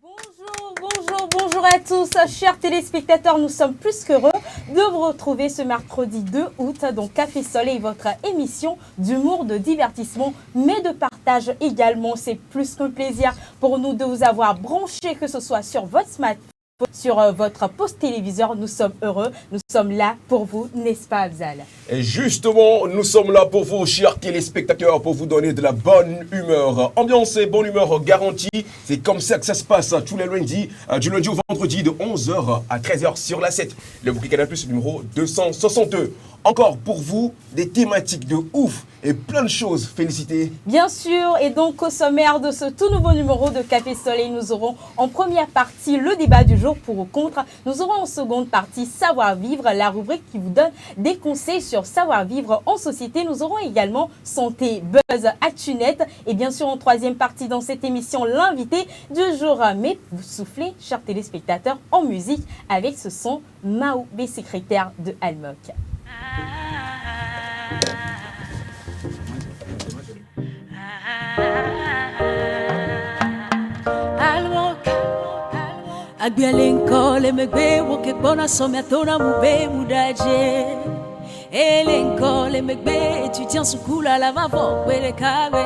Bonjour à tous, chers téléspectateurs, nous sommes plus qu'heureux de vous retrouver ce mercredi 2 août dans Café Soleil, votre émission d'humour, de divertissement, mais de partage également. C'est plus qu'un plaisir pour nous de vous avoir branché, que ce soit sur votre smartphone, sur votre poste téléviseur. Nous sommes heureux, nous sommes là pour vous, n'est-ce pas Abzal? Et justement, nous sommes là pour vous, chers téléspectateurs, pour vous donner de la bonne humeur. Ambiance et bonne humeur garantie. C'est comme ça que ça se passe tous les lundis, du lundi au vendredi de 11h à 13h sur la 7. Le bouquet Canal+, numéro 262. Encore pour vous, des thématiques de ouf et plein de choses. Félicité. Bien sûr, et donc au sommaire de ce tout nouveau numéro de Café Soleil, nous aurons en première partie le débat du jour pour ou contre. Nous aurons en seconde partie Savoir-vivre, la rubrique qui vous donne des conseils sur savoir-vivre en société. Nous aurons également Santé, Buzz, ActuNet. Et bien sûr, en troisième partie dans cette émission, l'invité du jour. Mais vous soufflez, chers téléspectateurs, en musique avec ce son Maoubé, secrétaire de Almoc. Agbialenko le megbe woke bona somiatona mube mudaje Elenko le megbe étudiant sukula la vavo kwele kawe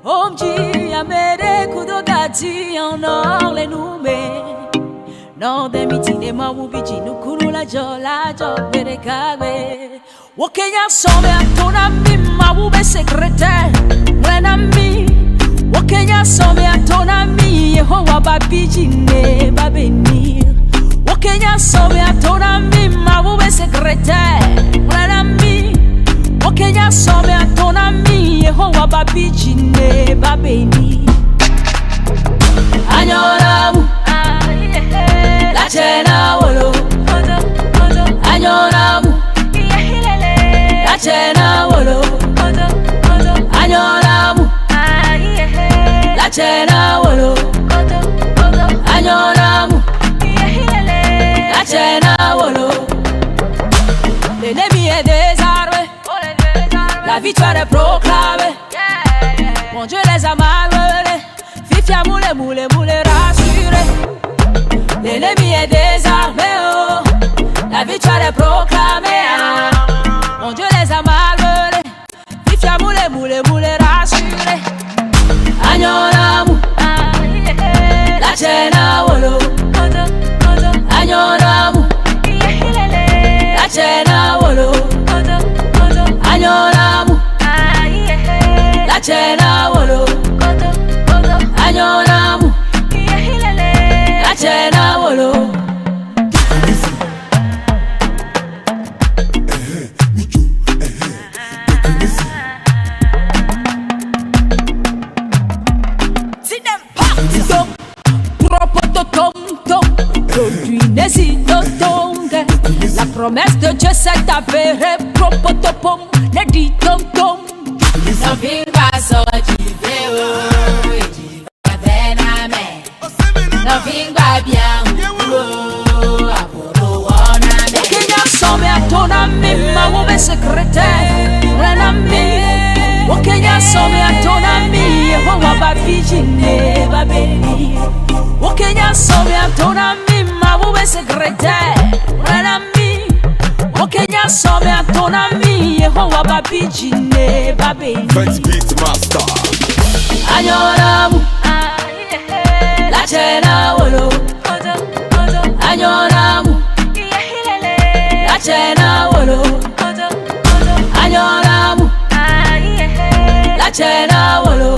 Omji amere kudogati en or le nume Non de mitine mawubiji nukuru la jo kwele kawe Wokenya somiatona mima wube secrétaire Mwenami Wokenya somiatona mi Yehowa babijine babenir Wokenya somiatona mi mawube secrétaire Mwenami Wokenya somiatona mi Yehowa babijine babenir Anyoramu La chena wolo Anyoramu La chena wolo Anyoramu La chena wolo Anyoramu La chena wolo L'ennemi est désarmé La victoire est proclamée Mon Dieu les a malmenés Fifia moule rassuré L'ennemi est désarmé oh. La victoire est proclamée Mon Dieu les a malmenés Fifia moule rassuré Anyoramu La chena wolo Anyoramu La chena wolo Anyoramu La chena wolo Anyoramu La chena wolo La promesse de Dieu s'est avérée. Propotopom, ne dit tom tom. Nothing but so Nothing but bien. Kenya some atona mima wobe secrétaire. Renami. Kenya some atona mi Yehowa babijine babeni. Kenya some atona mima wobe secrétaire. Renami. Kenya some atona mi Yehowa babijine babeni. French beat master. Anyoramu La chena wolo Anyoramu La chena wolo Anyoramu La chena wolo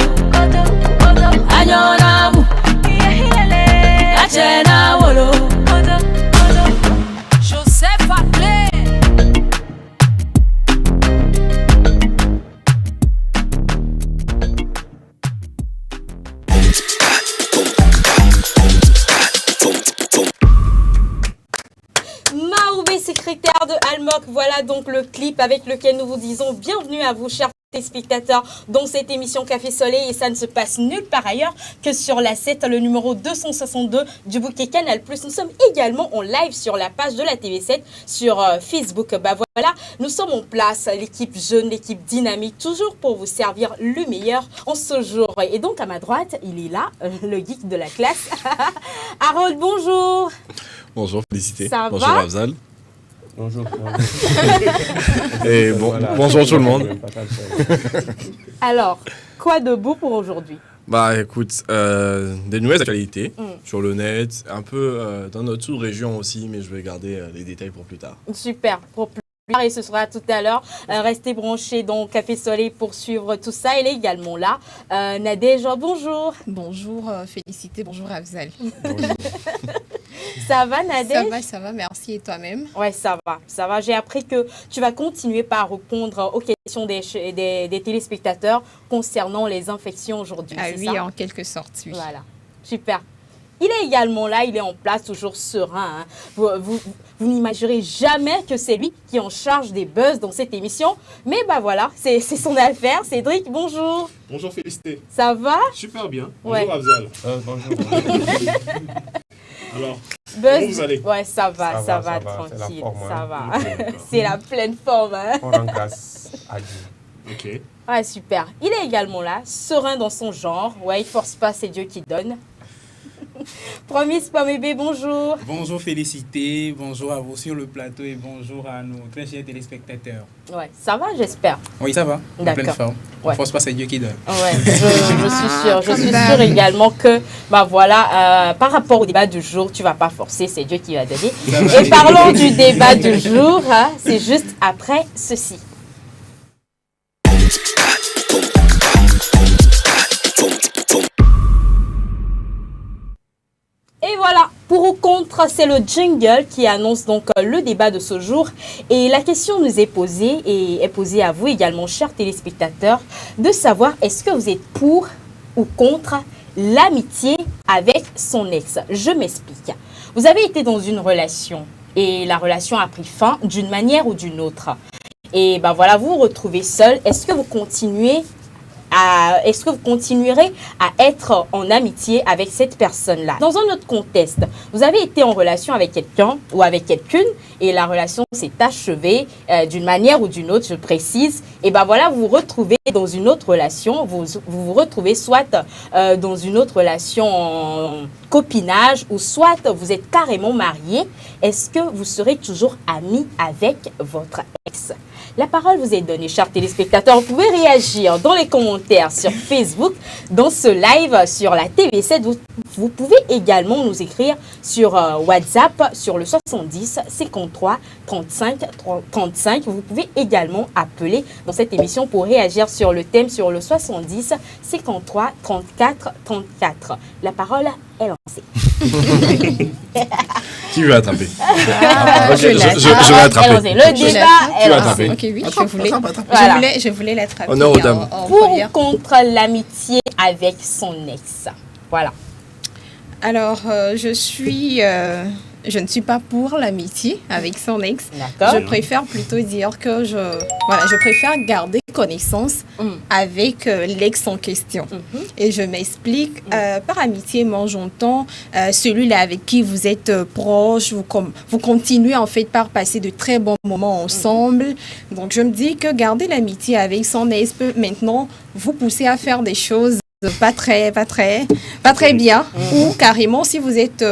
Anyoramu La chena wolo Joseph Ablé Maoubé, secrétaire de Almoc, voilà donc le clip avec lequel nous vous disons bienvenue à vous, chers téléspectateurs dans cette émission Café Soleil et ça ne se passe nulle part ailleurs que sur la 7, le numéro 262 du bouquet Canal+. Nous sommes également en live sur la page de la TV7 sur Facebook. Bah voilà, nous sommes en place, l'équipe jeune, l'équipe dynamique, toujours pour vous servir le meilleur en ce jour. Et donc à ma droite, il est là, le geek de la classe. Harold, bonjour. Bonjour, félicité. Ça bonjour va Afzal. Bonjour. Et bonjour tout le monde. Alors, quoi de beau pour aujourd'hui? Bah écoute, des nouvelles actualités sur le net, un peu dans notre sous-région aussi, mais je vais garder les détails pour plus tard. Super, pour plus tard et ce sera tout à l'heure. Restez branchés dans Café Soleil pour suivre tout ça. Elle est également là. Nadège, bonjour. Bonjour Félicité, bonjour Afzal. Ça va Nadège? Ça va, merci. Et toi-même? Ouais, ça va. J'ai appris que tu vas continuer par répondre aux questions des téléspectateurs concernant les infections aujourd'hui. Ah c'est oui, ça? en quelque sorte, oui. Voilà, super. Il est également là, il est en place, toujours serein. Hein. Vous n'imaginerez jamais que c'est lui qui est en charge des buzz dans cette émission. Mais bah voilà, c'est son affaire. Cédric, bonjour. Bonjour Félicité. Ça va? Super bien. Ouais. Bonjour Afzal. Bonjour. Alors, Buzz, comment vous allez? Ouais, ça va, va, tranquille, c'est la forme, ça hein. va. C'est la pleine forme. Hein. On rend grâce à Dieu. Ok. Ouais, super. Il est également là, serein dans son genre. Ouais, il force pas, c'est Dieu qui donne. Promise, Pamébé, bonjour. Bonjour Félicité, bonjour à vous sur le plateau et bonjour à nos très chers téléspectateurs. Ouais, ça va, j'espère. Oui, ça va, en D'accord. pleine forme. Ouais. Force pas, c'est Dieu qui donne. Ouais, je suis sûre également que, bah voilà, par rapport au débat du jour, tu vas pas forcer, c'est Dieu qui va donner. Et parlons du débat du jour, hein, c'est juste après ceci. Et voilà, pour ou contre, c'est le jingle qui annonce donc le débat de ce jour. Et la question nous est posée, et est posée à vous également, chers téléspectateurs, de savoir est-ce que vous êtes pour ou contre l'amitié avec son ex. Je m'explique. Vous avez été dans une relation et la relation a pris fin d'une manière ou d'une autre. Et ben voilà, vous vous retrouvez seul. Est-ce que vous continuerez à être en amitié avec cette personne-là? Dans un autre contexte, vous avez été en relation avec quelqu'un ou avec quelqu'une et la relation s'est achevée d'une manière ou d'une autre, je précise. Et ben voilà, vous vous retrouvez dans une autre relation, vous vous retrouvez soit dans une autre relation en copinage ou soit vous êtes carrément marié. Est-ce que vous serez toujours amis avec votre ex? La parole vous est donnée, chers téléspectateurs. Vous pouvez réagir dans les commentaires sur Facebook, dans ce live sur la TV7. Vous pouvez également nous écrire sur WhatsApp sur le 70 53 35 35. Vous pouvez également appeler dans cette émission pour réagir sur le thème sur le 70 53 34 34. La parole est lancée. Qui veut attraper? Je vais attraper. Le débat est Tu vas lancé. attraper. Ok, oui, Voilà. je voulais l'attraper. Honneur aux dames. Pour ou première. contre l'amitié avec son ex? Voilà. Alors, je ne suis pas pour l'amitié avec son ex. D'accord. Je préfère plutôt dire que je préfère garder connaissance avec l'ex en question. Et je m'explique. Par amitié, moi, j'entends celui-là avec qui vous êtes proche, vous continuez en fait par passer de très bons moments ensemble. Donc, je me dis que garder l'amitié avec son ex peut maintenant vous pousser à faire des choses pas très bien, ou carrément si vous êtes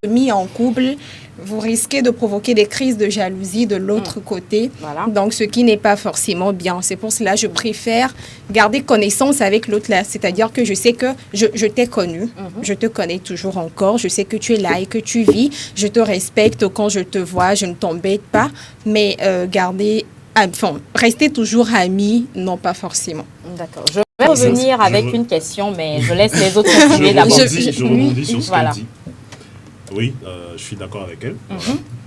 remis en couple, vous risquez de provoquer des crises de jalousie de l'autre côté. Voilà. Donc ce qui n'est pas forcément bien. C'est pour cela que je préfère garder connaissance avec l'autre là, c'est-à-dire que je sais que je t'ai connu, je te connais toujours encore, je sais que tu es là et que tu vis, je te respecte quand je te vois, je ne t'embête pas, mais rester toujours amis, non pas forcément. D'accord. Je vais revenir avec une question, mais je laisse les autres continuer d'abord. Je rebondis sur ce Voilà. qu'elle dit. Oui, je suis d'accord avec elle.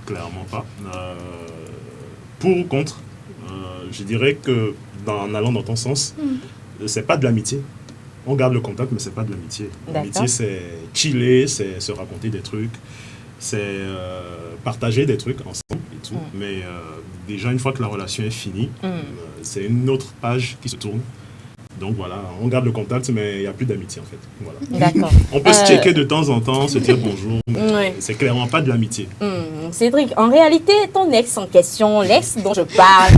Clairement pas. Pour ou contre, je dirais que en allant dans ton sens, c'est pas de l'amitié. On garde le contact, mais c'est pas de l'amitié. L'amitié, c'est chiller, c'est se raconter des trucs, c'est partager des trucs ensemble et tout. Mais déjà, une fois que la relation est finie, c'est une autre page qui se tourne. Donc voilà, on garde le contact, mais il n'y a plus d'amitié en fait. Voilà. D'accord. On peut se checker de temps en temps, se dire bonjour, mais Ouais. c'est clairement pas de l'amitié. Cédric, en réalité, ton ex en question, l'ex dont je parle,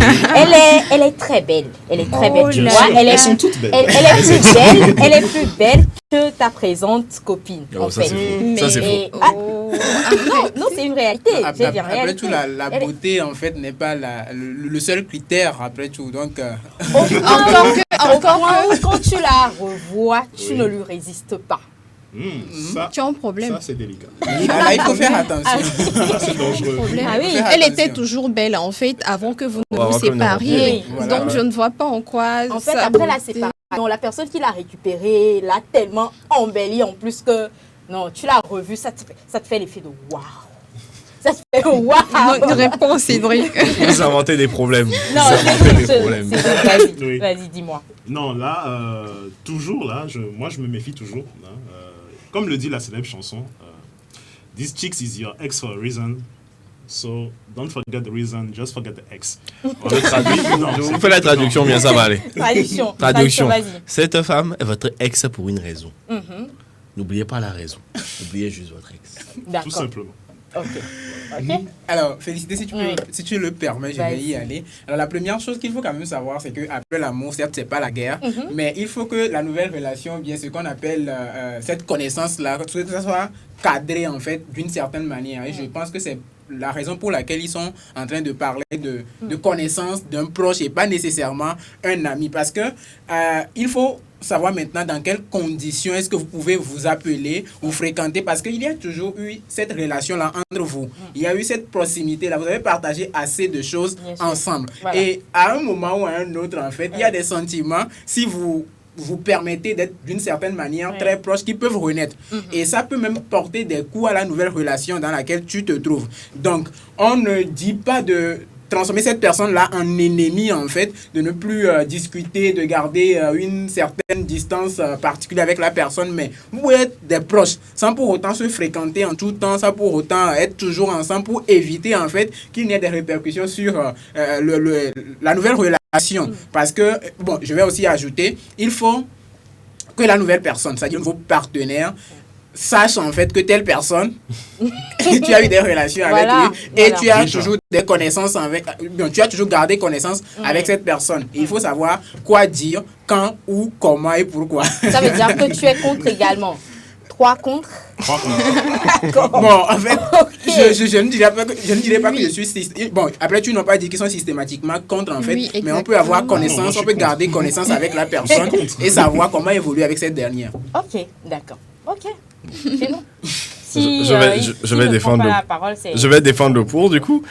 elle est très belle. Elle est très belle, tu Bien vois. sûr, elles sont toutes belles. Elle est plus belle que ta présente copine, Oh, en ça, fait. c'est faux. Ça, c'est faux. Et- non, c'est une réalité. J'ai dit en Après réalité. tout, la Elle est- beauté, en fait, n'est pas le seul critère, après tout. Donc, Encore que quand tu la revois, tu ne lui résistes pas. Ça, Tu as un problème. ça c'est délicat. là, il faut faire attention. Ça, c'est dangereux. Ah oui. Faire Elle attention. était toujours belle en fait avant que vous ne Ouais, vous avant que vous ne sépariez. Oui, voilà. Donc je ne vois pas en quoi. En fait, ça après la beauté- séparation, la personne qui l'a récupérée l'a tellement embellie en plus que non, tu l'as revue, ça te fait l'effet de waouh. Ça te fait Non, waouh. une réponse, Cédric. Vous inventez des problèmes. Non, Vous inventez des problèmes. vas-y, Oui. vas-y, dis-moi. Non, là, toujours, là, moi, je me méfie toujours. Hein, comme le dit la célèbre chanson, This chicks is your ex for a reason, so don't forget the reason, just forget the ex. On le traduit. Non, On fait la traduction, bien ça va aller. Traduction, vas-y. Cette femme est votre ex pour une raison. N'oubliez pas la raison. Oubliez juste votre ex. tout D'accord. simplement. Ok. Alors, Félicité, si tu le permets, je vais Vas-y. y aller. Alors, la première chose qu'il faut quand même savoir, c'est qu'après l'amour, certes, c'est pas la guerre, mais il faut que la nouvelle relation, bien ce qu'on appelle cette connaissance-là, que ça soit cadré, en fait, d'une certaine manière. Et je pense que c'est la raison pour laquelle ils sont en train de parler de connaissance d'un proche et pas nécessairement un ami. Parce que il faut savoir maintenant dans quelles conditions est-ce que vous pouvez vous appeler ou fréquenter, parce qu'il y a toujours eu cette relation-là entre vous. Il y a eu cette proximité-là. Vous avez partagé assez de choses Bien sûr. ensemble. Voilà. Et à un moment ou à un autre, en fait, il y a des sentiments, si vous permettez d'être d'une certaine manière très proches, qui peuvent renaître. Et ça peut même porter des coups à la nouvelle relation dans laquelle tu te trouves. Donc, on ne dit pas de transformer cette personne-là en ennemi, en fait, de ne plus discuter, de garder une certaine distance particulière avec la personne, mais vous pouvez être des proches, sans pour autant se fréquenter en tout temps, sans pour autant être toujours ensemble, pour éviter, en fait, qu'il n'y ait des répercussions sur la nouvelle relation. Parce que, bon, je vais aussi ajouter, il faut que la nouvelle personne, c'est-à-dire vos partenaires, sache en fait que telle personne, tu as eu des relations avec Voilà, lui et voilà. tu as Déjà. toujours des connaissances avec, donc, tu as toujours gardé connaissance avec cette personne. Et il faut savoir quoi dire, quand, où, comment et pourquoi. Ça veut dire que tu es contre également. 3 contre. Bon, en fait, je ne dirais pas que je suis bon, après tu n'as pas dit qu'ils sont systématiquement contre en fait, Oui, mais on peut avoir exactement. connaissance, Non, moi, je on suis peut contre. garder connaissance avec la personne et savoir comment évoluer avec cette dernière. Ok, d'accord. Ok. C'est bon. Je vais défendre pas le- la parole, c'est... Je vais défendre le pour, du coup.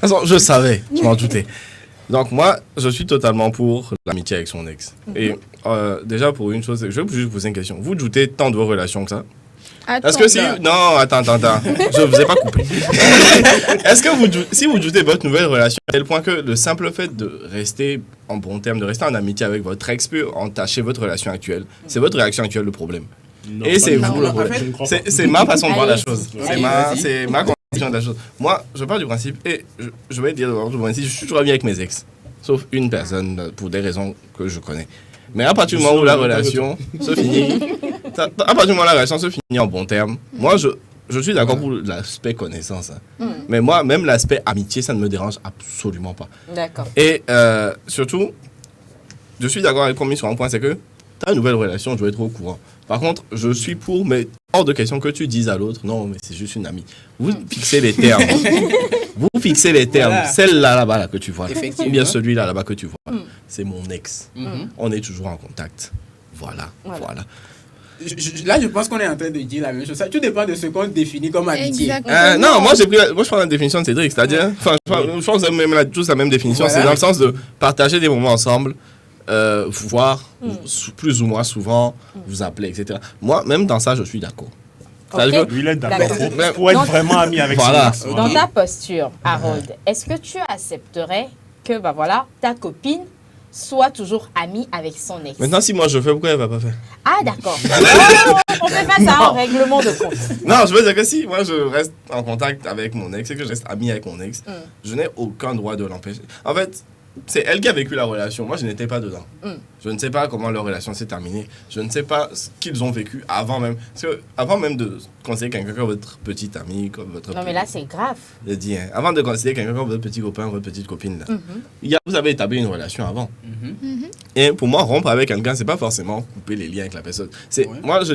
Je savais, je m'en doutais. Donc moi, je suis totalement pour l'amitié avec son ex. Et déjà, pour une chose, je vais juste vous poser une question. Vous doutez tant de vos relations que ça? Est-ce que si... Non, attends. Je ne vous ai pas coupé. Est-ce que si vous doutez votre nouvelle relation à tel point que le simple fait de rester en bon terme, de rester en amitié avec votre ex peut entacher votre relation actuelle, c'est votre réaction actuelle le problème. Non, Et pas c'est du vous tout. le en problème. fait, Je ne crois pas. C'est ma façon de voir la Allez. chose. Allez, vas-y. C'est ma conception de la chose. Moi, je pars du principe, et je vais dire d'abord du principe, je suis toujours ami avec mes ex. Sauf une personne, pour des raisons que je connais. Mais à partir du moment où la relation se finit, à partir du moment où la relation se finit en bon terme, moi, je suis d'accord pour l'aspect connaissance. Hein. Mais moi, même l'aspect amitié, ça ne me dérange absolument pas. D'accord. Et surtout, je suis d'accord avec Promis sur un point, c'est que tu as une nouvelle relation, je dois être au courant. Par contre, je suis pour, mais hors de question que tu dises à l'autre, non, mais c'est juste une amie. Vous fixez les termes. Vous fixez les termes. Voilà. Celle-là, là-bas, là, que tu vois. Là. Effectivement. Ou bien celui-là, là-bas, que tu vois. C'est mon ex. On est toujours en contact. Voilà. Là, je pense qu'on est en train de dire la même chose. Ça, tout dépend de ce qu'on définit comme amitié. Exactement. Non, moi, je prends la définition de Cédric, c'est-à-dire, je pense que même tous la même définition, Voilà. c'est dans le sens de partager des moments ensemble, vous voir plus ou moins souvent, vous appeler, etc. Moi, même dans ça, je suis d'accord. C'est-à-dire que- Lui, il est d'accord. D'accord. Pour être Donc- vraiment ami avec Voilà. son ex. Dans ta posture, Harold, est-ce que tu accepterais que ta copine soit toujours amie avec son ex? Maintenant, si moi je fais, pourquoi elle va pas faire? Ah, d'accord. Oh, on fait pas ça en règlement de compte. Non, je veux dire que si moi je reste en contact avec mon ex et que je reste ami avec mon ex, je n'ai aucun droit de l'empêcher. En fait, c'est elle qui a vécu la relation. Moi, je n'étais pas dedans. Je ne sais pas comment leur relation s'est terminée. Je ne sais pas ce qu'ils ont vécu avant même. Parce que avant même de considérer quelqu'un comme votre petit ami, comme votre... Non, mais là, c'est grave. Je dis, hein, avant de considérer quelqu'un comme votre petit copain, votre petite copine, là, vous avez établi une relation avant. Et pour moi, rompre avec quelqu'un, c'est pas forcément couper les liens avec la personne. Moi, je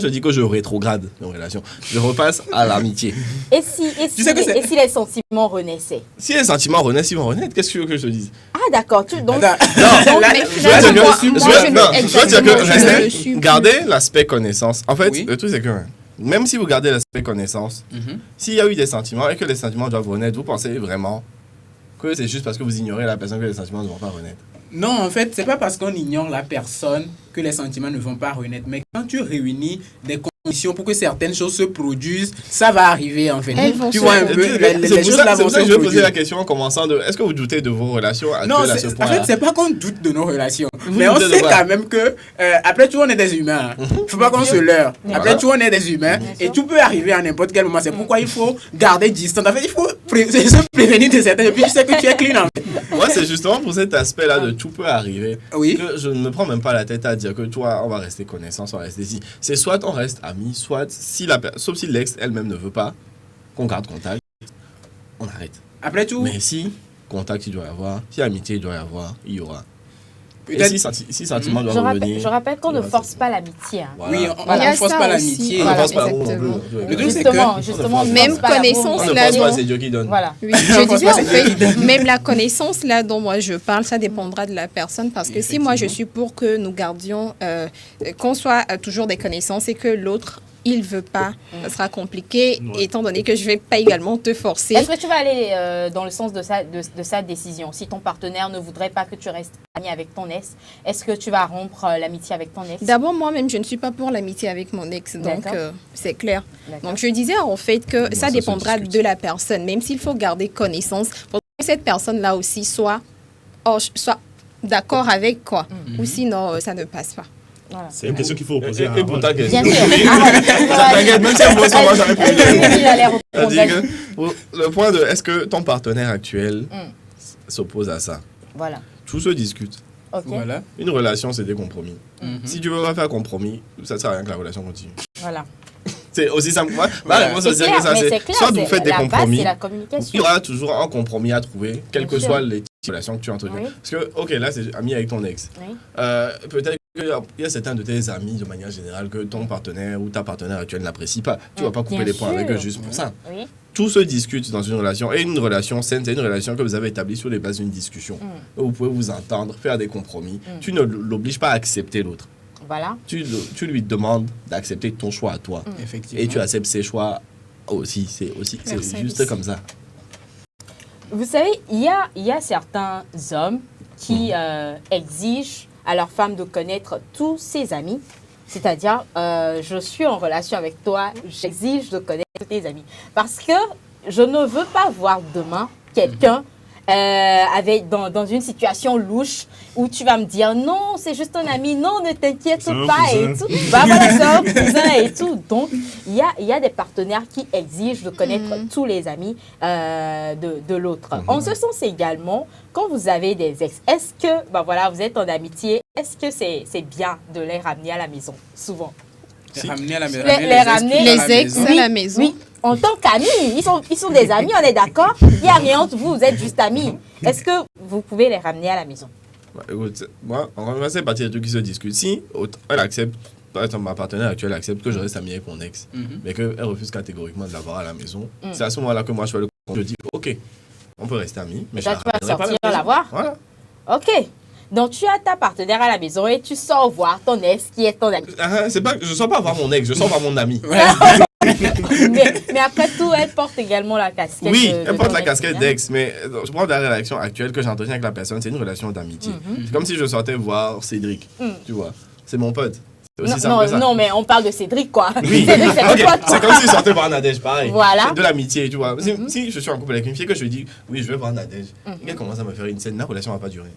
dis que je rétrograde nos relations. Je repasse à l'amitié. Et si les sentiments renaissaient? Si les sentiments renaissent, ils vont renaître. Qu'est-ce que tu veux que je te dise? Ah, d'accord. Donc, Gardez l'aspect connaissance. En fait, le truc, c'est que même si vous gardez l'aspect connaissance, s'il y a eu des sentiments et que les sentiments doivent renaître, vous pensez vraiment que c'est juste parce que vous ignorez la personne que les sentiments ne vont pas renaître? Non, en fait, c'est pas parce qu'on ignore la personne que les sentiments ne vont pas renaître. Mais quand tu réunis des conditions pour que certaines choses se produisent, ça va arriver, en fait. Tu vois un peu, les choses là vont se produire. Je vais poser la question en commençant de... Est-ce que vous doutez de vos relations actuelles à ce point-là? En fait, c'est pas qu'on doute de nos relations. Mais on sait quand même que, après tout, on est des humains. Faut pas qu'on se leurre. Après tout, on est des humains. Et tout peut arriver à n'importe quel moment. C'est pourquoi il faut garder distance. En fait, il faut se prévenir de certaines. Et puis, tu sais que tu es clean, en fait. Moi, c'est justement pour cet aspect-là de tout peut arriver que je ne me prends même pas la tête à dire que toi, on va rester connaissance, on va rester ici. C'est soit on reste amis, soit sauf si l'ex elle-même ne veut pas qu'on garde contact, on arrête. Après tout. Mais si contact il doit y avoir, si amitié il doit y avoir, il y aura. Et si sentiment doit revenir. Je rappelle qu'on ne force pas l'amitié. Hein. Voilà. Oui, on ne force pas l'amitié. On ne force pas justement, même connaissance là. C'est Dieu qui donne. Voilà. Oui, je disais en fait, même la connaissance là dont moi je parle, ça dépendra de la personne parce que si moi je suis pour que nous gardions, qu'on soit toujours des connaissances et que l'autre il veut pas, ça sera compliqué, étant donné que je vais pas également te forcer. Est-ce que tu vas aller dans le sens de sa décision? Si ton partenaire ne voudrait pas que tu restes ami avec ton ex, est-ce que tu vas rompre l'amitié avec ton ex? D'abord, moi-même, je ne suis pas pour l'amitié avec mon ex, donc c'est clair. Donc, je disais en fait que ça dépendra de la personne, même s'il faut garder connaissance, pour que cette personne-là aussi soit d'accord avec quoi, ou sinon, ça ne passe pas. Voilà. C'est une question qu'il faut poser à et pour ta question. Bien sûr. T'inquiète, même si elle pose moi, j'aurais pu le point de est-ce que ton partenaire actuel s'oppose à ça? Voilà. Tout se discute. Okay. Voilà. Une relation, c'est des compromis. Si tu veux pas faire compromis, ça ne sert à rien que la relation continue. Voilà. C'est aussi simple. Ma réponse, c'est dire que ça, c'est soit vous faites des compromis. Il y aura toujours un compromis à trouver, quelles que soient les relations que tu entretiens. Parce que, ok, là, c'est ami avec ton ex. Peut-être qu'il y a certains de tes amis, de manière générale, que ton partenaire ou ta partenaire actuelle n'apprécie pas. Tu ne vas pas couper les points avec eux juste pour ça. Tout se discute dans une relation. Et une relation saine, c'est une relation que vous avez établie sur les bases d'une discussion. Où vous pouvez vous entendre, faire des compromis. Tu ne l'obliges pas à accepter l'autre. Voilà. Tu lui demandes d'accepter ton choix à toi. Effectivement. Et tu acceptes ses choix aussi. C'est juste comme ça. Vous savez, il y a certains hommes qui exigent à leur femme de connaître tous ses amis. C'est-à-dire, je suis en relation avec toi, j'exige de connaître tes amis. Parce que je ne veux pas voir demain quelqu'un dans une situation louche où tu vas me dire non, c'est juste un ami, non, ne t'inquiète pas et tout. Bah voilà, c'est un cousin et tout. Donc, il y a des partenaires qui exigent de connaître tous les amis de l'autre. En ce sens également, quand vous avez des ex, est-ce que, bah voilà, vous êtes en amitié, est-ce que c'est bien de les ramener à la maison, souvent? Ramener à la maison. Les ex à la maison. Oui. En tant qu'amis, ils sont des amis, on est d'accord. Il n'y a rien entre vous, vous êtes juste amis. Est-ce que vous pouvez les ramener à la maison? Écoute, moi, on va passer partir des trucs qui se discutent. Si elle accepte, par exemple, ma partenaire actuelle accepte que je reste ami avec mon ex, mais qu'elle refuse catégoriquement de l'avoir à la maison, c'est à ce moment-là que moi je fais le compte. Je dis, ok, on peut rester amis, mais tu vas sortir la voir? Voilà. Ok. Donc, tu as ta partenaire à la maison et tu sors voir ton ex qui est ton ami. C'est pas, je ne sors pas voir mon ex, je sors voir mon ami. mais après tout, elle porte également la casquette. Oui, elle porte la casquette d'ex, mais je prends la relation actuelle que j'entretiens avec la personne, c'est une relation d'amitié. C'est comme si je sortais voir Cédric, tu vois. C'est mon pote. Non, mais on parle de Cédric, quoi. Oui. Cédric, c'est okay. Pote, c'est comme si je sortais voir Nadège, pareil. Voilà. C'est de l'amitié, tu vois. Si je suis en couple avec une fille que je lui dis, oui, je vais voir Nadège, elle commence à me faire une scène, la relation va pas durer.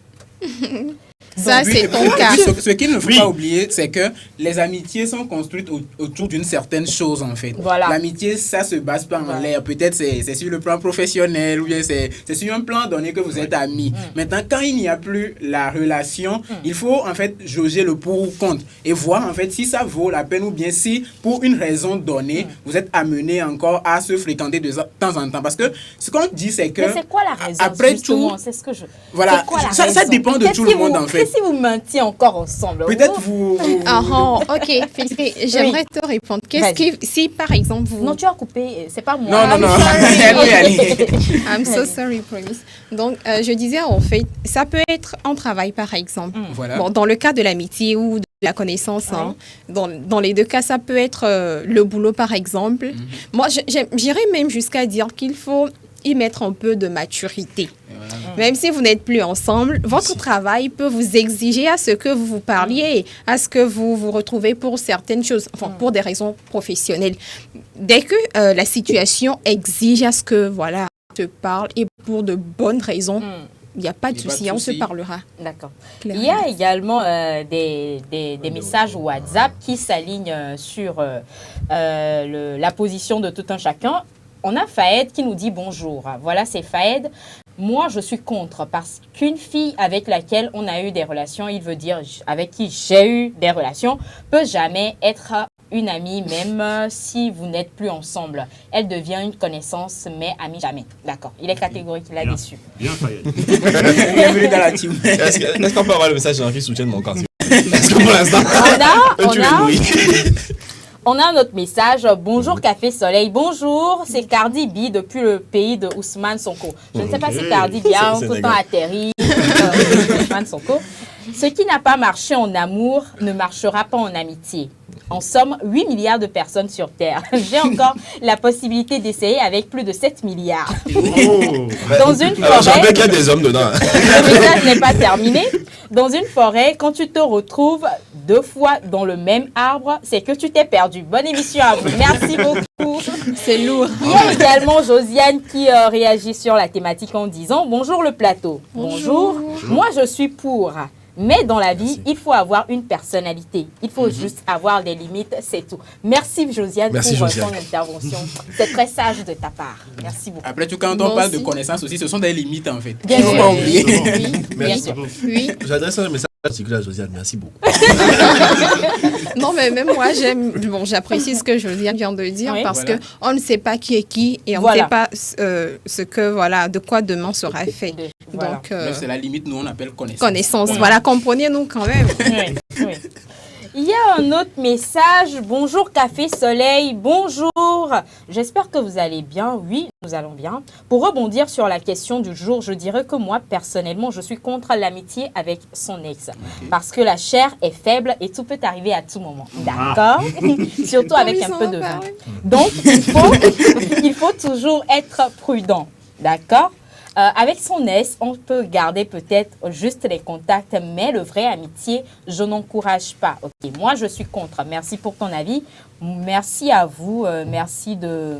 Ça, Oui, c'est ton cas. Ce qu'il ne faut pas oublier, c'est que les amitiés sont construites autour d'une certaine chose, en fait. Voilà. L'amitié, ça se base pas en l'air. Peut-être c'est sur le plan professionnel ou bien c'est sur un plan donné que vous êtes amis. Maintenant, quand il n'y a plus la relation, il faut en fait jauger le pour ou contre et voir en fait si ça vaut la peine ou bien si, pour une raison donnée, vous êtes amené encore à se fréquenter de temps en temps. Parce que ce qu'on dit, c'est que... Mais c'est quoi la raison, après justement? tout, C'est ce que je... voilà, C'est quoi la ça raison? dépend de tout le monde, en fait. Qu'est-ce si vous maintiez encore ensemble? Peut-être vous... Ok, Félicité, j'aimerais te répondre. Qu'est-ce que, si par exemple vous... Non, tu as coupé, c'est pas moi. Non. Allez. I'm so sorry, promise. Donc, je disais, en fait, ça peut être en travail, par exemple. Voilà. Bon, dans le cas de l'amitié ou de la connaissance, hein, dans les deux cas, ça peut être le boulot, par exemple. Moi, j'irais même jusqu'à dire qu'il faut y mettre un peu de maturité. Même si vous n'êtes plus ensemble, votre travail peut vous exiger à ce que vous vous parliez, à ce que vous vous retrouvez pour certaines choses, enfin, pour des raisons professionnelles. Dès que la situation exige à ce que, voilà, on te parle et pour de bonnes raisons, il n'y a pas de souci, on se parlera. D'accord. Clairement. Il y a également des messages WhatsApp qui s'alignent sur la position de tout un chacun. On a Faed qui nous dit bonjour. Voilà, c'est Faed. Moi, je suis contre parce qu'une fille avec laquelle on a eu des relations, il veut dire avec qui j'ai eu des relations, peut jamais être une amie, même si vous n'êtes plus ensemble. Elle devient une connaissance, mais amie jamais. D'accord. Il est catégorique là-dessus. Bien, Fayette. Bienvenue dans la team. Est-ce qu'on peut avoir le message de qui soutient mon camp? Est-ce que pour l'instant, On a notre message. Bonjour Café Soleil. Bonjour, c'est Cardi B depuis le pays de Ousmane Sonko. Je ne sais pas si Cardi B a tout le temps atterri. Ousmane Sonko. Ce qui n'a pas marché en amour ne marchera pas en amitié. En somme, 8 milliards de personnes sur Terre. J'ai encore la possibilité d'essayer avec plus de 7 milliards. Dans une forêt... Je rappelle qu'il y a des hommes dedans. Le message n'est pas terminé. Dans une forêt, quand tu te retrouves 2 fois dans le même arbre, c'est que tu t'es perdu. Bonne émission à vous. Merci beaucoup. C'est lourd. Il y a également Josiane qui réagit sur la thématique en disant « Bonjour le plateau. Bonjour. Moi, je suis pour. Mais dans la vie, il faut avoir une personnalité. Il faut juste avoir des limites, c'est tout. » Merci Josiane pour ton intervention. C'est très sage de ta part. Merci beaucoup. Après tout, quand on parle de connaissances aussi, ce sont des limites en fait. Bien Il ne faut sûr. pas oublier. Oui, bien Merci. sûr. Oui. J'adresse un message particulier à Josiane. Merci beaucoup. Non, mais même moi, j'apprécie ce que Josiane vient de dire parce que on ne sait pas qui est qui et on ne sait pas ce que, voilà, de quoi demain sera fait. Donc, c'est la limite, nous on appelle connaissance. Connaissance, voilà, comprenez-nous quand même. Oui, oui. Il y a un autre message. Bonjour Café Soleil, bonjour. J'espère que vous allez bien. Oui, nous allons bien. Pour rebondir sur la question du jour, je dirais que moi, personnellement, je suis contre l'amitié avec son ex. Parce que la chair est faible et tout peut arriver à tout moment. D'accord? Surtout avec un peu de vin. Donc, il faut toujours être prudent. D'accord? Avec son ex, on peut garder peut-être juste les contacts, mais le vrai amitié, je n'encourage pas. Ok, moi, je suis contre. Merci pour ton avis. Merci à vous. Merci de...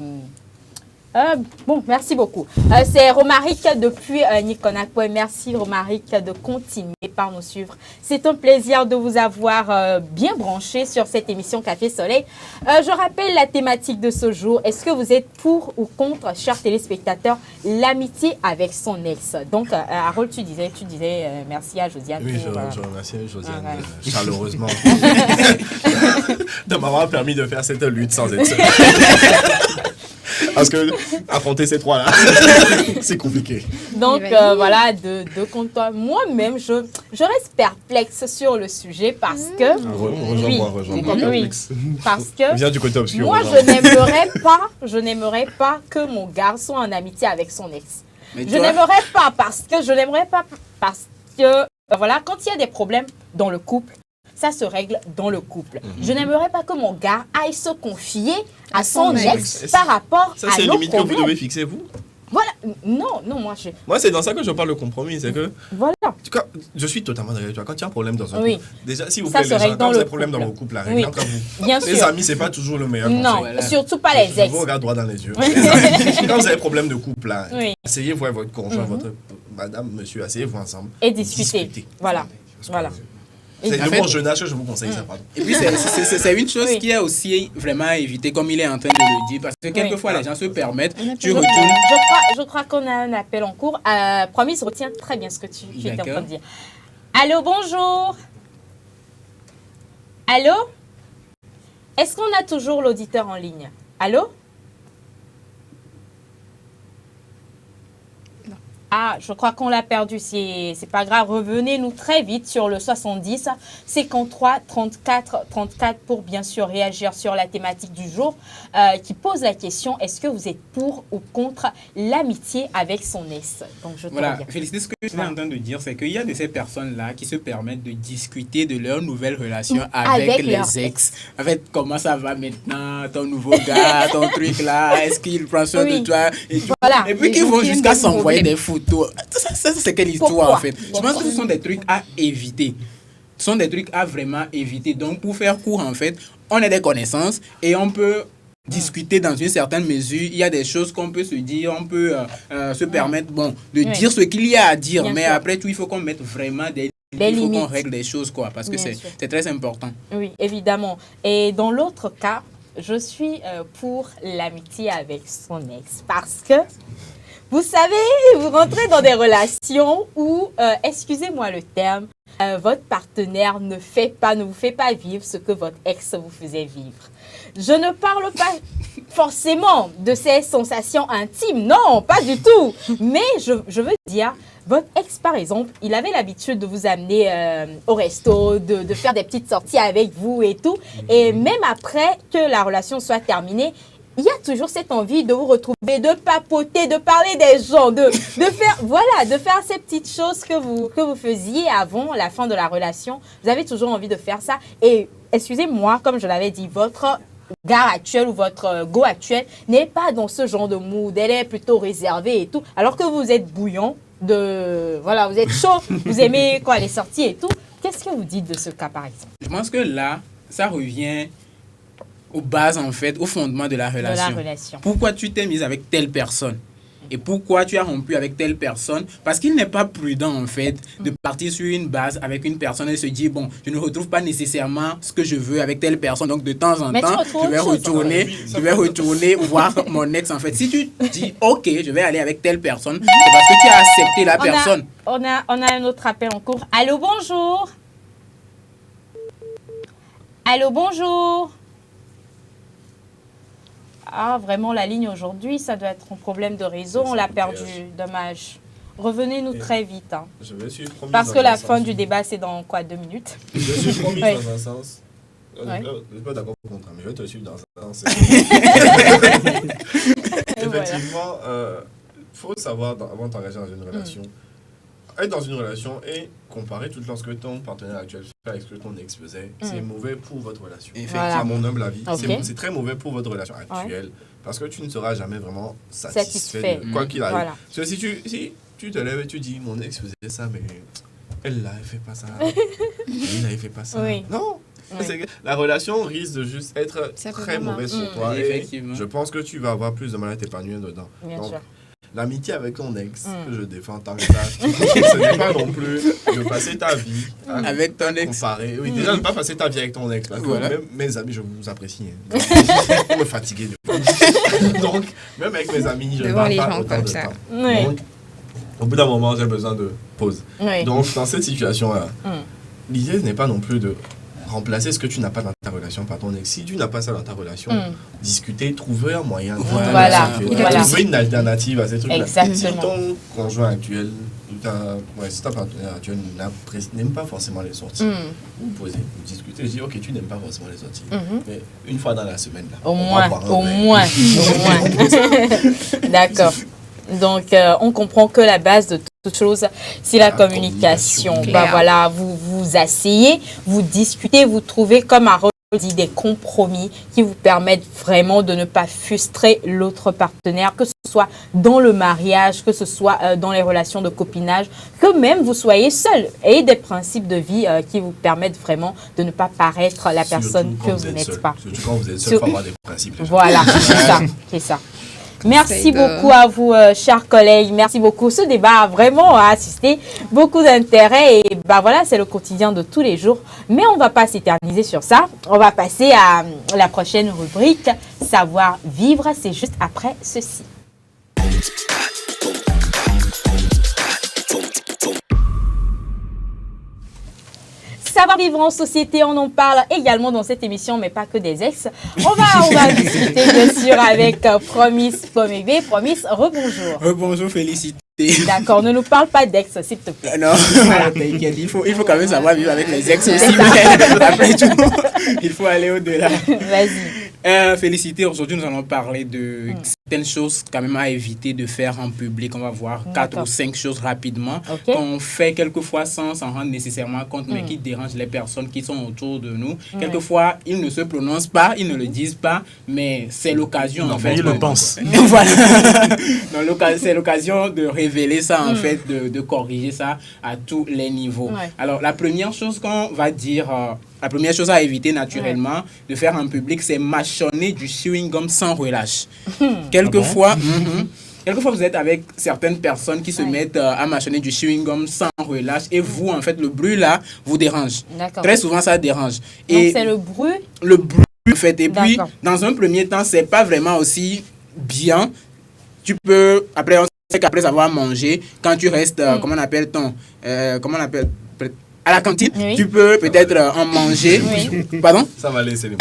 merci beaucoup. C'est Romaric depuis Niconakwe. Merci Romaric de continuer par nous suivre. C'est un plaisir de vous avoir bien branché sur cette émission Café Soleil. Je rappelle la thématique de ce jour. Est-ce que vous êtes pour ou contre, chers téléspectateurs, l'amitié avec son ex? Donc, Harold, tu disais merci à Josiane. Oui, pour, je remercie Josiane chaleureusement de m'avoir permis de faire cette lutte sans être seul. Parce que affronter ces trois-là, c'est compliqué. Donc, voilà, de contre toi. Moi-même, je reste perplexe sur le sujet parce que... Rejoins-moi. Parce que... Viens du côté obscur. Moi, je n'aimerais pas que mon garçon soit en amitié avec son ex. Je n'aimerais pas parce que, voilà, quand il y a des problèmes dans le couple, ça se règle dans le couple. Je n'aimerais pas que mon gars aille se confier à son ex par rapport à nos problèmes. Ça, c'est une limite que vous devez fixer, vous? Voilà. Non, moi, Moi, c'est dans ça que je parle de compromis. C'est que... Voilà. Je suis totalement d'accord avec toi. Quand il y a un problème dans un couple, déjà, si vous plaît, les gens, quand vous avez un problème dans vos couples, la règle entre vous. Bien sûr. Les amis, c'est pas toujours le meilleur conseil. Non, surtout pas les ex. Je vous regarde droit dans les yeux. Quand vous avez un problème de couple, asseyez-vous avec votre conjoint, votre madame, monsieur, asseyez-vous ensemble. Et discutez. Voilà. Voilà. C'est En de fait- mon jeune âge que je vous conseille ça, pardon. Et puis, c'est une chose Oui. qui est aussi vraiment à éviter, comme il est en train de le dire, parce que quelquefois, les gens se permettent, tu Je retournes. crois qu'on a un appel en cours. Promis, retiens très bien ce que tu étais en train D'accord. de dire. Allô, bonjour. Allô? Est-ce qu'on a toujours l'auditeur en ligne? Allô? Ah, je crois qu'on l'a perdu. C'est pas grave. Revenez-nous très vite sur le 70 53 34 34 pour bien sûr réagir sur la thématique du jour qui pose la question, est-ce que vous êtes pour ou contre l'amitié avec son ex? Donc je te Voilà, reviens. Félicité, ce que je suis en train de dire, c'est qu'il y a de ces personnes-là qui se permettent de discuter de leur nouvelle relation avec Avec les leur ex. En fait, comment ça va maintenant, ton nouveau gars, ton truc là, est-ce qu'il prend soin Oui. de toi et, tout. Voilà. Et puis Les qu'ils gens vont qui aiment jusqu'à des s'envoyer problèmes. des photos. Ça, c'est quelle histoire Pourquoi? en fait. Je pense que ce sont des trucs à éviter. Ce sont des trucs à vraiment éviter. Donc, pour faire court, en fait, on a des connaissances et on peut discuter dans une certaine mesure. Il y a des choses qu'on peut se dire, on peut se permettre de Oui. dire ce qu'il y a à dire. Bien mais sûr. après tout, il faut qu'on mette vraiment des Des il faut qu'on limites. règle des choses, quoi, parce que Bien c'est sûr. très important. Oui, évidemment. Et dans l'autre cas, je suis pour l'amitié avec son ex parce que, vous savez, vous rentrez dans des relations où, excusez-moi le terme, votre partenaire ne vous fait pas vivre ce que votre ex vous faisait vivre. Je ne parle pas forcément de ces sensations intimes, non, pas du tout. Mais je veux dire, votre ex, par exemple, il avait l'habitude de vous amener au resto, de faire des petites sorties avec vous et tout. Et même après que la relation soit terminée, il y a toujours cette envie de vous retrouver, de papoter, de parler des gens, de faire ces petites choses que vous faisiez avant la fin de la relation. Vous avez toujours envie de faire ça. Et excusez-moi, comme je l'avais dit, votre gars actuel ou votre go actuel n'est pas dans ce genre de mood. Elle est plutôt réservée et tout. Alors que vous êtes bouillant, vous êtes chaud, vous aimez quoi, les sorties et tout. Qu'est-ce que vous dites de ce cas, par exemple? Je pense que là, ça revient aux bases, en fait, au fondement de la relation. Pourquoi tu t'es mise avec telle personne? Et pourquoi tu as rompu avec telle personne? Parce qu'il n'est pas prudent, en fait, de partir sur une base avec une personne et se dire, bon, je ne retrouve pas nécessairement ce que je veux avec telle personne. Donc, de temps en Mais tu temps, retrouves je vais retourner voir mon ex, en fait. Si tu dis, OK, je vais aller avec telle personne, c'est parce que tu as accepté la personne. On a un autre appel en cours. Allô, bonjour. Allô, bonjour. Ah, vraiment, la ligne aujourd'hui, ça doit être un problème de réseau. On l'a perdu. Dommage. Revenez-nous très vite. Hein. Je vais suivre promis Parce dans que un la sens. fin du débat, c'est dans quoi, 2 minutes? Je suis promis Ouais. dans un sens. Ouais. Je suis pas d'accord pour contre, mais je vais te suivre dans un sens. Effectivement, faut savoir, avant de t'engager dans une relation, être dans une relation et comparer tout ce que ton partenaire actuel fait avec ce que ton ex faisait, c'est mauvais pour votre relation. Voilà. À mon humble avis, Ok. c'est très mauvais pour votre relation actuelle parce que tu ne seras jamais vraiment Satisfait. satisfait de quoi qu'il arrive. Voilà. Parce que si tu te lèves et tu dis, mon ex faisait ça, mais elle là, elle fait pas ça. Lui là, il fait pas ça. Oui. Non. Oui. C'est que la relation risque de juste être Ça peut très vraiment- mauvaise pour toi. Et Effectivement. je pense que tu vas avoir plus de mal à t'épanouir dedans. Bien Donc, sûr. l'amitié avec ton ex, que je défends tant que ça, ce n'est pas non plus de passer ta vie Avec ton ex. comparer. Oui, déjà, ne pas passer ta vie avec ton ex. Parce que Voilà. même mes amis, je vous apprécie. Hein. Vous me fatiguez. Donc, même avec mes amis, je ne Devant parle les pas gens autant comme de ça. temps. Oui. Donc, au bout d'un moment, j'ai besoin de pause. Oui. Donc, dans cette situation-là, l'idée n'est pas non plus de remplacer ce que tu n'as pas dans ta relation par ton ex. Si tu n'as pas ça dans ta relation, discuter, trouver un moyen de Voilà. Voilà. trouver une alternative à ces trucs-là. Exactement. Si ton conjoint actuel, si ta partenaire actuel n'aime pas forcément les sorties, vous posez, vous discutez, je dis ok, tu n'aimes pas forcément les sorties, mais une fois dans la semaine, là, Au on va moins, boire un au verre. moins, au moins. D'accord. Donc, on comprend que la base de toute chose, c'est la communication. communication. Bah Claire. voilà, vous asseyez, vous discutez, vous trouvez, comme Harold dit, des compromis qui vous permettent vraiment de ne pas frustrer l'autre partenaire, que ce soit dans le mariage, que ce soit dans les relations de copinage, que même vous soyez seul, et des principes de vie qui vous permettent vraiment de ne pas paraître la personne Surtout que quand vous êtes n'êtes seul. pas. Surtout quand vous êtes seul, il Sur- faut avoir des principes. déjà. Voilà, c'est ça, c'est ça. Merci beaucoup à vous, chers collègues. Merci beaucoup. Ce débat a vraiment suscité beaucoup d'intérêt. Et bah voilà, c'est le quotidien de tous les jours. Mais on ne va pas s'éterniser sur ça. On va passer à la prochaine rubrique, Savoir vivre. C'est juste après ceci. Savoir vivre en société, on en parle également dans cette émission, mais pas que des ex. On va discuter bien sûr avec Promis Pomébé. Promis, rebonjour. Rebonjour, Félicité. D'accord, ne nous parle pas d'ex, s'il te plaît. Non, t'inquiète, il faut quand même savoir vivre avec les ex aussi. Après tout, il faut aller au-delà. Vas-y. Félicité, aujourd'hui nous allons parler de certaines choses quand même à éviter de faire en public. On va voir 4 ou 5 choses rapidement qu'on fait quelquefois sans s'en rendre nécessairement compte, mais qui dérangent les personnes qui sont autour de nous. Quelquefois, ils ne se prononcent pas, ils ne le disent pas, mais c'est l'occasion en fait. Ils le pensent. Voilà. C'est l'occasion de révéler ça en fait, de corriger ça à tous les niveaux. Alors la première chose qu'on va dire, la première chose à éviter naturellement de faire en public, c'est mâchonner du chewing-gum sans relâche. Quelquefois, quelquefois, vous êtes avec certaines personnes qui se mettent à mâchonner du chewing-gum sans relâche et vous, en fait, le bruit là vous dérange. Très souvent, ça dérange. Donc, c'est le bruit? Le bruit, en fait. Et puis, dans un premier temps, c'est pas vraiment aussi bien. Tu peux, après, on sait qu'après avoir mangé, quand tu restes, comment on appelle à la cantine, tu peux peut-être en manger. Pardon? Ça va laisser les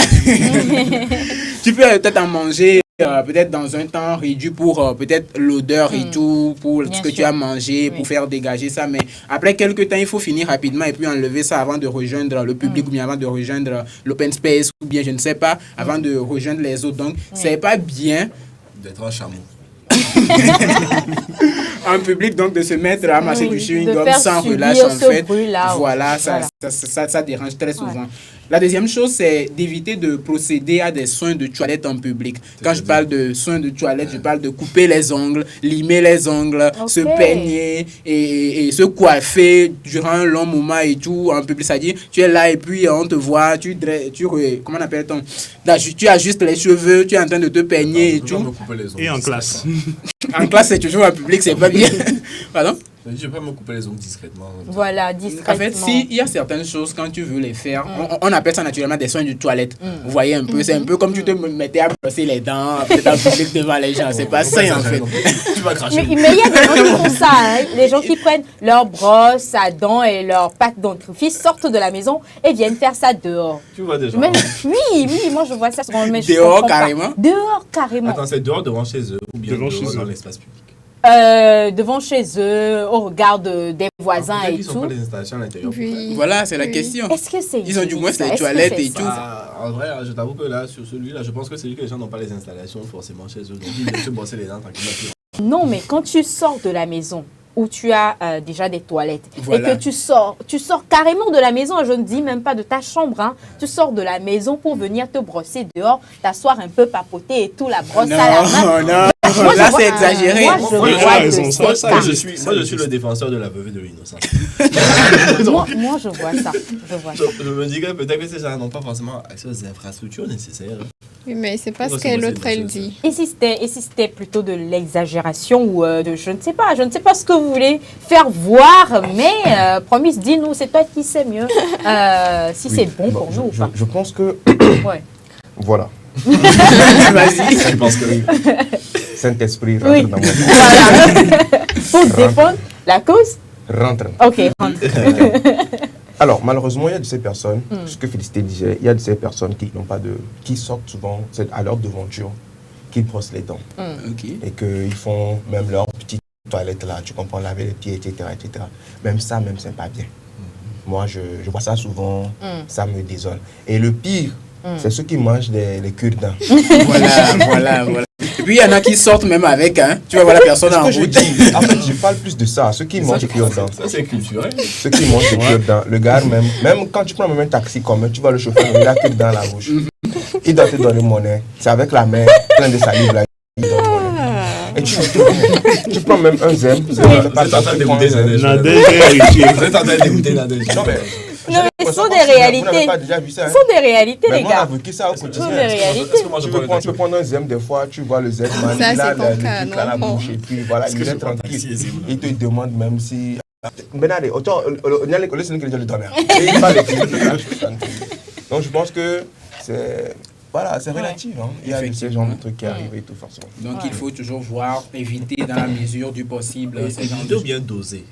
Tu peux peut-être en manger peut-être dans un temps réduit pour peut-être l'odeur et tout, pour ce que tu as mangé, pour faire dégager ça. Mais après quelques temps, il faut finir rapidement et puis enlever ça avant de rejoindre le public ou bien avant de rejoindre l'open space ou bien je ne sais pas, avant de rejoindre les autres. Donc, c'est pas bien d'être un chameau. En public, donc de se mettre à mâcher du chewing-gum sans relâche en fait. Voilà, ça dérange très souvent. La deuxième chose, c'est d'éviter de procéder à des soins de toilette en public. Quand je parle de soins de toilette, je parle de couper les ongles, limer les ongles, se peigner et se coiffer durant un long moment et tout en public. C'est-à-dire, tu es là et puis on te voit, comment on appelle-t-on? Tu ajustes les cheveux, tu es en train de te peigner et tout. Et en classe. En classe, c'est toujours en public, c'est pas bien. Pardon? Je peux me couper les ongles discrètement. Voilà, discrètement. En fait, s'il y a certaines choses, quand tu veux les faire, on appelle ça naturellement des soins de toilette. Vous voyez un peu, c'est un peu comme tu te mettais à brosser les dents, peut-être en public devant les gens. C'est pas ça en fait. Tu vas cracher. Mais il y a des gens qui font ça, hein. Les gens qui prennent leur brosse à dents et leur pâte dentifrice, sortent de la maison et viennent faire ça dehors. Tu vois déjà. Oui, moi je vois ça. Dehors carrément. Dehors carrément. Attends, c'est dehors devant chez eux ou bien dehors dans l'espace public? Devant chez eux, au regard des voisins et ils tout. Ils n'ont pas les installations à l'intérieur. Voilà, c'est la question. Est-ce que c'est Ils ont du moins les toilettes et tout. En vrai, je t'avoue que là, sur celui-là, je pense que c'est lui que les gens n'ont pas les installations forcément chez eux. Donc ils viennent se brosser les dents tranquillement. Non, mais quand tu sors de la maison, où tu as déjà des toilettes et que tu sors carrément de la maison, je ne dis même pas de ta chambre, hein, tu sors de la maison pour venir te brosser dehors, t'asseoir un peu, papoter et tout, la brosse à la main. Non, là c'est exagéré. Moi, je suis le défenseur de la veuve de l'innocence. moi, je vois ça. Je me dis que peut-être que ces gens n'ont pas forcément accès aux infrastructures nécessaires. Oui, mais c'est pas ce que l'autre elle dit. Et si c'était plutôt de l'exagération ou de je ne sais pas ce que vous voulez faire voir, mais Promis, dis-nous, c'est toi qui sais mieux si c'est bon pour nous ou pas. Je pense que ouais. Voilà. Vas-y. Je pense que Saint-Esprit rentre dans mon corps. Voilà. Pour défendre la cause. Rentre. Ok, rentre. Alors, malheureusement, il y a de ces personnes, ce que Félicité disait, il y a de ces personnes qui sortent souvent à leur devanture, qui brossent les dents. Et qu'ils font même leur petite toilette là, tu comprends, laver les pieds, etc. Même ça, c'est pas bien. Moi, je vois ça souvent, ça me désole. Et le pire, c'est ceux qui mangent les cure-dents. Voilà. Et puis il y en a qui sortent même avec, hein. Tu vas voir la personne en route. En fait, je parle plus de ça, ceux qui mangent des cure-dents. Ça, c'est culturel. Ceux qui mangent des cure-dents. Le gars, même quand tu prends même un taxi commun, tu vois le chauffeur, il a que dans la bouche. Il doit te donner monnaie. C'est avec la main pleine de salive là. Il donne monnaie. Et tu prends même un zème. Vous êtes en train de dégoûter Nadège. Vous êtes en train de dégoûter Nadège. Non, mais ce sont des Vous n'avez réalités. pas déjà vu ça, Ce sont des réalités, les moi, on gars. a vécu ça au Ce sont quotidien. des réalités. Tu peux prendre un zème des fois, tu vois le zème, man, Ça, il a c'est ton le cas, truc à la non? bouche et puis voilà, il est tranquille. Il te demande même si... Maintenant, donc je pense que c'est... Voilà, c'est relatif. Hein. Il y a ce genre de trucs qui arrivent et tout, forcément. Donc il faut toujours voir, éviter dans la mesure du possible. De bien doser.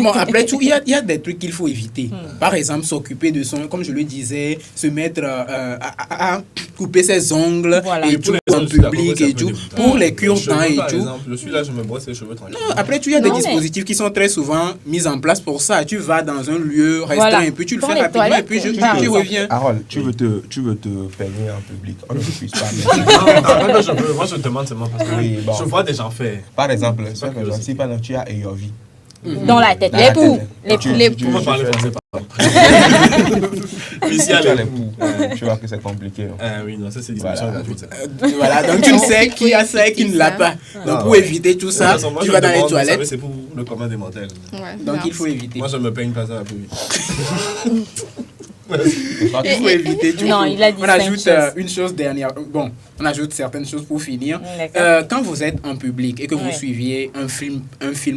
Bon, après tout, il y a des trucs qu'il faut éviter. Par exemple, s'occuper de son, comme je le disais, se mettre à couper ses ongles et tout en public et tout. Pour les cure-dents et tout. Exemple, je suis là, je me brosse les cheveux tranquille. Non, après tout, il y a des dispositifs qui sont très souvent mis en place pour ça. Tu vas dans un lieu restreint et puis tu le fais rapidement et puis tu reviens. Harold, tu veux te peigner en public. On ne puisse pas. Non, moi je demande seulement parce que je vois des gens faire. Par exemple, si par exemple tu as Eyovi. Dans la tête. Les poux. Les poux. On va parler français, Ici, il y a les poux. Tu vois que c'est compliqué. Oui, non, ça c'est discussion gratuite. Voilà, donc tu ne sais qui a ça et qui ne l'a pas. Donc pour éviter tout ça, tu vas dans les toilettes. C'est pour le commun des mortels. Donc il faut éviter. Moi je me peigne pas ça un peu vite. Il faut éviter tout. Non, il a dit on ajoute une chose dernière. Bon, on ajoute certaines choses pour finir. Quand vous êtes en public et que vous suiviez un film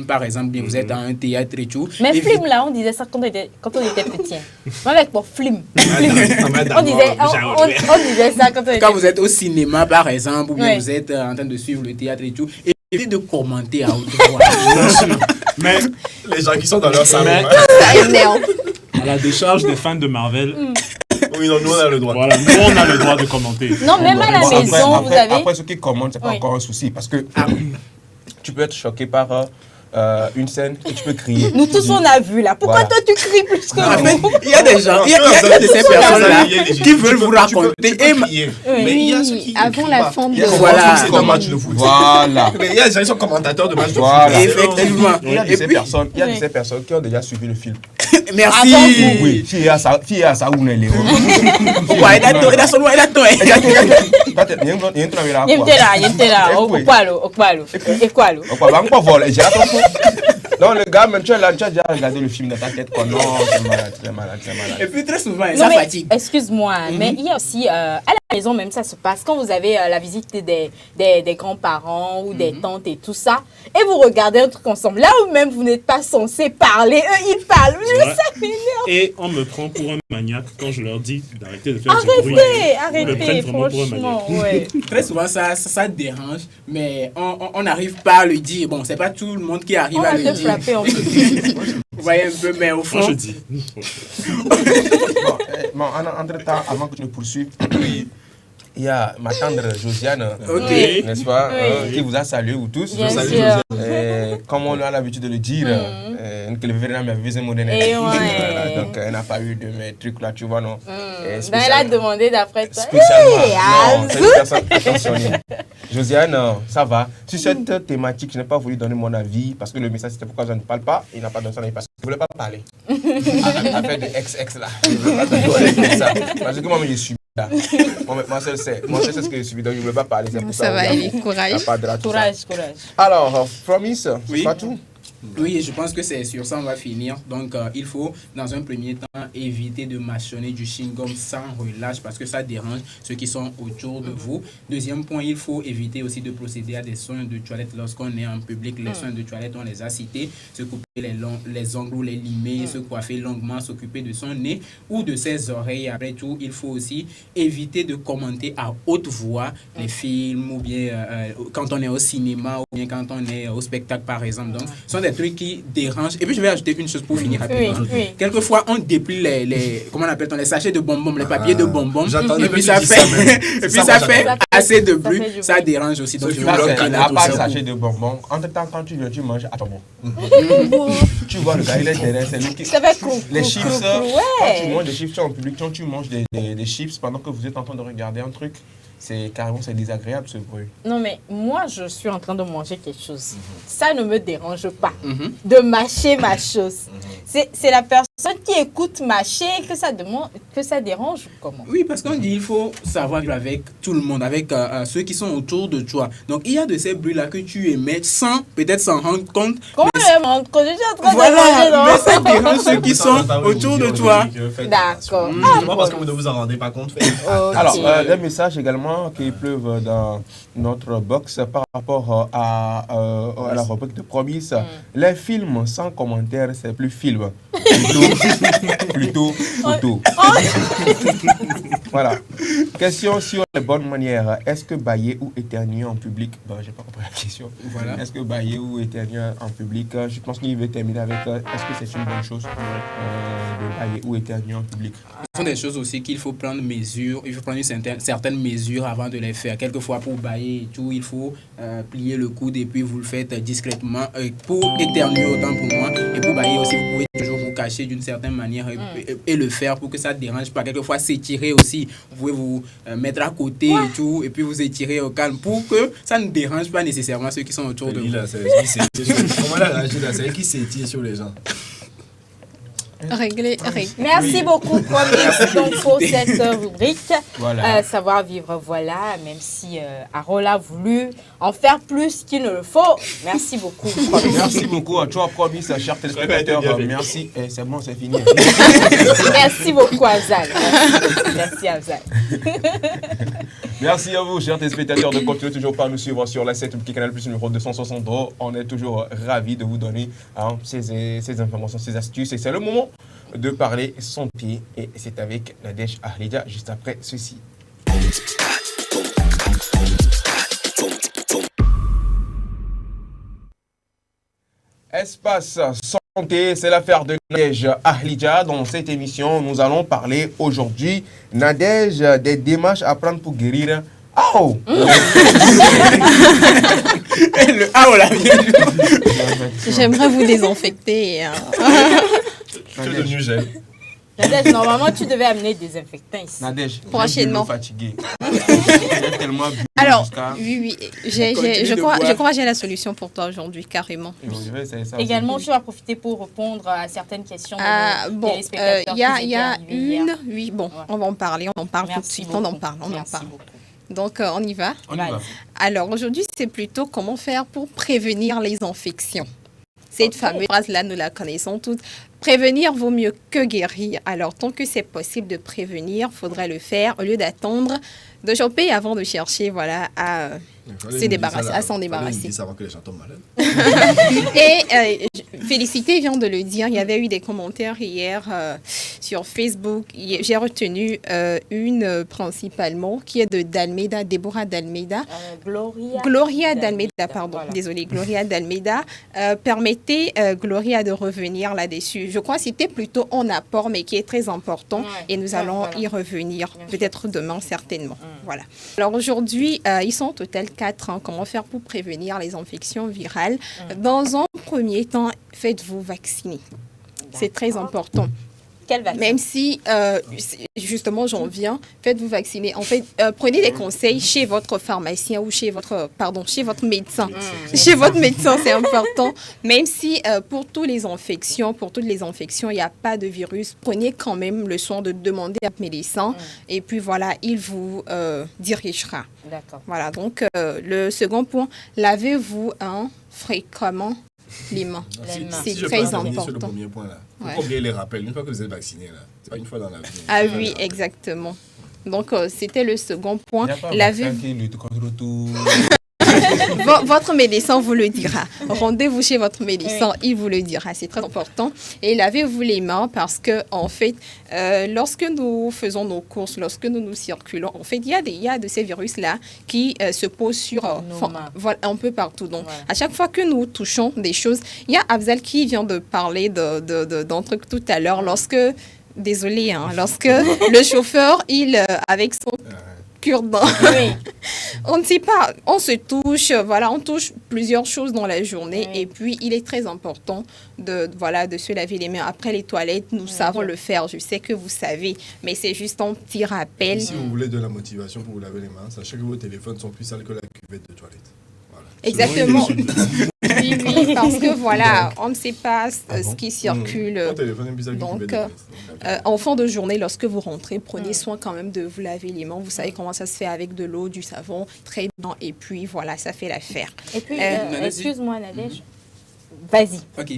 par exemple, bien vous êtes dans un théâtre et tout. Mais film là, on disait ça quand on était petit. Moi avec mon film. On disait ça quand on était. Quand vous êtes au cinéma par exemple, ou bien vous êtes en train de suivre le théâtre et tout, évitez de commenter à haute voix. Mais les gens qui sont dans leur salon. À la décharge des fans de Marvel. Oui, non, nous on a le droit. Voilà, nous on a le droit de commenter. Non, même à la maison, vous avez. Après, ceux qui commentent, c'est pas encore un souci. Parce que tu peux être choqué par une scène et tu peux crier. Nous tous, on a vu là. Pourquoi toi tu cries plus que nous? Il y a des gens, il y a de ces personnes-là qui veulent vous raconter. Mais il y a ceux qui. Avant la fin de. Voilà. C'est comme match de foot. Voilà. Mais il y a des gens qui sont commentateurs de match de foot. Voilà. Effectivement. Il y a de ces personnes qui ont déjà suivi le film. Merci. Oui, qui est à ça où on est. Ouais, il a son nom, il a ton. Non, le gars, même tu as déjà regardé le film dans ta tête. Non, c'est malade. Et puis très souvent, ça fatigue. Excuse-moi, mais il y a aussi, à la maison même, ça se passe. Quand vous avez la visite des grands-parents ou des tantes et tout ça, et vous regardez un truc ensemble, là où même vous n'êtes pas censé parler, eux, ils parlent. Ça m'énerve. Et on me prend pour un maniaque quand je leur dis d'arrêter de faire du bruit. Arrêtez, franchement. Ouais. Très souvent, ça dérange, mais on n'arrive pas à le dire. Bon, c'est pas tout le monde qui arrive à le dire. Vous voyez un peu, mais au fond. Moi, je dis. Bon, entre-temps, avant que tu ne poursuives, il y a ma tendre Josiane, n'est-ce pas, qui vous a salué, vous tous. Bien sûr. Comme on a l'habitude de le dire, donc elle n'a pas eu de mes trucs là, tu vois, non. Elle a demandé d'après toi. Spécialement. C'est une personne attentionnée. Josiane, ça va. Sur cette thématique, je n'ai pas voulu donner mon avis parce que le message c'était pourquoi je ne parle pas. Il n'a pas donné son avis parce qu'il ne voulait pas parler. Affaire de XX là. Je ne voulais pas donner ça. Parce que moi, je suis là. Moi seul c'est ce que je suis. Donc je ne voulais pas parler. Ça va aller, courage. Courage. Alors, Promise, c'est pas tout. Oui, je pense que c'est sur ça on va finir. Donc, il faut, dans un premier temps, éviter de mâchonner du chewing-gum sans relâche parce que ça dérange ceux qui sont autour de vous. Deuxième point, il faut éviter aussi de procéder à des soins de toilette lorsqu'on est en public. Les soins de toilette, on les a cités. Se couper les ongles ou les limer, se coiffer longuement, s'occuper de son nez ou de ses oreilles. Après tout, il faut aussi éviter de commenter à haute voix les films ou bien quand on est au cinéma ou bien quand on est au spectacle, par exemple. Donc, ce sont des trucs qui dérangent. Et puis je vais ajouter une chose pour finir rapidement. Quelquefois on déplie les comment on appelle les sachets de bonbons, les papiers de bonbons, et puis ça fait assez de bruit, ça dérange aussi. Donc à part le sachet de bonbons, entre temps quand tu viens tu manges à ton bon. Tu vois le gars il est derrière, c'est lui qui les chips. Quand tu manges des chips en public, quand tu manges des chips pendant que vous êtes en train de regarder un truc, c'est désagréable ce bruit. Non mais moi je suis en train de manger quelque chose. Ça ne me dérange pas de mâcher ma chose. C'est la personne qui écoutent marcher, que ça dérange ou comment? Oui, parce qu'on dit il faut savoir vivre avec tout le monde, avec ceux qui sont autour de toi. Donc il y a de ces bruits-là que tu émets sans peut-être s'en rendre compte. Comment je me rends compte? Je suis en train de manger, non? Mais ça dérange ceux qui sont autour de toi. D'accord. Moi, parce que vous ne vous en rendez pas compte. Alors, des messages également qui pleuvent dans notre box par rapport à la rubrique de Promise. Les films sans commentaire, c'est plus film. Plutôt photo. Voilà. Question sur les bonnes manières. Est-ce que bailler ou éternuer en public? Bon, j'ai pas compris la question. Voilà. Est-ce que bailler ou éternuer en public? Je pense qu'il veut terminer avec est-ce que c'est une bonne chose de bailler ou éternuer en public? Ce sont des choses aussi qu'il faut prendre mesure. Il faut prendre certaines mesures avant de les faire. Quelquefois, pour bailler et tout, il faut plier le coude et puis vous le faites discrètement. Pour éternuer, autant pour moi, et pour bailler aussi, vous pouvez toujours vous cacher d'une certaine manière et le faire pour que ça ne dérange pas. Quelquefois, s'étirer aussi. Vous pouvez vous mettre à côté et tout, et puis vous étirer au calme pour que ça ne dérange pas nécessairement ceux qui sont autour de vous. Comment elle a réagi là? C'est elle qui s'étire sur les gens. Régler. Merci beaucoup, Promise, donc, pour cette rubrique. Voilà. Savoir vivre, voilà, même si Harold a voulu en faire plus qu'il ne le faut. Merci beaucoup, Promise. Merci beaucoup. Tu as promis, cher téléspectateur. Merci. Et c'est bon, c'est fini. Merci beaucoup, Azal. Merci, Azal. Merci à vous, chers téléspectateurs, de continuer toujours par nous suivre sur la 7 Petit Canal Plus numéro 263. On est toujours ravis de vous donner ces informations, ces astuces. Et c'est le moment de parler son pied. Et c'est avec Nadège Ahlija juste après ceci. Espace santé, c'est l'affaire de Nadège Ahlija. Dans cette émission, nous allons parler aujourd'hui, Nadège, des démarches à prendre pour guérir. Oh! Le là, J'aimerais vous désinfecter. Tu es devenu gel. Nadège, normalement, tu devais amener des désinfectants ici. Nadège, prochainement. Fatigué. Alors, oui, je crois que j'ai la solution pour toi aujourd'hui, carrément. Également, tu vas profiter pour répondre à certaines questions de bon, téléspectateurs. Il y a une, oui, bon, on va en parler, on en parle tout de suite, on en parle. Donc, on y va. Alors, aujourd'hui, c'est plutôt comment faire pour prévenir les infections. Cette fameuse phrase-là, nous la connaissons toutes. Prévenir vaut mieux que guérir. Alors, tant que c'est possible de prévenir, il faudrait le faire au lieu d'attendre, de choper avant de chercher, voilà, à s'en débarrasser. Savoir que les gens tombent malades. Et Félicité vient de le dire, il y avait eu des commentaires hier sur Facebook. J'ai retenu une principalement qui est de Dalmeida, Déborah Dalmeida. Gloria Dalmeida, pardon. Voilà. Désolée, Gloria Dalmeida. Permettez, Gloria, de revenir là-dessus. Je crois que c'était plutôt en apport, mais qui est très important. Et nous allons y revenir, peut-être demain, certainement. Voilà. Alors aujourd'hui, ils sont au total 4 ans. Comment faire pour prévenir les infections virales? Dans un premier temps, faites-vous vacciner. C'est très important. Quel vaccin? Même si, justement, j'en viens, faites-vous vacciner. En fait, prenez des conseils chez votre pharmacien ou chez votre médecin. Chez votre médecin, c'est important. Même si pour toutes les infections, il n'y a pas de virus, prenez quand même le soin de demander à votre médecin. Et puis voilà, il vous dirigera. D'accord. Voilà, donc le second point, lavez-vous fréquemment les mains. C'est très important. Sur le premier point là. Faut oublier les rappels. Une fois que vous êtes vacciné là, c'est pas une fois dans la vie. Ah oui, exactement. Donc c'était le second point. Votre médecin vous le dira. Rendez-vous chez votre médecin, il vous le dira. C'est très important. Et lavez-vous les mains parce que, en fait, lorsque nous faisons nos courses, lorsque nous circulons, en fait, il y a de ces virus-là qui se posent sur un peu partout. Donc, à chaque fois que nous touchons des choses, il y a Afzal qui vient de parler d'un truc tout à l'heure. Lorsque le chauffeur, avec son cure-dent. Oui. On ne sait pas, on se touche, on touche plusieurs choses dans la journée et puis il est très important de se laver les mains. Après les toilettes, nous savons le faire, je sais que vous savez, mais c'est juste un petit rappel. Et si vous voulez de la motivation pour vous laver les mains, sachez que vos téléphones sont plus sales que la cuvette de toilette. Voilà. Exactement. Oui. parce que voilà, on ne sait pas ce qui circule. Donc, en fin de journée, lorsque vous rentrez, prenez soin quand même de vous laver les mains. Vous savez comment ça se fait avec de l'eau, du savon, très bien. Et puis voilà, ça fait l'affaire. Et puis, excuse-moi Nadège. Vas-y. Ok.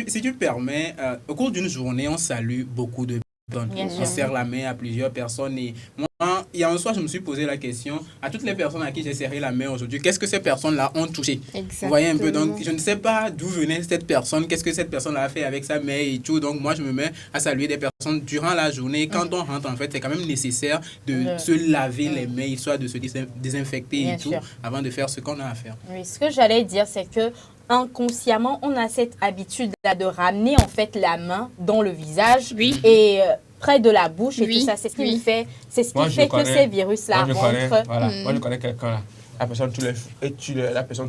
Si tu le permets, au cours d'une journée, on salue beaucoup de personnes. On serre la main à plusieurs personnes. Et moi, il y a un soir, je me suis posé la question à toutes les personnes à qui j'ai serré la main aujourd'hui, qu'est-ce que ces personnes-là ont touché? Exactement. Vous voyez un peu, donc je ne sais pas d'où venait cette personne, qu'est-ce que cette personne-là a fait avec sa main et tout. Donc moi, je me mets à saluer des personnes durant la journée. Quand on rentre, en fait, c'est quand même nécessaire de se laver les mains, histoire de se désinfecter et tout, avant de faire ce qu'on a à faire. Oui, ce que j'allais dire, c'est que inconsciemment, on a cette habitude-là de ramener en fait la main dans le visage et près de la bouche et tout ça. C'est ce qui fait, que ces virus-là rentrent. Moi, je connais quelqu'un là. La personne,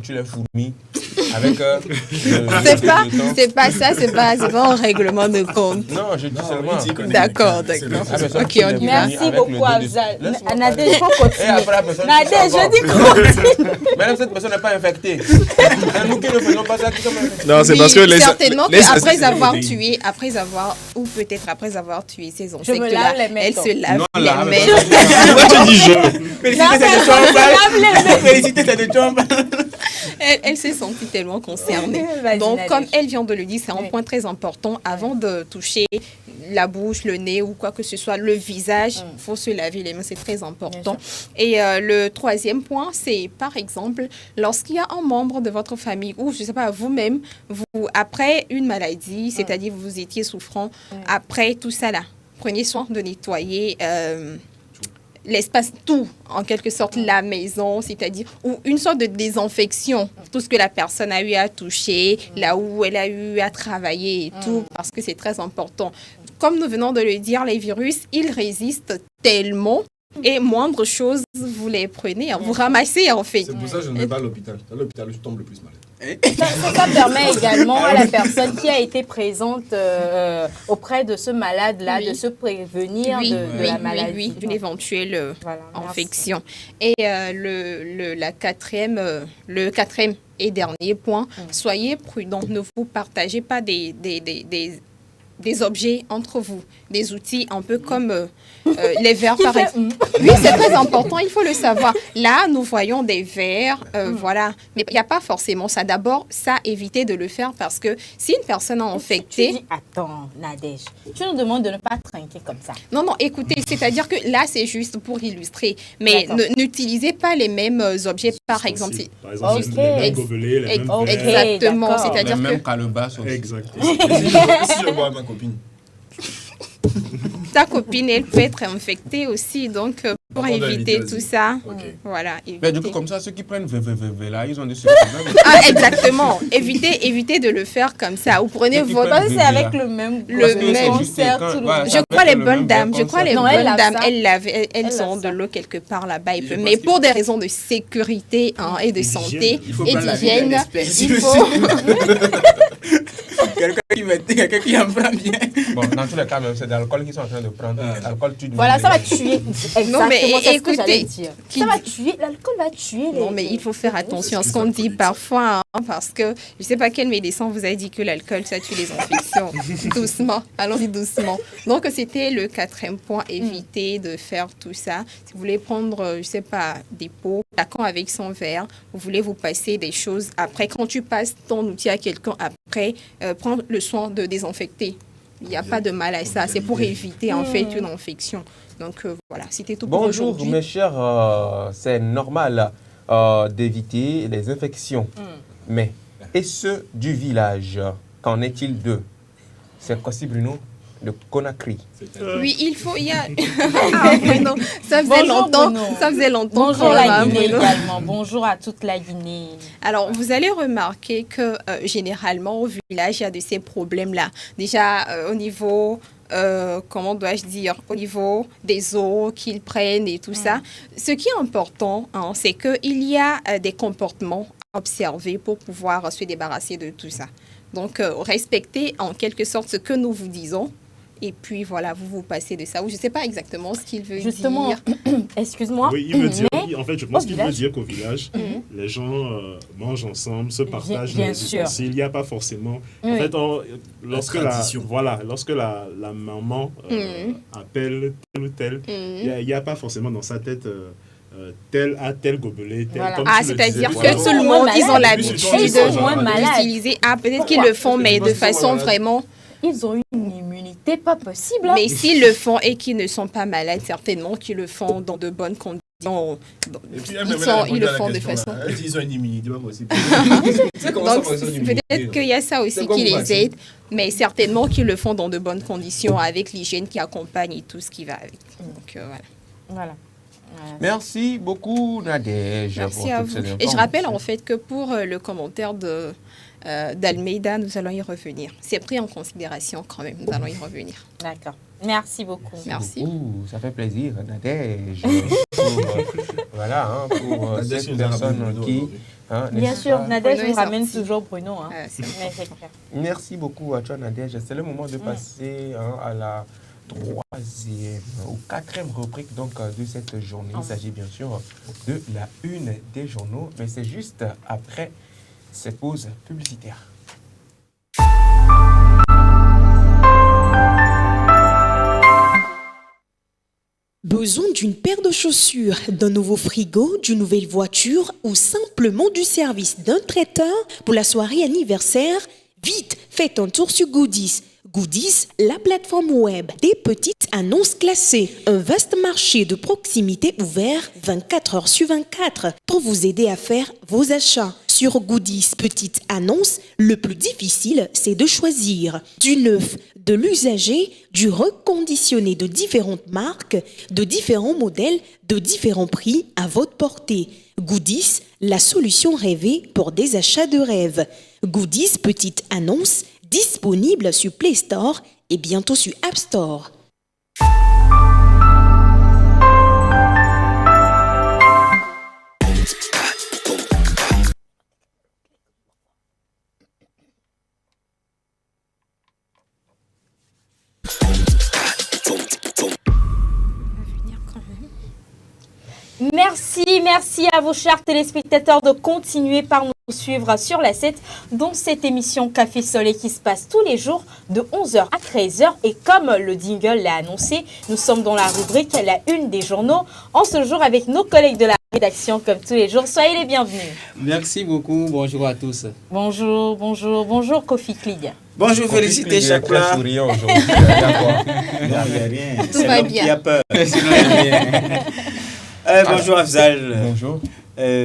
tu les fourmis avec c'est pas ça, c'est pas un règlement de compte. Non, je dis seulement. D'accord. Ok, on y va. Merci beaucoup, Afzal. Nadège, faut continuer. Nadège, je dis continue. Même cette personne n'est pas infectée. C'est nous qui ne faisons pas ça qui sommes infectés. Non, c'est parce que certainement qu'après avoir tué, ou peut-être après avoir tué ces insectes-là, elle se lave les mains. Pourquoi tu dis je? Félicité, c'est de Trump. Elle s'est sentie tellement concernée. Donc, comme elle vient de le dire, c'est un point très important. Avant de toucher la bouche, le nez ou quoi que ce soit, le visage, il faut se laver les mains, c'est très important. Et le troisième point, c'est par exemple, lorsqu'il y a un membre de votre famille ou, je ne sais pas, vous-même, après une maladie, c'est-à-dire vous étiez souffrant, après tout ça là, prenez soin de nettoyer l'espace, tout, en quelque sorte, la maison, c'est-à-dire, ou une sorte de désinfection, tout ce que la personne a eu à toucher, là où elle a eu à travailler et tout, parce que c'est très important. Comme nous venons de le dire, les virus, ils résistent tellement, et moindre chose, vous les prenez, vous ramassez en fait. C'est pour ça que je ne vais pas à l'hôpital. À l'hôpital, je tombe le plus malade. Ça permet également à la personne qui a été présente auprès de ce malade-là de se prévenir de la maladie. D'une éventuelle infection. Et le quatrième et dernier point, soyez prudents, ne vous partagez pas des objets entre vous, des outils un peu comme les verres par exemple. Oui, c'est très important, il faut le savoir. Là, nous voyons des verres, voilà. Mais il n'y a pas forcément ça. D'abord, ça, évitez de le faire parce que si une personne a infecté... Attends, Nadège, tu nous demandes de ne pas trinquer comme ça. Non, écoutez, c'est-à-dire que là, c'est juste pour illustrer. Mais n'utilisez pas les mêmes objets, par exemple. Par exemple, les mêmes gobelets, les mêmes verres. Exactement, c'est-à-dire que... Même calebasse aussi. Exactement. Si je vois ma copine. Ta copine, elle peut être infectée aussi, donc pour éviter tout ça, voilà. Mais du coup, comme ça, ceux qui prennent là, ils ont des problèmes. Ah, exactement. Évitez de le faire comme ça. Vous prenez votre... C'est avec le même concert. Je crois les bonnes dames, elles ont de l'eau quelque part là-bas. Mais pour des raisons de sécurité et de santé et d'hygiène, il faut... Quelqu'un qui en prend bien. Bon, dans tous les cas, même, c'est de l'alcool qu'ils sont en train de prendre. L'alcool tue. Voilà, ça va tuer. Non, mais écoutez, ça va tuer. L'alcool va tuer. Non, mais il faut faire attention à ce qu'on dit parfois, parce que je ne sais pas quel médecin vous a dit que l'alcool, ça tue les infections. Doucement, allons-y doucement. Donc, c'était le quatrième point, éviter de faire tout ça. Si vous voulez prendre, je ne sais pas, des pots, flacon avec son verre, vous voulez vous passer des choses. Après, quand tu passes ton outil à quelqu'un, après, prendre le soin de désinfecter. Il n'y a pas de mal à ça. C'est pour éviter, en fait, une infection. Donc, voilà, c'était tout pour aujourd'hui. Bonjour, mes chers. C'est normal d'éviter les infections. Mais, et ceux du village, qu'en est-il d'eux? C'est Kossi Bruno de Conakry. Oui, il y a... Ah, Bruno, ça faisait longtemps. Ça faisait longtemps. Bonjour la Guinée également. Bonjour à toute la Guinée. Alors, vous allez remarquer que généralement, au village, il y a de ces problèmes-là. Déjà, au niveau... comment dois-je dire, au niveau des eaux qu'ils prennent et tout ça. Ce qui est important, c'est qu'il y a des comportements à observer pour pouvoir se débarrasser de tout ça. Donc, respectez en quelque sorte ce que nous vous disons et puis voilà, vous passez de ça. Ou je ne sais pas exactement ce qu'il veut Justement, dire. excuse-moi. Oui, il veut dire, mais en fait, je pense qu'il veut village. dire qu'au village, les gens mangent ensemble, se partagent bien les sûr. ustensiles. Il n'y a pas forcément. Oui. En fait, lorsque tradition. lorsque la maman appelle tel ou tel, il n'y a pas forcément dans sa tête. Tel à tel gobelet, tel Voilà. comme Ah, tu le c'est-à-dire disais, que voilà. tout le monde, ils ont Et l'habitude ils sont moins malades. d'utiliser. Ah, peut-être qu'ils le font, mais de façon vraiment. Ils ont une immunité pas possible. hein. Mais s'ils le font et qu'ils ne sont pas malades, certainement qu'ils le font dans de bonnes conditions. Et puis, Ils le font de façon. Ils ont une immunité, pas possible. Donc, peut-être qu'il y a ça aussi qui les aide, mais certainement qu'ils le font dans de bonnes conditions avec l'hygiène qui accompagne et tout ce qui va avec. Donc, voilà. Voilà. Merci beaucoup, Nadège. Merci pour à toutes vous. ces Et je informations. rappelle en fait que pour le commentaire d'Almeida, nous allons y revenir. C'est pris en considération quand même, nous allons y revenir. D'accord. Merci beaucoup. Merci. Ça fait plaisir, Nadège. Voilà, hein, pour Nadège cette nous a ramené personne Bruno qui... aujourd'hui. hein, Bien n'est-ce sûr, pas? Nadège Bruno nous est ramène sorti. toujours Bruno. Hein. C'est Mais c'est clair. Merci beaucoup à toi, Nadège. C'est le moment de passer à la troisième ou quatrième rubrique donc, de cette journée. Il s'agit bien sûr de la une des journaux, mais c'est juste après cette pause publicitaire. Besoin d'une paire de chaussures, d'un nouveau frigo, d'une nouvelle voiture ou simplement du service d'un traiteur pour la soirée anniversaire? Vite, faites un tour sur Goodies. Goodies, la plateforme web des petites annonces classées. Un vaste marché de proximité ouvert 24 heures sur 24 pour vous aider à faire vos achats. Sur Goodies Petites Annonces, le plus difficile, c'est de choisir du neuf, de l'usager, du reconditionné de différentes marques, de différents modèles, de différents prix à votre portée. Goodies, la solution rêvée pour des achats de rêve. Goodies Petites Annonces, disponible sur Play Store et bientôt sur App Store. Merci à vos chers téléspectateurs de continuer par nous suivre sur la 7 dans cette émission Café Soleil qui se passe tous les jours de 11h à 13h. Et comme le jingle l'a annoncé, nous sommes dans la rubrique La Une des journaux en ce jour avec nos collègues de la rédaction comme tous les jours. Soyez les bienvenus. Merci beaucoup, bonjour à tous. Bonjour Kofi Klig. Bonjour, félicité Chakla. Souriant aujourd'hui. D'accord. Il n'y a rien. Tout C'est va l'homme bien. qui a peur. Sinon, il y a rien. Bonjour Afzal. Bonjour.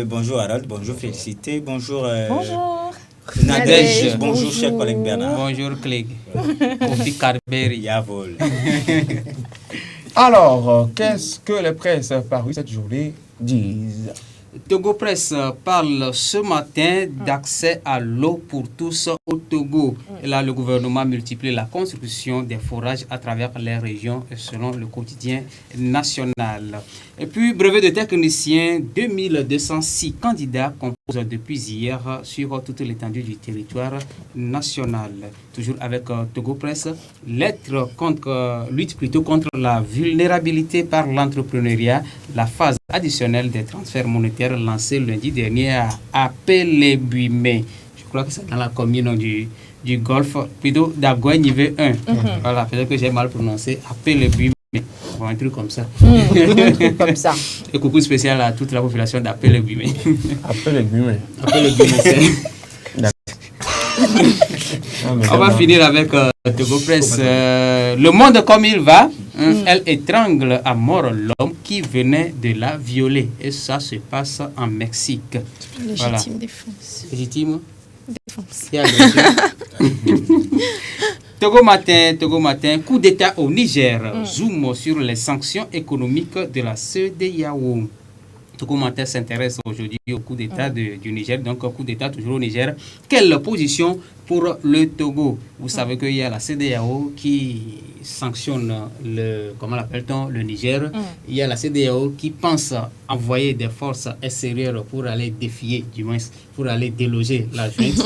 Bonjour Harold. Bonjour Félicité. Bonjour. Bonjour. Nadège. Bonjour, Bonjour. cher collègue Bernard. Bonjour Clegg. Kofi Carberi. Yavol. Alors, qu'est-ce que les presses parues cette journée disent? Togo Presse parle ce matin d'accès à l'eau pour tous au Togo. Et là, le gouvernement multiplie la construction des forages à travers les régions selon le quotidien national. Et puis, brevet de technicien, 2206 candidats composent depuis hier sur toute l'étendue du territoire national. Toujours avec Togo Presse, lutte contre la vulnérabilité par l'entrepreneuriat, la phase additionnelle des transferts monétaires lancée lundi dernier à Apélé-Buimé. Je crois que c'est dans la commune du Golfe, plutôt d'Agoué niveau 1. Voilà, peut-être que j'ai mal prononcé, Apélé-Buimé. Un truc comme ça. Un truc comme ça. Et coucou spécial à toute la population d'Apélé-Buimé. Apélé-Buimé. On va finir avec Togo Presse. Le monde comme il va, elle étrangle à mort l'homme qui venait de la violer. Et ça se passe en Mexique. Légitime défense. Légitime Défense. Il y a Togo Matin, coup d'État au Niger. Zoom sur les sanctions économiques de la CEDEAO. Togo Matin s'intéresse aujourd'hui au coup d'État du Niger, donc au coup d'État toujours au Niger. Quelle position pour le Togo? Vous savez qu'il y a la CEDEAO qui sanctionne le Niger. Il y a la CEDEAO qui pense envoyer des forces extérieures pour aller défier, du moins pour aller déloger la junte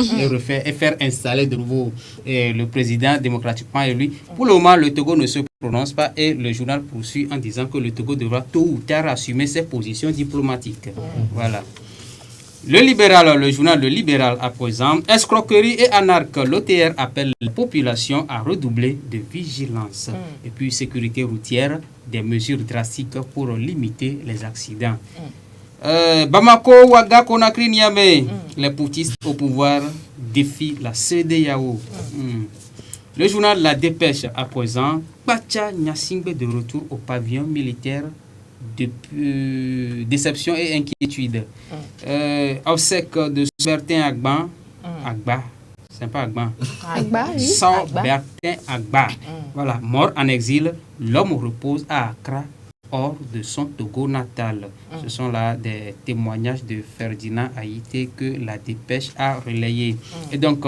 et faire installer de nouveau le président démocratiquement élu. Pour le moment, le Togo ne se prononce pas et le journal poursuit en disant que le Togo devra tôt ou tard assumer ses positions diplomatiques. Voilà. Le journal Le Libéral à présent, escroquerie et anarque, l'OTR appelle la population à redoubler de vigilance. Et puis sécurité routière, des mesures drastiques pour limiter les accidents. Bamako, Ouaga, Conakry, Niamey, les poutistes au pouvoir défient la CEDEAO. Le journal La Dépêche à présent, Pacha Nyasingbe de retour au pavillon militaire. Déception et inquiétude. Obsèque de Bertin Agba, c'est pas Agba. Sans Bertin Agba. Voilà, mort en exil, l'homme repose à Accra, hors de son Togo natal. Ce sont là des témoignages de Ferdinand Haïté que La Dépêche a relayé. Et donc,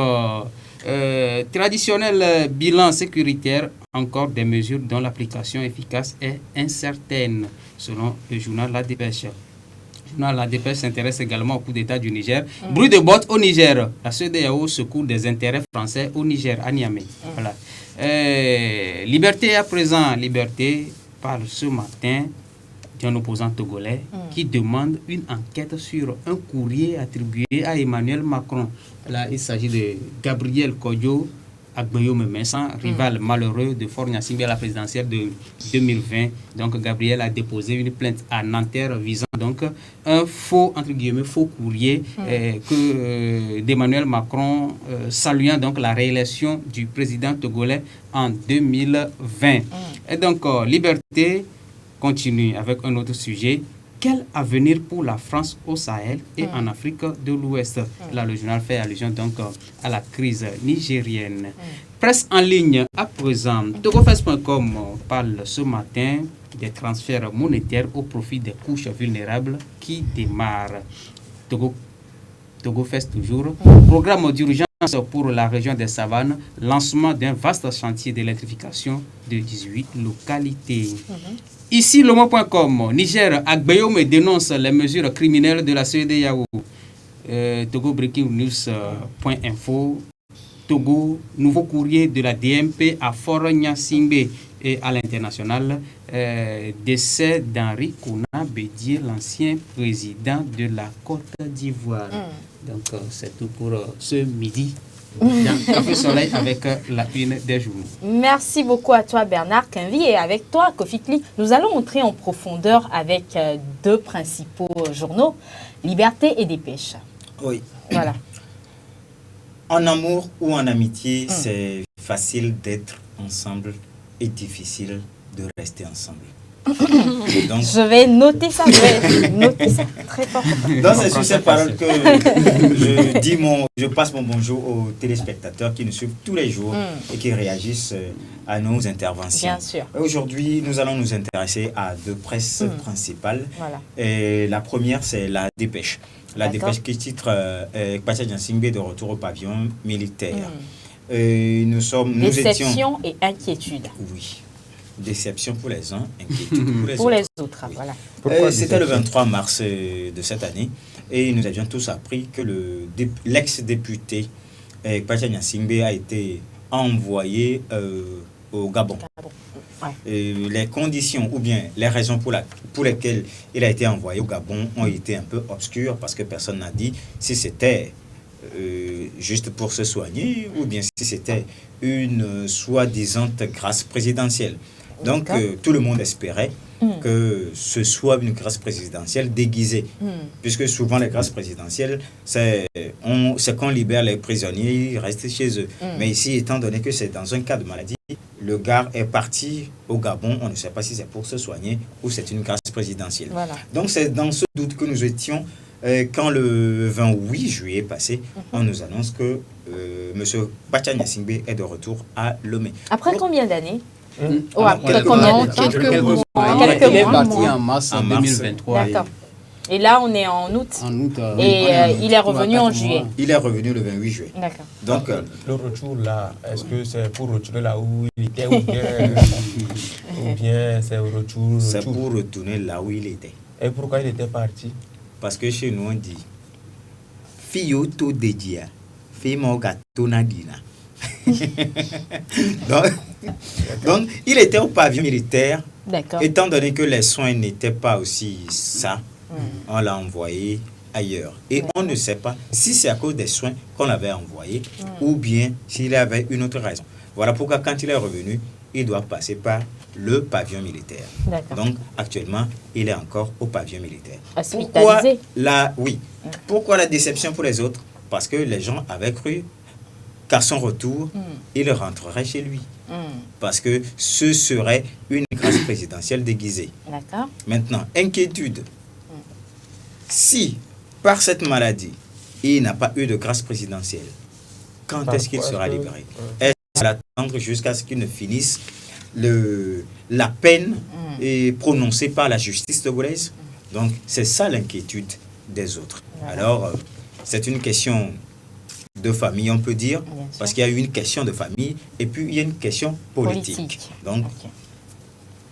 traditionnel bilan sécuritaire, encore des mesures dont l'application efficace est incertaine, selon le journal La Dépêche. Le journal La Dépêche s'intéresse également au coup d'État du Niger. Bruit de bottes au Niger. La CEDEAO secourt des intérêts français au Niger, à Niamey. Voilà. Liberté à présent. Liberté parle ce matin d'un opposant togolais qui demande une enquête sur un courrier attribué à Emmanuel Macron. Là, il s'agit de Gabriel Kodjo Agbeyoum Messan, rival malheureux de Faure Gnassingbé à la présidentielle de 2020. Donc, Gabriel a déposé une plainte à Nanterre visant donc un faux, entre guillemets, faux courrier d'Emmanuel Macron saluant donc la réélection du président togolais en 2020. Et donc, Liberté continue avec un autre sujet. Quel avenir pour la France au Sahel et en Afrique de l'Ouest? Là, le journal fait allusion donc à la crise nigérienne. Presse en ligne à présent. TogoFest.com parle ce matin des transferts monétaires au profit des couches vulnérables qui démarrent. TogoFest toujours. Programme d'urgence pour la région des Savanes. Lancement d'un vaste chantier d'électrification de 18 localités. Ici, Lomo.com, Niger, Agbeyoum dénonce les mesures criminelles de la CEDEAO. Togo Breaking News.info, Togo, nouveau courrier de la DMP à Faure Gnassingbé et à l'international. Décès d'Henri Kouna Bédié, l'ancien président de la Côte d'Ivoire. Donc, c'est tout pour ce midi. Café Soleil avec la une des journaux. Merci beaucoup à toi Bernard Quinvi et avec toi Kofikli. Nous allons entrer en profondeur avec deux principaux journaux, Liberté et Dépêche. Oui. Voilà. En amour ou en amitié, c'est facile d'être ensemble et difficile de rester ensemble. Donc, je vais noter ça, très fort. Donc c'est sur ces paroles que je passe mon bonjour aux téléspectateurs qui nous suivent tous les jours et qui réagissent à nos interventions. Bien sûr. Aujourd'hui, nous allons nous intéresser à deux presses principales. Voilà. Et la première, c'est La Dépêche. La Dépêche qui titre Pacha Gnassingbé de retour au pavillon militaire. Déception et inquiétude. Oui. Déception pour les uns, inquiétude pour les autres. Voilà. C'était le 23 mars de cette année et nous avions tous appris que l'ex-député Pacha Gnassingbé a été envoyé au Gabon. Les conditions ou bien les raisons pour lesquelles il a été envoyé au Gabon ont été un peu obscures parce que personne n'a dit si c'était juste pour se soigner ou bien si c'était une soi-disant grâce présidentielle. Donc, tout le monde espérait que ce soit une grâce présidentielle déguisée. Puisque souvent, les grâces présidentielles, c'est qu'on libère les prisonniers, ils restent chez eux. Mais ici, étant donné que c'est dans un cas de maladie, le gars est parti au Gabon, on ne sait pas si c'est pour se soigner ou c'est une grâce présidentielle. Voilà. Donc, c'est dans ce doute que nous étions quand le 28 juillet passé, on nous annonce que M. Pacha Gnassingbé est de retour à Lomé. Après combien d'années? Quelques mois. Il est parti en mars 2023. D'accord. Et là, on est en août. En août. Il est revenu en juillet. Il est revenu le 28 juillet. D'accord. Donc, le retour là, est-ce que c'est pour retourner là où il était ou bien c'est retour? C'est pour retourner là où il était. Et pourquoi il était parti? Parce que chez nous, on dit Fiyoto Dedia, Fimo Gato Nadina. donc, il était au pavillon militaire. D'accord. Étant donné que les soins n'étaient pas aussi ça, on l'a envoyé ailleurs. Et on ne sait pas si c'est à cause des soins qu'on l'avait envoyé ou bien s'il avait une autre raison. Voilà pourquoi quand il est revenu, il doit passer par le pavillon militaire. Donc actuellement, il est encore au pavillon militaire. Hospitalisé. Pourquoi la déception pour les autres? Parce que les gens avaient cru qu'à son retour, il rentrerait chez lui. Parce que ce serait une grâce présidentielle déguisée. D'accord. Maintenant, inquiétude. Si, par cette maladie, il n'a pas eu de grâce présidentielle, quand est-ce qu'il sera libéré? Est-ce qu'il va attendre jusqu'à ce qu'il ne finisse la peine prononcée par la justice togolaise? Donc, c'est ça l'inquiétude des autres. Alors, c'est une question de famille, on peut dire, parce qu'il y a une question de famille et puis il y a une question politique. Donc,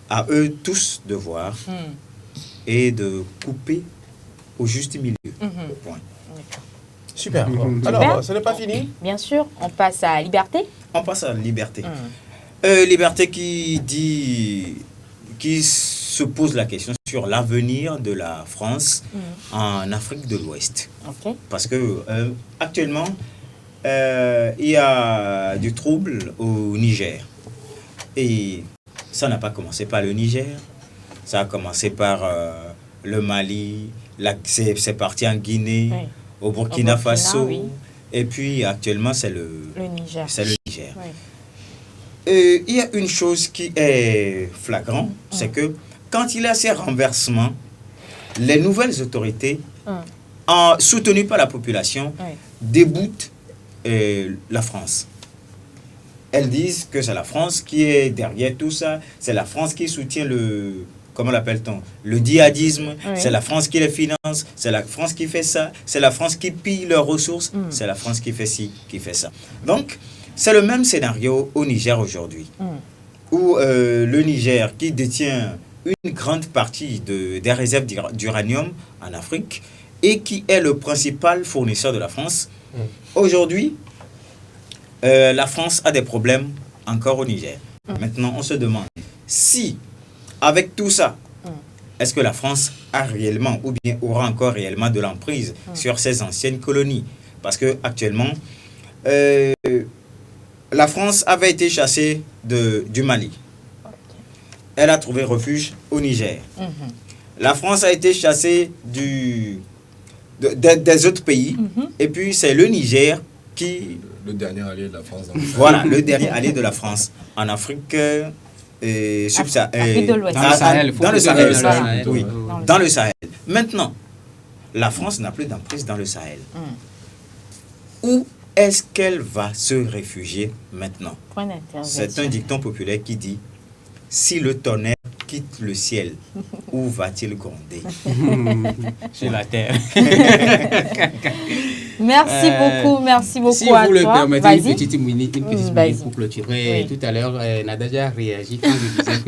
à eux tous de voir et de couper au juste milieu. Point. Super. Alors, ce n'est pas fini? Bien sûr, on passe à Liberté. On passe à Liberté. Liberté qui se pose la question sur l'avenir de la France en Afrique de l'Ouest. Parce que actuellement, il y a du trouble au Niger. Et ça n'a pas commencé par le Niger, ça a commencé par le Mali, c'est parti en Guinée, au Burkina Faso, et puis actuellement c'est le Niger. C'est le Niger. Et il y a une chose qui est flagrante, c'est que quand il y a ces renversements, les nouvelles autorités, soutenues par la population, déboutent la France. Elles disent que c'est la France qui est derrière tout ça, c'est la France qui soutient comment l'appelle-t-on, le djihadisme, c'est la France qui les finance, c'est la France qui fait ça, c'est la France qui pille leurs ressources, c'est la France qui fait ci, qui fait ça. Donc, c'est le même scénario au Niger aujourd'hui, où le Niger, qui détient une grande partie des réserves d'uranium en Afrique et qui est le principal fournisseur de la France, aujourd'hui, la France a des problèmes encore au Niger. Maintenant, on se demande si, avec tout ça, est-ce que la France a réellement ou bien aura encore réellement de l'emprise sur ses anciennes colonies? Parce que actuellement, la France avait été chassée du Mali. Elle a trouvé refuge au Niger. La France a été chassée des autres pays. Et puis c'est le Niger qui... Le dernier allié de la France. Voilà, le dernier allié de la France en Afrique subsaharienne. Dans le Sahel. Oui, dans le Sahel. Maintenant, la France n'a plus d'emprise dans le Sahel. Où est-ce qu'elle va se réfugier maintenant? C'est un dicton populaire qui dit: si le tonnerre quitte le ciel, où va-t-il gronder? Sur la terre. Merci beaucoup si à vous le toi. permettez, une petite minute pour clôturer. Oui. Tout à l'heure, Nadaja a réagi quand je disais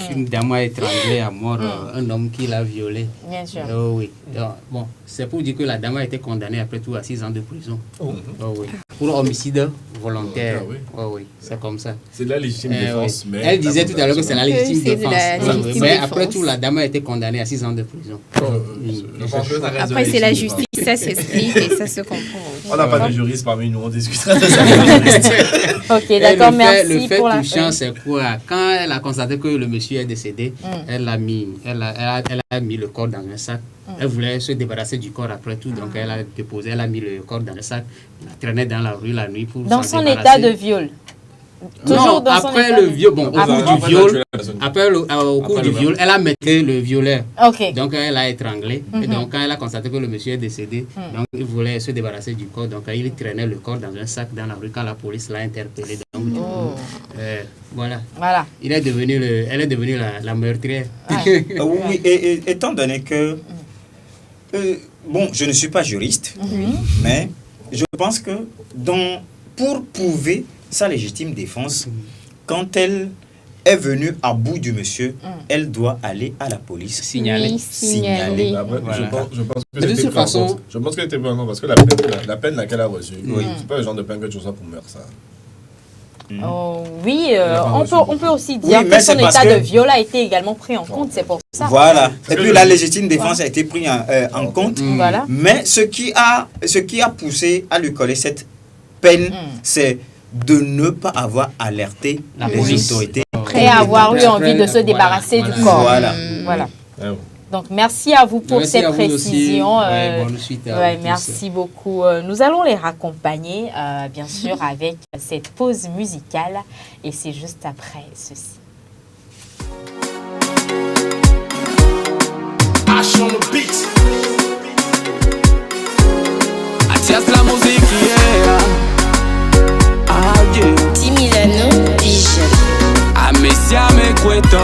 qu'une dame a étranglé à mort un homme qui l'a violé. Bien sûr. Oui. Donc, bon, c'est pour dire que la dame a été condamnée après tout à 6 ans de prison. Oui. Pour homicide volontaire. Oui, c'est comme ça. C'est de la légitime défense. Mais elle disait tout à l'heure que c'est la légitime défense. Mais après tout, la dame a été condamnée à 6 ans de prison. Après, c'est la justice, ça s'explique et ça se comprend. On n'a pas de juriste parmi nous, on discutera de ça. Ok, d'accord, merci. Le fait touchant, c'est quoi? Quand elle a constaté que le monsieur est décédé, elle a mis le corps dans un sac. Elle voulait se débarrasser du corps après tout, donc elle a mis le corps dans le sac, la traînait dans la rue la nuit pour dans son état de viol. Non, après le viol, bon, au cours du viol, elle a metté le violeur. Donc elle a étranglé. Et donc quand elle a constaté que le monsieur est décédé, donc il voulait se débarrasser du corps. Donc il traînait le corps dans un sac dans la rue quand la police l'a interpellé. Donc voilà. Elle est devenue la meurtrière. Oui, et étant donné que Bon, je ne suis pas juriste, mais je pense que pour prouver sa légitime défense, quand elle est venue à bout du monsieur, elle doit aller à la police. Signaler. Voilà. Je pense que de toute façon, je pense qu'elle était pas parce que la peine laquelle elle a reçue, c'est pas le genre de peine que tu reçois pour meurtre, ça. Oui, on peut aussi dire que son état de viol a été également pris en compte, c'est pour ça. Voilà. Et puis la légitime défense a été prise en compte. Voilà. Mais ce qui a poussé à lui coller cette peine, c'est de ne pas avoir alerté les autorités. Et avoir eu envie de se débarrasser du corps. Voilà. Donc, merci à vous pour ces précisions. Bonne suite à vous merci beaucoup. Nous allons les raccompagner, bien sûr, avec cette pause musicale. Et c'est juste après ceci. Ash on the beat. Atias la musique, Timilano DJ. Amesia me cueto,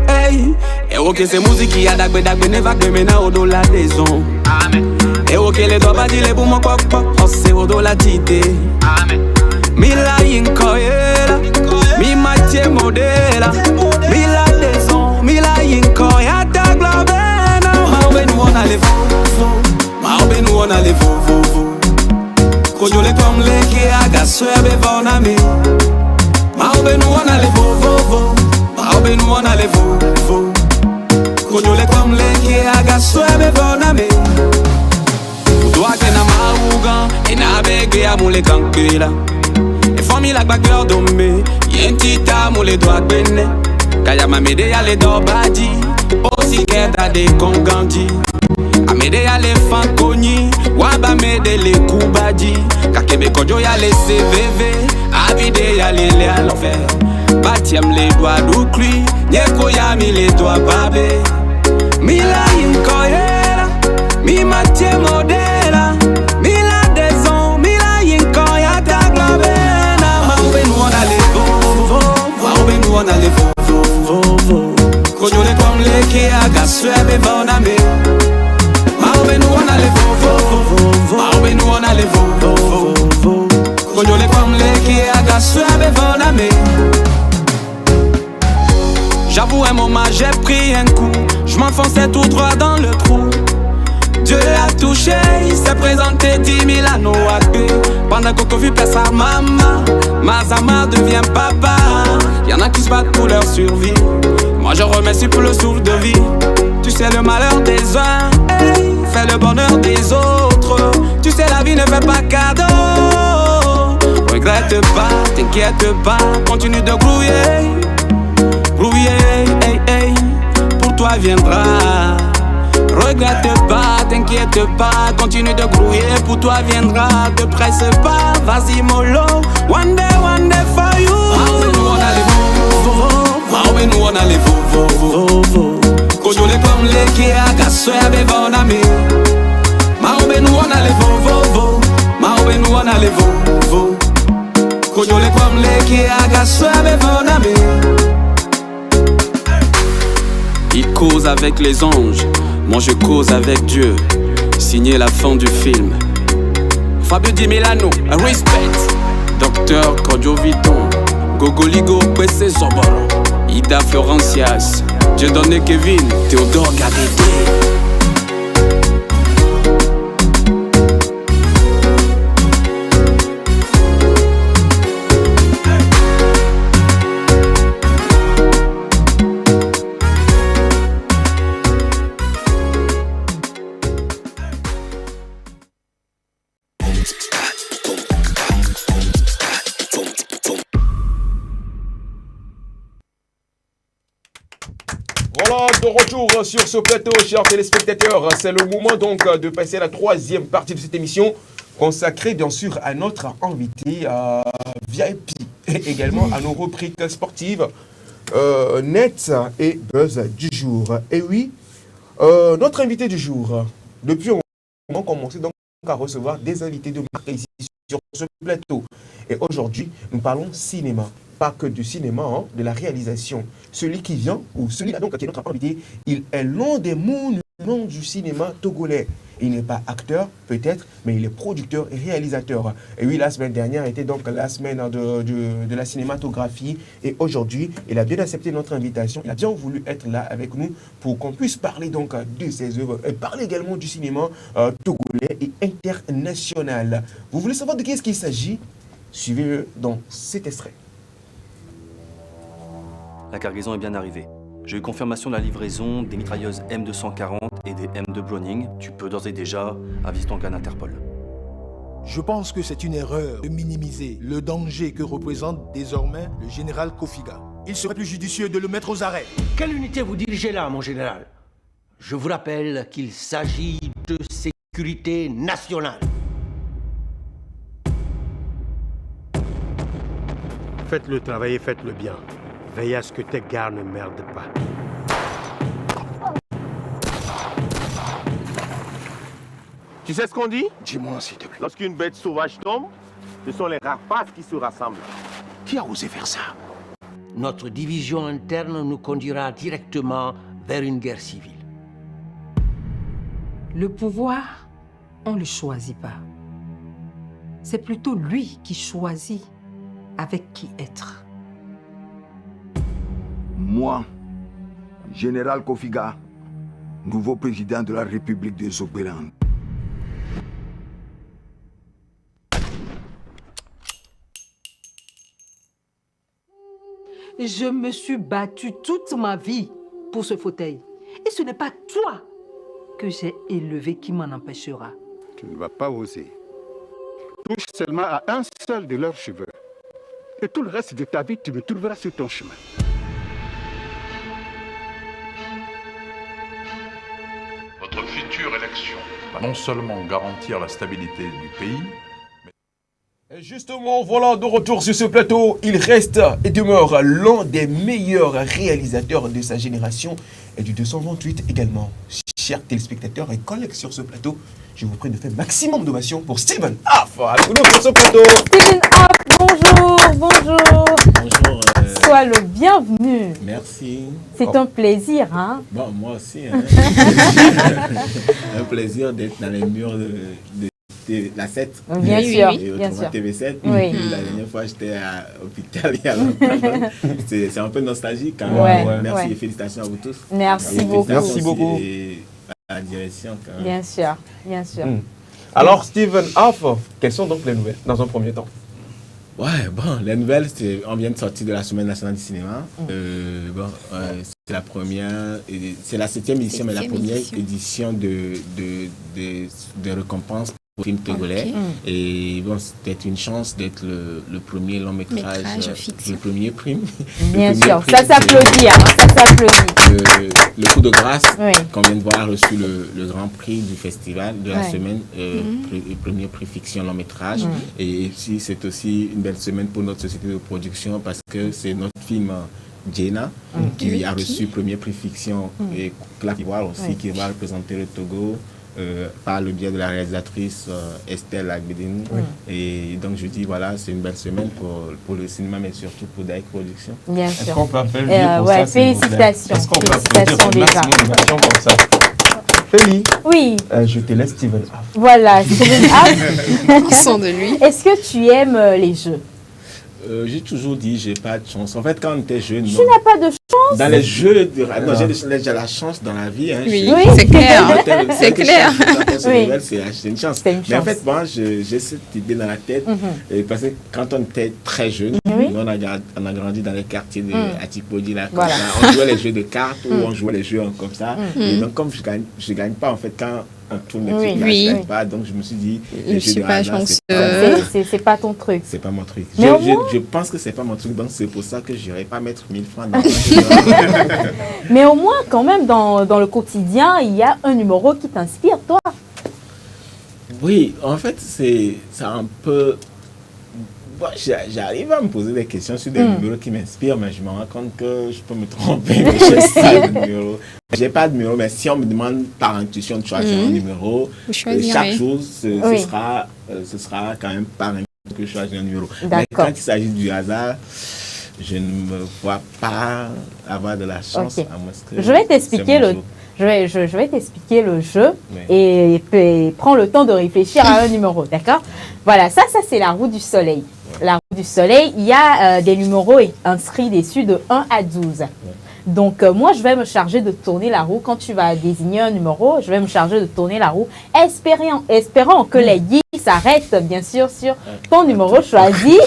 hey. Ok, c'est musique qui a dagbe ne va que mena au dollar des ondes. Et ok, les doigts pas dire pour mon coq, c'est au dollar tité. Mi la yinkoyela, mi matie modela, mi la des ondes, mi la yinkoya ta globena. Ma ben on a les faux, Kojo le tom le ke aga swebe vona mi. Ma ben on a les faux, ma ben on a les faux. Kojo le kom le ke aga swebe vona mi. Udoa ke na mauga e na bege ya mule kankela. E fomi la bagler dombe yentita mule doa bene. Kaya mamede ya le dobadi osi keda de kongandi. Amede ya le fankoni waba mede le kubadi. Kakebe kojo ya le CVV abide ya le à l'enfer. Batiam les doigts d'oukli nyeko ya mi les doigts babé. Mi la yinkoyela, mi matie modela, mi la deson, mi la yinkoya ta globena. Ma ube nou on a le vo, ma ube nou on a le vo. Kojo le kom le ke aga swebe vona me. Ma ube nou on a le vo, ma ube nou on a le vo. Kojo le kom le ke aga swebe vona me. J'avoue un moment j'ai pris un coup. Je m'enfonçais tout droit dans le trou. Dieu l'a touché, il s'est présenté 10 000 anneaux à queue. Pendant que Kofi pèse sa maman, Mazama devient papa. Y'en a qui se battent pour leur survie. Moi je remercie pour le souffle de vie. Tu sais le malheur des uns, hey, fais le bonheur des autres. Tu sais la vie ne fait pas cadeau. Regrette pas, t'inquiète pas, continue de grouiller. Grouiller, hey, hey, pour toi viendra. Regrette pas, t'inquiète pas, continue de grouiller, pour toi viendra. Te presse pas, vas-y mollo, one day for you. Maoube nous on a les vo, maoube nous on a les vo. Kojo le comme les qui a gassé avec bon ami. Maoube nous on a les vo, maoube nous on a les vo. Kojo le comme les qui a gassé avec bon ami. Il cause avec les anges, moi je cause avec Dieu. Signé la fin du film. Fabio Di Milano, respect. Docteur Kojo Viton, Gogoligo Kwese Zoboro, Ida Florentias, Dieudonné Kevin, Théodore Gadete. Voilà, de retour sur ce plateau, chers téléspectateurs. C'est le moment donc de passer à la troisième partie de cette émission consacrée bien sûr à notre invité VIP et également à nos rubriques sportives Net et Buzz du jour. Et oui, notre invité du jour, depuis un moment, commencé donc à recevoir des invités de marque ici sur ce plateau. Et aujourd'hui, nous parlons cinéma. Pas que du cinéma, hein, de la réalisation. Celui qui vient, ou celui-là donc qui est notre invité, il est l'un des monuments nom du cinéma togolais. Il n'est pas acteur, peut-être, mais il est producteur et réalisateur. Et oui, la semaine dernière était donc la semaine de la cinématographie. Et aujourd'hui, il a bien accepté notre invitation. Il a bien voulu être là avec nous pour qu'on puisse parler donc de ses œuvres et parler également du cinéma togolais et international. Vous voulez savoir de qui est-ce qu'il s'agit? Suivez-le dans cet extrait. La cargaison est bien arrivée. J'ai eu confirmation de la livraison des mitrailleuses M240 et des M2 Browning. Tu peux d'ores et déjà aviser ton gars d'Interpol. Je pense que c'est une erreur de minimiser le danger que représente désormais le général Kofiga. Il serait plus judicieux de le mettre aux arrêts. Quelle unité vous dirigez là, mon général? Je vous rappelle qu'il s'agit de sécurité nationale. Faites le travail et faites-le bien. Veillez à ce que tes gars ne merdent pas. Tu sais ce qu'on dit? Dis-moi, s'il te plaît. Lorsqu'une bête sauvage tombe, ce sont les rapaces qui se rassemblent. Qui a osé faire ça? Notre division interne nous conduira directement vers une guerre civile. Le pouvoir, on ne le choisit pas. C'est plutôt lui qui choisit avec qui être. Moi, général Kofiga, nouveau président de la République de Zogbéland. Je me suis battue toute ma vie pour ce fauteuil. Et ce n'est pas toi que j'ai élevé qui m'en empêchera. Tu ne vas pas oser. Touche seulement à un seul de leurs cheveux. Et tout le reste de ta vie, tu me trouveras sur ton chemin. Votre future élection va non seulement garantir la stabilité du pays, et justement, voilà, de retour sur ce plateau, il reste et demeure l'un des meilleurs réalisateurs de sa génération et du 228 également. Chers téléspectateurs et collègues sur ce plateau, je vous prie de faire maximum d'ovation pour Steven Aff. Allez, sur ce plateau. Steven Aff, bonjour, bonjour. Bonjour. Sois le bienvenu. Merci. C'est un plaisir, hein? Bon, moi aussi. Hein. Un plaisir d'être dans les murs de la 7. Bien sûr, et bien sûr. TV7. Oui. La dernière fois, j'étais à l'hôpital il y a longtemps. C'est un peu nostalgique quand même. Ouais, merci ouais. et félicitations à vous tous. Merci beaucoup. Merci beaucoup. Et à la direction quand même. Bien sûr, bien sûr. Alors, Steven Aff, quelles sont donc les nouvelles dans un premier temps? Ouais, bon, les nouvelles, on vient de sortir de la Semaine nationale du cinéma. C'est la première, c'est la 7e édition, mais la première édition de récompense pour film togolais. Okay. Et bon, c'était une chance d'être le premier long métrage, le premier prime. Bien sûr, ça s'applaudit, hein, ça s'applaudit. Le coup de grâce, qu'on vient de voir, a reçu le grand prix du festival de la semaine, le premier prix fiction long métrage. Et puis c'est aussi une belle semaine pour notre société de production parce que c'est notre film Jena qui a reçu le premier prix fiction et Clap d'Ivoire aussi qui va représenter le Togo. Par le biais de la réalisatrice Estelle Agbedin. Et donc je dis voilà, c'est une belle semaine pour le cinéma, mais surtout pour Daik Productions. Bien sûr. Est-ce qu'on peut applaudir pour ça, félicitations. Est-ce qu'on peut félicitations déjà. Comme ça. Félie. Oui. Je te laisse Steven Aff. Voilà, Steven Aff. Sans de lui. Est-ce que tu aimes les jeux? J'ai toujours dit j'ai pas de chance. En fait, quand on était jeune, tu n'as pas de chance dans les jeux, j'ai la chance dans la vie. Hein. Oui, c'est clair. C'est clair. C'est une chance. Mais en fait, moi, j'ai cette idée dans la tête. Parce que quand on était très jeune, nous, on a grandi dans les quartiers de Atipodi. Voilà. On jouait les jeux de cartes ou on jouait les jeux comme ça. Et donc, comme je gagne pas, en fait, quand on tourne les trucs, je gagne pas. Donc, je me suis dit, je suis pas chanceux. C'est pas ton truc. C'est pas mon truc. Mais je pense que c'est pas mon truc, donc c'est pour ça que je n'irai pas mettre 1000 francs dans Mais au moins, quand même, dans le quotidien, il y a un numéro qui t'inspire, toi. Oui, en fait, c'est un peu... Bon, j'arrive à me poser des questions sur des numéros qui m'inspirent, mais je me rends compte que je peux me tromper. Je n'ai pas de numéro, mais si on me demande par intuition de choisir un numéro, chaque chose, ce sera quand même par intuition que je choisis un numéro. Mais quand il s'agit du hasard, je ne me vois pas avoir de la chance. Okay. Je vais t'expliquer Je vais t'expliquer le jeu et prends le temps de réfléchir à un numéro, d'accord? Voilà, ça c'est la roue du soleil. La roue du soleil, il y a des numéros inscrits dessus de 1 à 12. Donc, moi, je vais me charger de tourner la roue. Quand tu vas désigner un numéro, je vais me charger de tourner la roue, espérant que les guides s'arrêtent, bien sûr, sur ton numéro choisi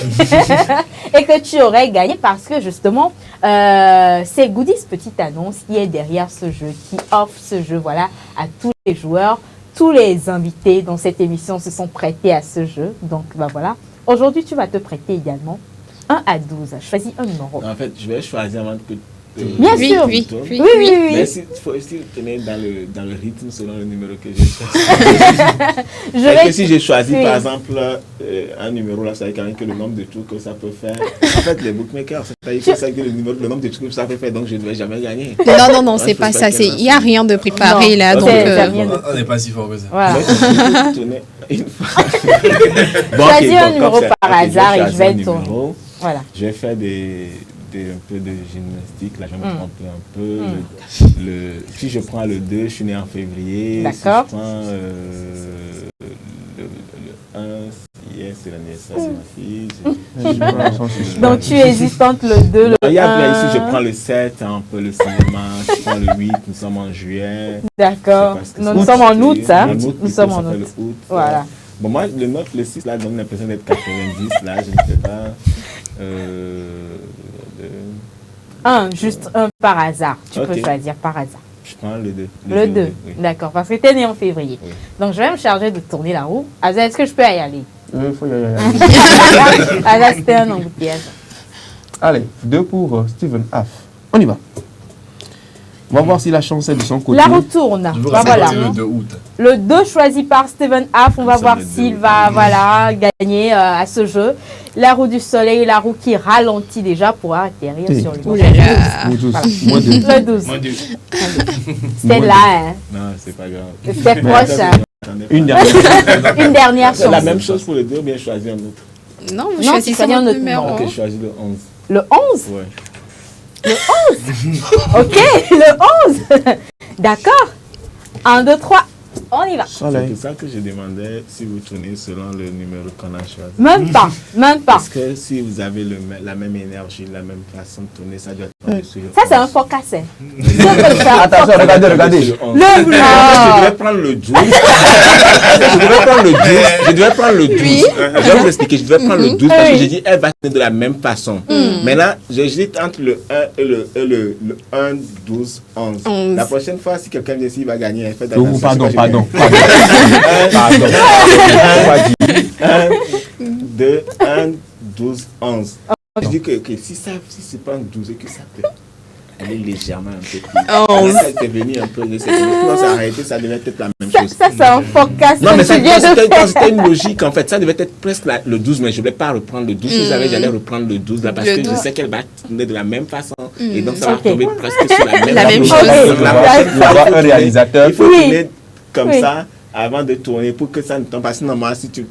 et que tu aurais gagné parce que, justement, c'est Goodies Petite Annonce qui est derrière ce jeu, qui offre ce jeu, voilà, à tous les joueurs. Tous les invités dans cette émission se sont prêtés à ce jeu. Donc, bah voilà. Aujourd'hui, tu vas te prêter également 1 à 12. Choisis un numéro. En fait, je vais choisir avant que... Bien sûr, oui. Mais il faut aussi tenir dans le rythme selon le numéro que j'ai choisi. Si j'ai choisi, par exemple, un numéro, là, ça veut dire que le nombre de trucs que ça peut faire. En fait, les bookmakers, c'est-à-dire que le nombre de trucs que ça peut faire, donc je ne vais jamais gagner. Non, c'est pas ça. Il n'y a rien de préparé là. Donc, on n'est pas si fort que ça. Voilà. Choisis un numéro par hasard et je vais tourner. Voilà. Je vais faire un peu de gymnastique, là je vais me tromper un peu. Si je prends le 2, je suis né en février. D'accord. Si je prends le 1, hier c'est l'anniversaire de ma fille. Donc tu hésites entre le 2, le 1. Ici je prends le 7, un peu le cinéma, je prends le 8, nous sommes en juillet. D'accord. Nous sommes en août, ça. Nous sommes en août. Voilà. Bon, moi, le 6 là donne l'impression d'être 90, là, je ne sais pas. Juste un par hasard. Tu peux choisir par hasard. Je prends le 2. Le 2, oui. D'accord, parce que tu es né en février. Oui. Donc je vais me charger de tourner la roue. Aza, est-ce que je peux y aller? Il faut y aller. Aza, c'était un embouteillage. Allez, 2 pour Stephen Aff. On y va. On va voir si la chance est de son côté. La retourne. Voilà. Le 2 août. Le 2 choisi par Stephen Aff. On va voir s'il va gagner à ce jeu. La roue du soleil, la roue qui ralentit déjà pour atterrir sur le 12. Le 12. C'est là. Hein. Non, c'est pas grave. C'est proche. Hein. Une dernière chance. La même chose pour le 2 ou bien choisir un autre? Non, vous choisissez un autre numéro. Ok, je choisis le 11. Le 11? Ouais. Le 11. Ok, le 11. D'accord. 1, 2, 3. On y va. C'est pour ça que je demandais si vous tournez selon le numéro qu'on a choisi. Même pas. Parce que si vous avez la même énergie, la même façon de tourner, ça doit être sur le 11. Ça, c'est un faux cassé. Attention, regardez. Je devais prendre le 12. Je devais prendre le 12. Je vais vous expliquer. Je devais prendre le 12 parce que j'ai dit, elle va tenir de la même façon. Maintenant, j'hésite entre le 1 et le 1, 12, 11. La prochaine fois, si quelqu'un me dit s'il va gagner, elle fait d'attention. Pardon. 1, 2, 1, 12, 11. Je dis que si c'est pas un 12 et que ça peut aller légèrement un peu plus. Ça c'est venu un peu de cette non, ça a arrêté, ça devait être la même chose. Ça c'est un forecast. Non, mais c'était une logique en fait. Ça devait être presque le 12, mais je ne voulais pas reprendre le 12. Si j'allais reprendre le 12 là parce que je sais qu'elle va tourner de la même façon. Et donc ça va tomber presque sur la même chose. Il avoir un réalisateur. Il faut tourner comme ça avant de tourner pour que ça ne tombe pas. Sinon, si tu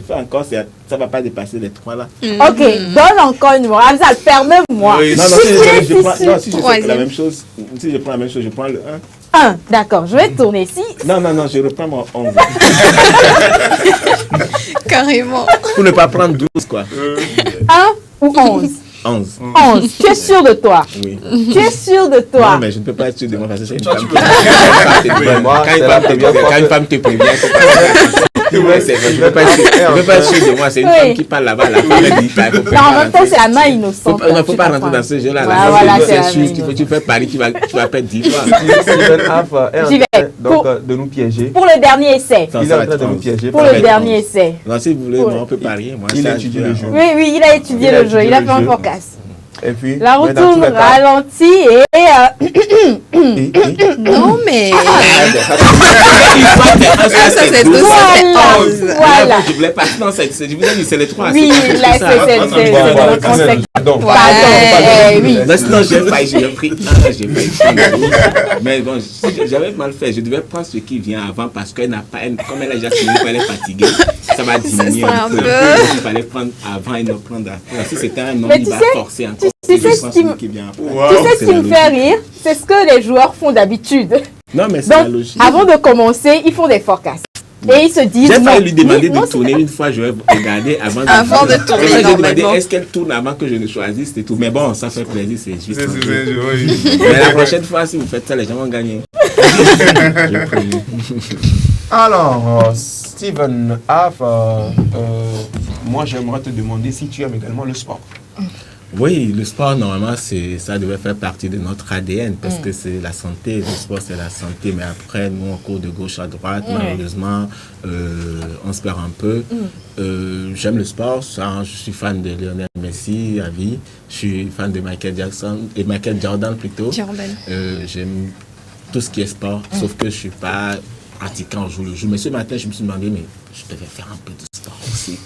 fais encore, ça ne va pas dépasser les 3 là. Ok, donne encore une numéro. Amzal, permets-moi. Si je prends la même chose, si je prends la même chose, je prends le 1. 1, d'accord, je vais tourner ici. Non, je reprends mon 11. Carrément. Pour ne pas prendre 12, quoi. 1 ou 11? 11. Tu es sûr de toi? Oui. Tu es sûr de toi? Non, mais je ne peux pas être sûr de moi parce que c'est une femme. Quand une femme te prévient, je ne peux pas être sûr de moi. C'est une femme qui parle là-bas. La femme elle dit ça. En même temps, c'est la main innocente. Il ne faut pas rentrer dans ce jeu-là. C'est sûr qu'il tu fais pari, tu vas perdre 10 fois. J'y vais. Donc, de nous piéger. Pour le dernier essai. Il est en train de nous piéger. Pour le dernier essai. Non, si vous voulez, on peut parier. Il a étudié le jeu. Oui, il a étudié le jeu. Il a fait un forecast. Et puis, la retourne ralentit et... Non, mais... Ça, c'est 12. Voilà. Je voulais pas... Non, je vous ai dit, c'est les 3. Oui, là, c'est le concept. Pardon. Non, sinon, j'ai pris 1, j'ai pris 2. Mais bon, j'avais mal fait. Je devais prendre ce qui vient avant parce qu'elle n'a pas... Comme elle a déjà fini, elle est fatiguée. Ça va diminuer un peu. Il fallait prendre avant et ne prendre après. Si c'était un nom, il va forcer encore. Tu sais ce qui me fait rire? C'est ce que les joueurs font d'habitude. Non, mais c'est la Donc, logique. avant de commencer, ils font des forecasts. Et ils se disent... J'ai failli lui demander non, de tourner une fois, je vais regarder avant de tourner. J'ai demandé est-ce qu'elle tourne avant que je ne choisisse, c'est tout. Mais bon, ça fait plaisir, c'est juste. Mais la prochaine fois, si vous faites ça, les gens vont gagner. Alors, Steven Haff, moi j'aimerais te demander si tu aimes également le sport. Oui, le sport, normalement, ça devait faire partie de notre ADN parce que c'est la santé. Le sport, c'est la santé. Mais après, nous, on court de gauche à droite. Malheureusement, on se perd un peu. J'aime le sport. Je suis fan de Lionel Messi à vie. Je suis fan de Michael Jackson et Michael Jordan plutôt. J'aime tout ce qui est sport, sauf que je ne suis pas pratiquant au jour le jour. Mais ce matin, je me suis demandé, mais je devais faire un peu de sport aussi.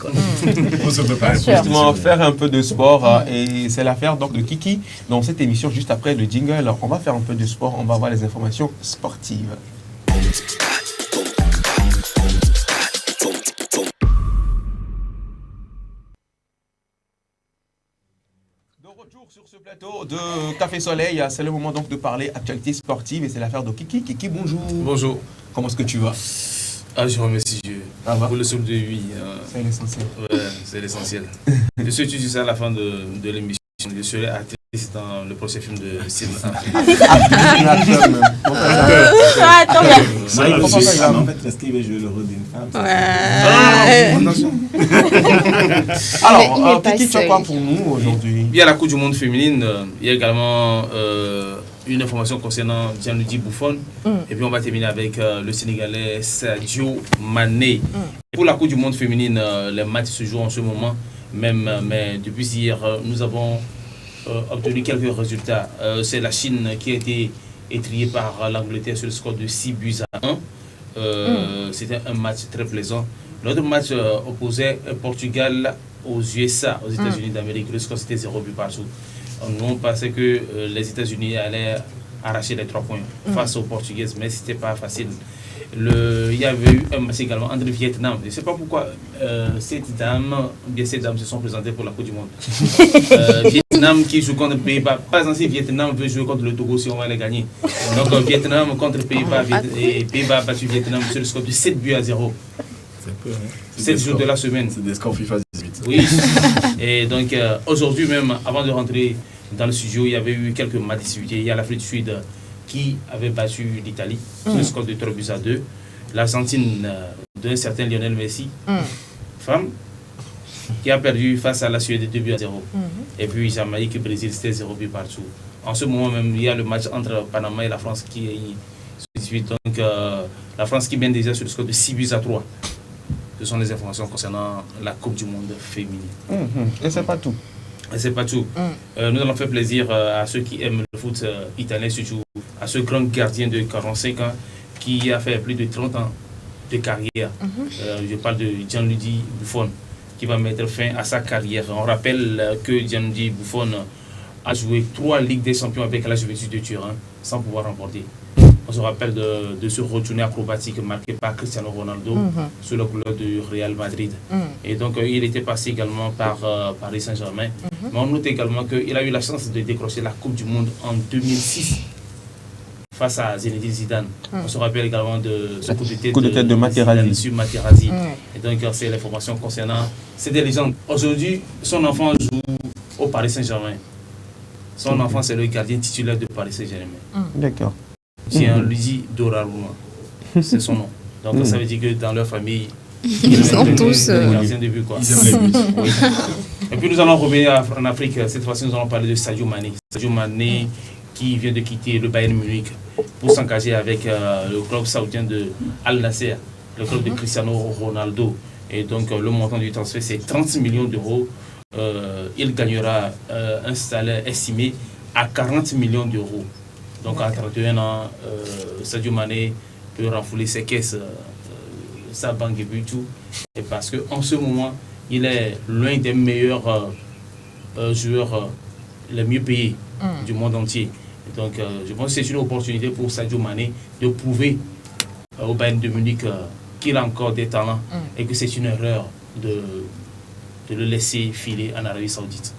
Justement, faire un peu de sport, et c'est l'affaire donc de Kiki. Dans cette émission, juste après le jingle, alors, on va faire un peu de sport, on va avoir les informations sportives. Sur ce plateau de Café Soleil, c'est le moment donc de parler actualité sportive et c'est l'affaire de Kiki. Kiki, bonjour. Bonjour. Comment est-ce que tu vas? Je remercie Dieu. Pour le somme de oui. C'est l'essentiel. Ouais, c'est l'essentiel. Je suis étudiant ça à la fin de l'émission. Je serai actrice dans le prochain film de cinéma. Attends, en fait, est-ce qu'il veut jouer le rôle d'une femme? Alors, Kiki, tu as quoi pour nous aujourd'hui? Il y a la Coupe du Monde féminine. Il y a également une information concernant Gianluigi Buffon. Et puis on va terminer avec le Sénégalais Sadio Mané. Pour la Coupe du Monde féminine, les matchs se jouent en ce moment. Mais depuis hier, nous avons obtenu quelques résultats. C'est la Chine qui a été étriée par l'Angleterre sur le score de 6-1. C'était un match très plaisant. L'autre match opposait Portugal aux USA, aux États-Unis d'Amérique. Le score c'était 0 but partout. Nous on pensait que les États-Unis allaient arracher les 3 points face aux Portugaises, mais c'était pas facile. Il y avait eu un match également entre Vietnam. Je ne sais pas pourquoi ces dames se sont présentées pour la Coupe du Monde. Vietnam qui joue contre Pays-Bas. Par exemple, si Vietnam veut jouer contre le Togo, si on va les gagner. Donc Vietnam contre Pays-Bas. Et Pays-Bas a battu Vietnam sur le score de 7-0. 7 jours de la semaine. C'est des scores FIFA 18. Oui. Et donc aujourd'hui même, avant de rentrer dans le studio, il y avait eu quelques matchs disputés. Il y a l'Afrique du Sud qui avait battu l'Italie sur le score de 3-2. L'Argentine d'un certain Lionel Messi, femme, qui a perdu face à la Suède 2-0. Et puis Jamaïque et Brésil, c'était 0 but partout. En ce moment même, il y a le match entre Panama et la France qui est suite. Donc la France qui mène déjà sur le score de 6-3. Ce sont les informations concernant la Coupe du Monde féminine. Et c'est pas tout. Et c'est pas tout. Nous allons faire plaisir à ceux qui aiment le foot italien, surtout à ce grand gardien de 45 ans qui a fait plus de 30 ans de carrière. Je parle de Gianluigi Buffon qui va mettre fin à sa carrière. On rappelle que Gianluigi Buffon a joué 3 Ligues des Champions avec la Juventus de Turin sans pouvoir remporter. On se rappelle de ce retourné acrobatique marqué par Cristiano Ronaldo sous la couleur du Real Madrid. Et donc, il était passé également par Paris Saint-Germain. Mais on note également qu'il a eu la chance de décrocher la Coupe du Monde en 2006 face à Zinedine Zidane. On se rappelle également de ce coup de tête de Materazzi. Sur Materazzi. Et donc, c'est l'information concernant ces deux légendes. Aujourd'hui, son enfant joue au Paris Saint-Germain. Son enfant, c'est le gardien titulaire de Paris Saint-Germain. D'accord. Gianluigi Donnarumma, c'est son nom. Donc ça veut dire que dans leur famille, ils sont tous gardiens de but, quoi. Oui. Et puis nous allons revenir en Afrique. Cette fois-ci, nous allons parler de Sadio Mané. Sadio Mané qui vient de quitter le Bayern Munich pour s'engager avec le club saoudien de Al Nassr, le club de Cristiano Ronaldo. Et donc le montant du transfert, c'est 30 millions d'euros. Il gagnera un salaire estimé à 40 millions d'euros. Donc à 31 ans, Sadio Mané peut renflouer ses caisses, sa banque et puis tout. Et parce qu'en ce moment, il est l'un des meilleurs joueurs les mieux payés du monde entier. Et donc je pense que c'est une opportunité pour Sadio Mané de prouver au Bayern de Munich qu'il a encore des talents et que c'est une erreur de le laisser filer en Arabie Saoudite.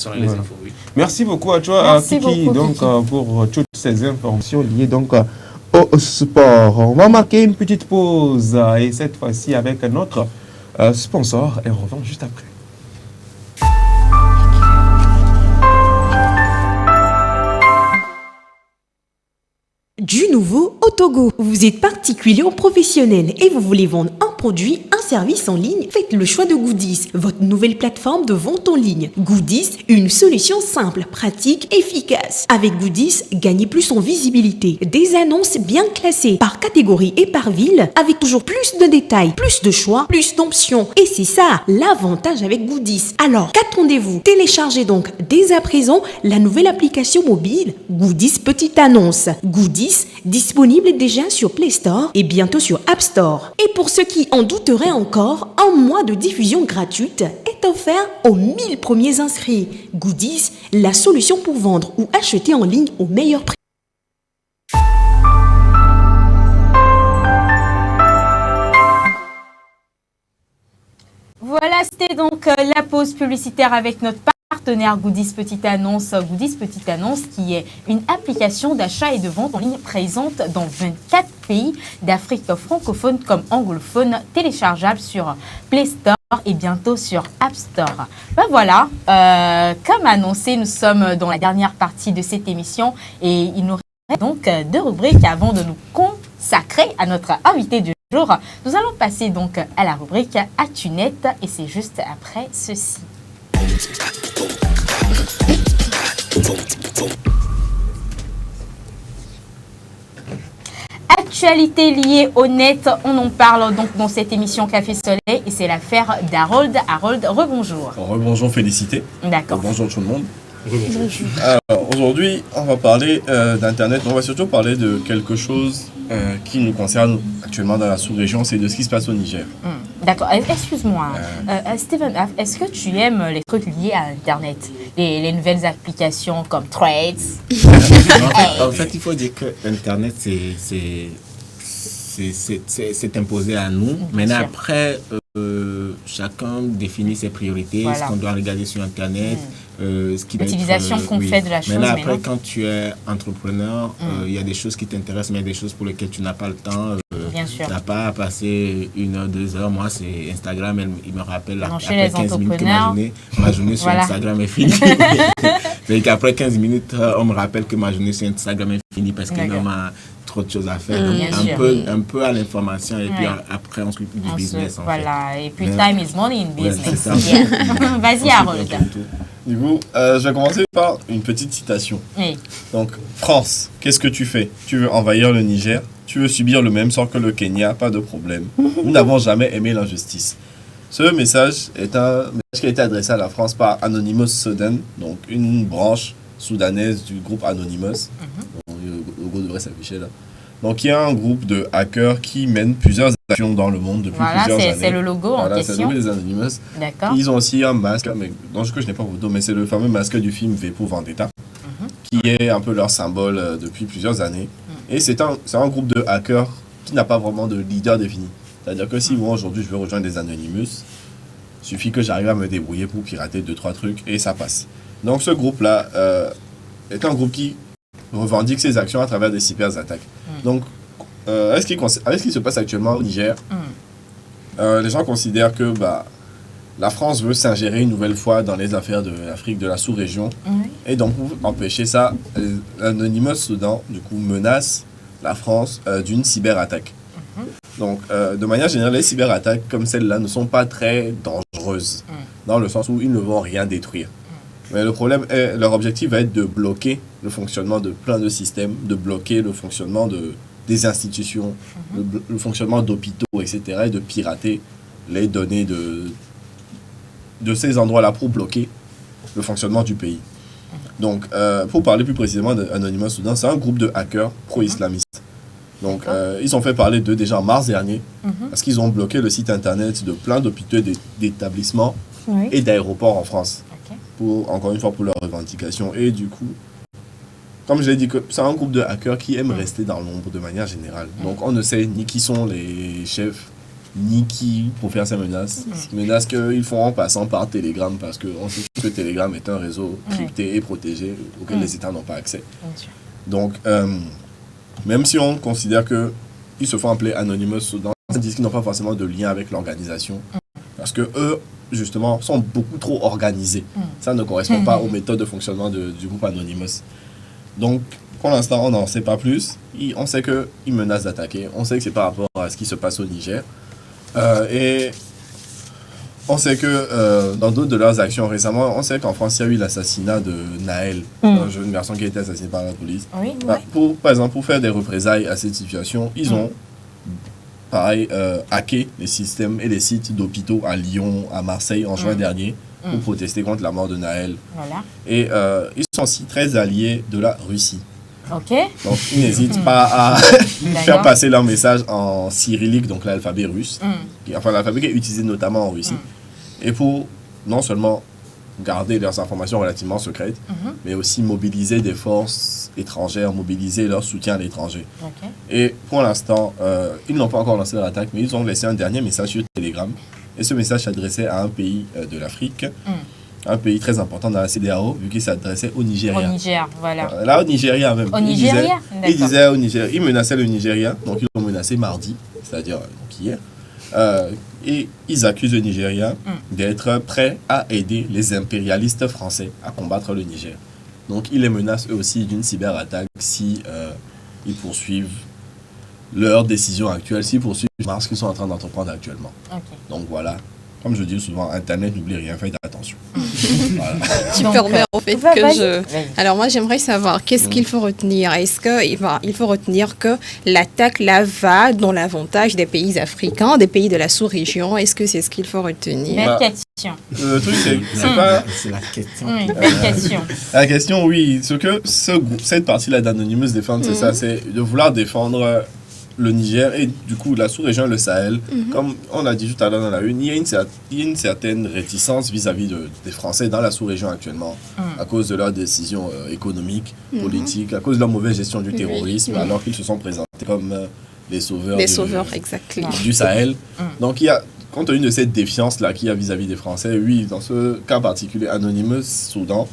Voilà. Les infos, oui. Merci beaucoup à toi, Kiki, donc, pour toutes ces informations liées donc, au sport. On va marquer une petite pause et cette fois-ci avec notre sponsor et on revient juste après. Du nouveau au Togo. Vous êtes particulier ou professionnel et vous voulez vendre un produit, un service en ligne? Faites le choix de Goodies, votre nouvelle plateforme de vente en ligne. Goodies, une solution simple, pratique, efficace. Avec Goodies, gagnez plus en visibilité. Des annonces bien classées par catégorie et par ville, avec toujours plus de détails, plus de choix, plus d'options. Et c'est ça, l'avantage avec Goodies. Alors, qu'attendez-vous? Téléchargez donc dès à présent la nouvelle application mobile Goodies Petite Annonce. Goodies, disponible déjà sur Play Store et bientôt sur App Store. Et pour ceux qui en douteraient encore, un mois de diffusion gratuite est offert aux 1000 premiers inscrits. Goodies, la solution pour vendre ou acheter en ligne au meilleur prix. Voilà, c'était donc la pause publicitaire avec notre partenaire Goodies Petite Annonce. Goodies Petite Annonce qui est une application d'achat et de vente en ligne présente dans 24 pays d'Afrique francophone comme anglophone, téléchargeable sur Play Store et bientôt sur App Store. Ben voilà, comme annoncé, nous sommes dans la dernière partie de cette émission et il nous reste donc 2 rubriques avant de nous consacrer à notre invité du jour. Nous allons passer donc à la rubrique As-tu net et c'est juste après ceci. Actualité liée au net, on en parle donc dans cette émission Café Soleil et c'est l'affaire d'Harold. Harold, rebonjour. Rebonjour Félicité. D'accord. Bonjour tout le monde. Alors aujourd'hui, on va parler d'Internet. On va surtout parler de quelque chose qui nous concerne actuellement dans la sous-région, c'est de ce qui se passe au Niger. D'accord. Excuse-moi, Steven, est-ce que tu aimes les trucs liés à Internet, les nouvelles applications comme Threads? En fait, il faut dire que Internet, c'est imposé à nous. Maintenant, après, chacun définit ses priorités, ce qu'on doit regarder sur Internet. L'utilisation qu'on fait de la chose. Maintenant, après, quand tu es entrepreneur, il y a des choses qui t'intéressent, mais il y a des choses pour lesquelles tu n'as pas le temps. Bien sûr. Tu n'as pas à passer 1 heure, 2 heures. Moi, c'est Instagram, il me rappelle après 15 minutes que ma journée sur Instagram est finie. Mais qu'après 15 minutes, on me rappelle que ma journée sur Instagram est finie parce que non, trop de choses à faire. Donc, un peu à l'information et puis après, on s'occupe du business. Voilà, et puis time is money in business. Vas-y, Harold. Du coup, je vais commencer par une petite citation. Oui. Donc, France, qu'est-ce que tu fais? Tu veux envahir le Niger? Tu veux subir le même sort que le Kenya? Pas de problème. Nous n'avons jamais aimé l'injustice. Ce message est un message qui a été adressé à la France par Anonymous Sudan, donc une branche soudanaise du groupe Anonymous. Le logo devrait s'afficher là. Donc, il y a un groupe de hackers qui mènent plusieurs actions dans le monde depuis plusieurs années. C'est le logo en question. C'est le logo des Anonymous. D'accord. Ils ont aussi un masque, mais dans ce que je n'ai pas photo, mais c'est le fameux masque du film V pour Vendetta, qui est un peu leur symbole depuis plusieurs années. Et c'est un groupe de hackers qui n'a pas vraiment de leader défini. C'est-à-dire que si moi aujourd'hui je veux rejoindre des Anonymous, il suffit que j'arrive à me débrouiller pour pirater 2-3 trucs et ça passe. Donc ce groupe-là est un groupe qui revendique ses actions à travers des cyberattaques. Donc, avec ce qui se passe actuellement au Niger, les gens considèrent que la France veut s'ingérer une nouvelle fois dans les affaires de l'Afrique, de la sous-région. Et donc, pour empêcher ça, Anonymous Soudan, du coup, menace la France d'une cyberattaque. Donc, de manière générale, les cyberattaques comme celle-là ne sont pas très dangereuses, dans le sens où ils ne vont rien détruire. Mais le problème est, leur objectif va être de bloquer le fonctionnement de plein de systèmes, de bloquer le fonctionnement des institutions, le fonctionnement d'hôpitaux, etc. et de pirater les données de ces endroits-là pour bloquer le fonctionnement du pays. Donc, pour parler plus précisément d'Anonymous Soudan, c'est un groupe de hackers pro-islamistes. Donc, ils ont fait parler d'eux déjà en mars dernier, parce qu'ils ont bloqué le site internet de plein d'hôpitaux et d'établissements et d'aéroports en France. Encore une fois, pour leurs revendications. Et du coup, comme je l'ai dit, c'est un groupe de hackers qui aiment rester dans l'ombre de manière générale. Donc, on ne sait ni qui sont les chefs, ni qui pour faire ces menaces. Menaces qu'ils font en passant par Telegram, parce qu'on sait que Telegram est un réseau crypté et protégé auquel les États n'ont pas accès. Donc, même si on considère qu'ils se font appeler Anonymous Soudan, ils disent qu'ils n'ont pas forcément de lien avec l'organisation. Parce que eux, justement, sont beaucoup trop organisés. Ça ne correspond pas aux méthodes de fonctionnement du groupe Anonymous. Donc, pour l'instant, on n'en sait pas plus. On sait qu'ils menacent d'attaquer. On sait que c'est par rapport à ce qui se passe au Niger. Et on sait que dans d'autres de leurs actions récemment, on sait qu'en France, il y a eu l'assassinat de Naël, un jeune garçon qui a été assassiné par la police. Par exemple, pour faire des représailles à cette situation, ils ont, pareil, hacké les systèmes et les sites d'hôpitaux à Lyon, à Marseille en juin dernier pour protester contre la mort de Naël. Voilà. Et ils sont aussi très alliés de la Russie. Ok. Donc, ils n'hésitent pas à faire passer leur message en cyrillique, donc l'alphabet russe. Enfin, l'alphabet qui est utilisé notamment en Russie. Et pour non seulement garder leurs informations relativement secrètes, mais aussi mobiliser des forces étrangères, mobiliser leur soutien à l'étranger. Okay. Et pour l'instant, ils n'ont pas encore lancé leur attaque, mais ils ont laissé un dernier message sur Telegram. Et ce message s'adressait à un pays de l'Afrique, un pays très important dans la CEDEAO, vu qu'il s'adressait au Nigeria. Au Niger, voilà. Là, au Nigeria même. Au Nigeria, il disait au Nigeria, il menaçait le Nigeria, donc ils l'ont menacé mardi, c'est-à-dire hier. Et ils accusent le Nigeria d'être prêt à aider les impérialistes français à combattre le Niger. Donc ils les menacent eux aussi d'une cyberattaque si ils poursuivent leur décision actuelle, s'ils poursuivent ce qu'ils sont en train d'entreprendre actuellement. Okay. Donc voilà, comme je dis souvent, Internet n'oublie rien, faites attention. Voilà. Tu permets en fait que je... Alors moi j'aimerais savoir, qu'est-ce qu'il faut retenir? Est-ce qu'il faut retenir que l'attaque là va dans l'avantage des pays africains, des pays de la sous-région? Est-ce que c'est ce qu'il faut retenir? Belle question. Le truc c'est pas... C'est la question. Oui, belle question. La question, oui, ce que cette partie-là d'Anonymous défend, c'est ça, c'est de vouloir défendre le Niger et du coup la sous-région, le Sahel. Comme on a dit tout à l'heure dans la une, il y a une certaine réticence vis-à-vis des Français dans la sous-région actuellement, à cause de leurs décisions économiques, politiques, à cause de leur mauvaise gestion du terrorisme, alors qu'ils se sont présentés comme les sauveurs, du Sahel. Donc il y a, compte tenu de cette défiance-là qu'il y a vis-à-vis des Français, oui, dans ce cas particulier, Anonymous Soudan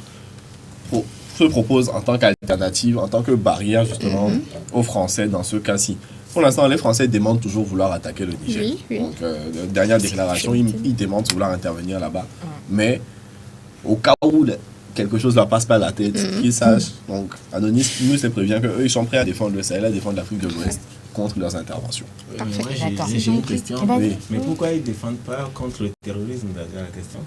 se propose en tant qu'alternative, en tant que barrière justement aux Français dans ce cas-ci. Pour l'instant, les Français demandent toujours vouloir attaquer le Niger. Donc, dernière déclaration, ils demandent vouloir intervenir là-bas. Mais au cas où quelque chose ne leur passe pas la tête, qu'ils sachent. Donc, Anonymous nous les prévient qu'eux, ils sont prêts à défendre le Sahel, à défendre l'Afrique de l'Ouest contre leurs interventions. Moi, j'ai une question. Mais pourquoi ils ne défendent pas contre le terrorisme, la question?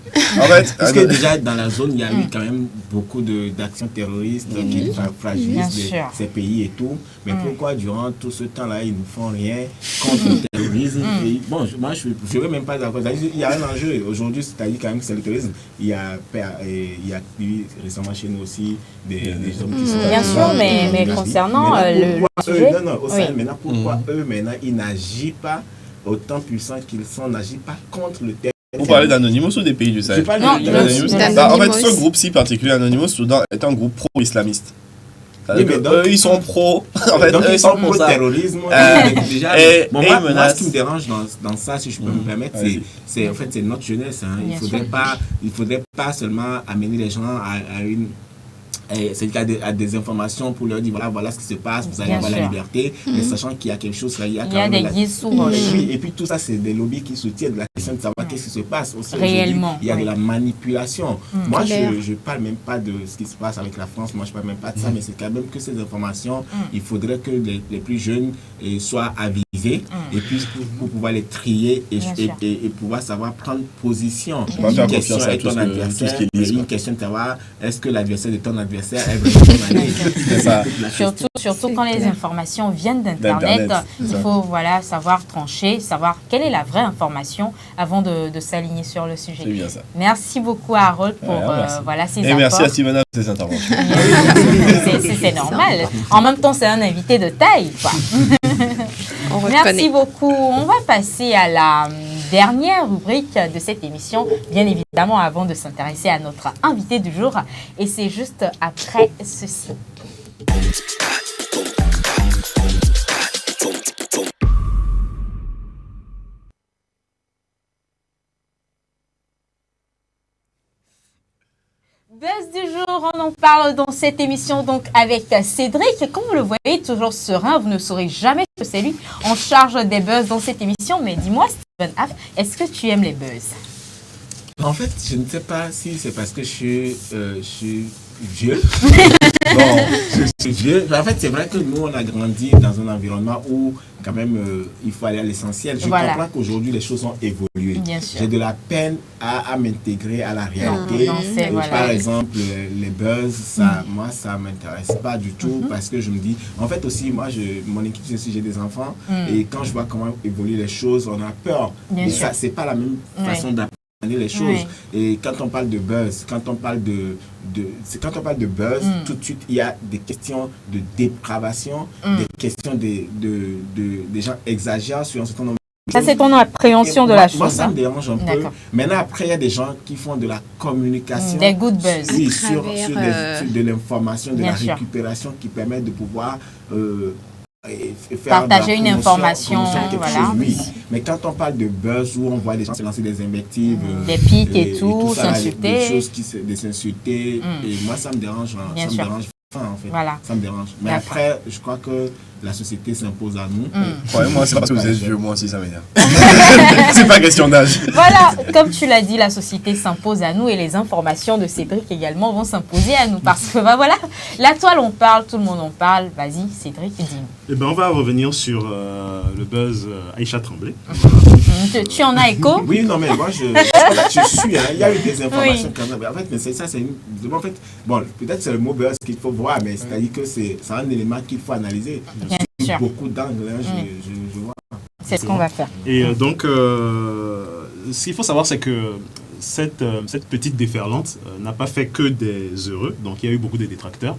En fait, parce que déjà, dans la zone, il y a eu quand même beaucoup d'actions terroristes qui fragilisent ces pays et tout. Mais pourquoi, durant tout ce temps-là, ils ne font rien contre le terrorisme? Et, bon, moi, je ne veux même pas d'accord. Il y a un enjeu. Aujourd'hui, c'est-à-dire quand même que c'est le terrorisme. Il y a eu récemment chez nous aussi des hommes qui sont... Bien sûr, mais concernant le sujet... Au Sahel, maintenant, pourquoi eux, maintenant, ils n'agissent pas autant puissants qu'ils sont, n'agissent pas contre le terrorisme? Vous parlez d'Anonymous ou des pays du Sahel? En fait, ce groupe-ci particulier, Anonymous Soudan, est un groupe pro-islamiste. Eux, ils sont pro. En fait, donc, ils sont pro-terrorisme. Déjà, moi, ce qui me dérange dans ça, si je peux me permettre, c'est en fait, c'est notre jeunesse. Il ne faudrait pas seulement amener les gens à une... c'est-à-dire à des informations pour leur dire voilà ce qui se passe, vous allez avoir la liberté, mais sachant qu'il y a quelque chose, il y a des guises souvent. Et puis tout ça, c'est des lobbies qui soutiennent la question de savoir qu'est-ce qui se passe aussi. Réellement. Il y a de la manipulation. Moi, je parle même pas de ce qui se passe avec la France, moi je parle même pas de ça, mais c'est quand même que ces informations, il faudrait que les plus jeunes soient avisés et puis pour pouvoir les trier et pouvoir savoir prendre position. Une question avec ton adversaire, une question de savoir est-ce que l'adversaire de ton adversaire surtout quand les informations viennent d'Internet, il faut savoir trancher, savoir quelle est la vraie information avant de s'aligner sur le sujet. C'est bien ça. Merci beaucoup à Harold pour ces apports. Et merci à Sivana pour ses interventions. C'est normal. En même temps, c'est un invité de taille, quoi. Merci beaucoup. On va passer à la dernière rubrique de cette émission, bien évidemment avant de s'intéresser à notre invité du jour. Et c'est juste après ceci. Buzz du jour, on en parle dans cette émission donc avec Cédric. Comme vous le voyez, toujours serein, vous ne saurez jamais que c'est lui en charge des buzz dans cette émission. Mais dis-moi, Steven Aff, est-ce que tu aimes les buzz? En fait, je ne sais pas si c'est parce que je suis vieux. Bon, je suis vieux. En fait, c'est vrai que nous, on a grandi dans un environnement où, quand même, il faut aller à l'essentiel. Je comprends qu'aujourd'hui, les choses ont évolué. J'ai de la peine à m'intégrer à la réalité. Par exemple, les buzz, moi, ça ne m'intéresse pas du tout parce que je me dis, en fait aussi, moi, mon équipe, j'ai des enfants et quand je vois comment évoluent les choses, on a peur. Et ça, c'est pas la même façon d'apprendre les choses. Et quand on parle de buzz, quand on parle de buzz, tout de suite il y a des questions de dépravation, des questions des gens exagèrent sur un certain nombre de choses. Ça, c'est ton appréhension de la chose. Moi, ça me dérange un peu. Maintenant, après, il y a des gens qui font de la communication. Des good buzz. Oui, sur de l'information, de la récupération qui permet de pouvoir partager une information, voilà. Oui. Mais quand on parle de buzz où on voit des gens se lancer des invectives, des pics et tout, s'insulter, des s'insulter, et moi ça me dérange, ça me dérange en fait. Voilà. Ça me dérange. Mais après, je crois que la société s'impose à nous. Moi, c'est parce que vous êtes vieux, moi aussi ça m'énerve. C'est pas question d'âge. Voilà, comme tu l'as dit, la société s'impose à nous et les informations de Cédric également vont s'imposer à nous parce que voilà, la toile on parle, tout le monde en parle. Vas-y, Cédric, dis-nous. Eh ben, on va revenir sur le buzz Aïcha Tremblay. Tu en as écho? Oui, non, mais moi, je suis. Il y a eu des informations quand même. En fait, mais ça, c'est une. En fait, bon, peut-être c'est le mot buzz qu'il faut voir, mais c'est-à-dire que c'est un élément qu'il faut analyser. Bien sûr. Beaucoup d'angles, je vois. C'est ce qu'on va faire. Et donc, ce qu'il faut savoir, c'est que cette petite déferlante n'a pas fait que des heureux. Donc, il y a eu beaucoup de détracteurs.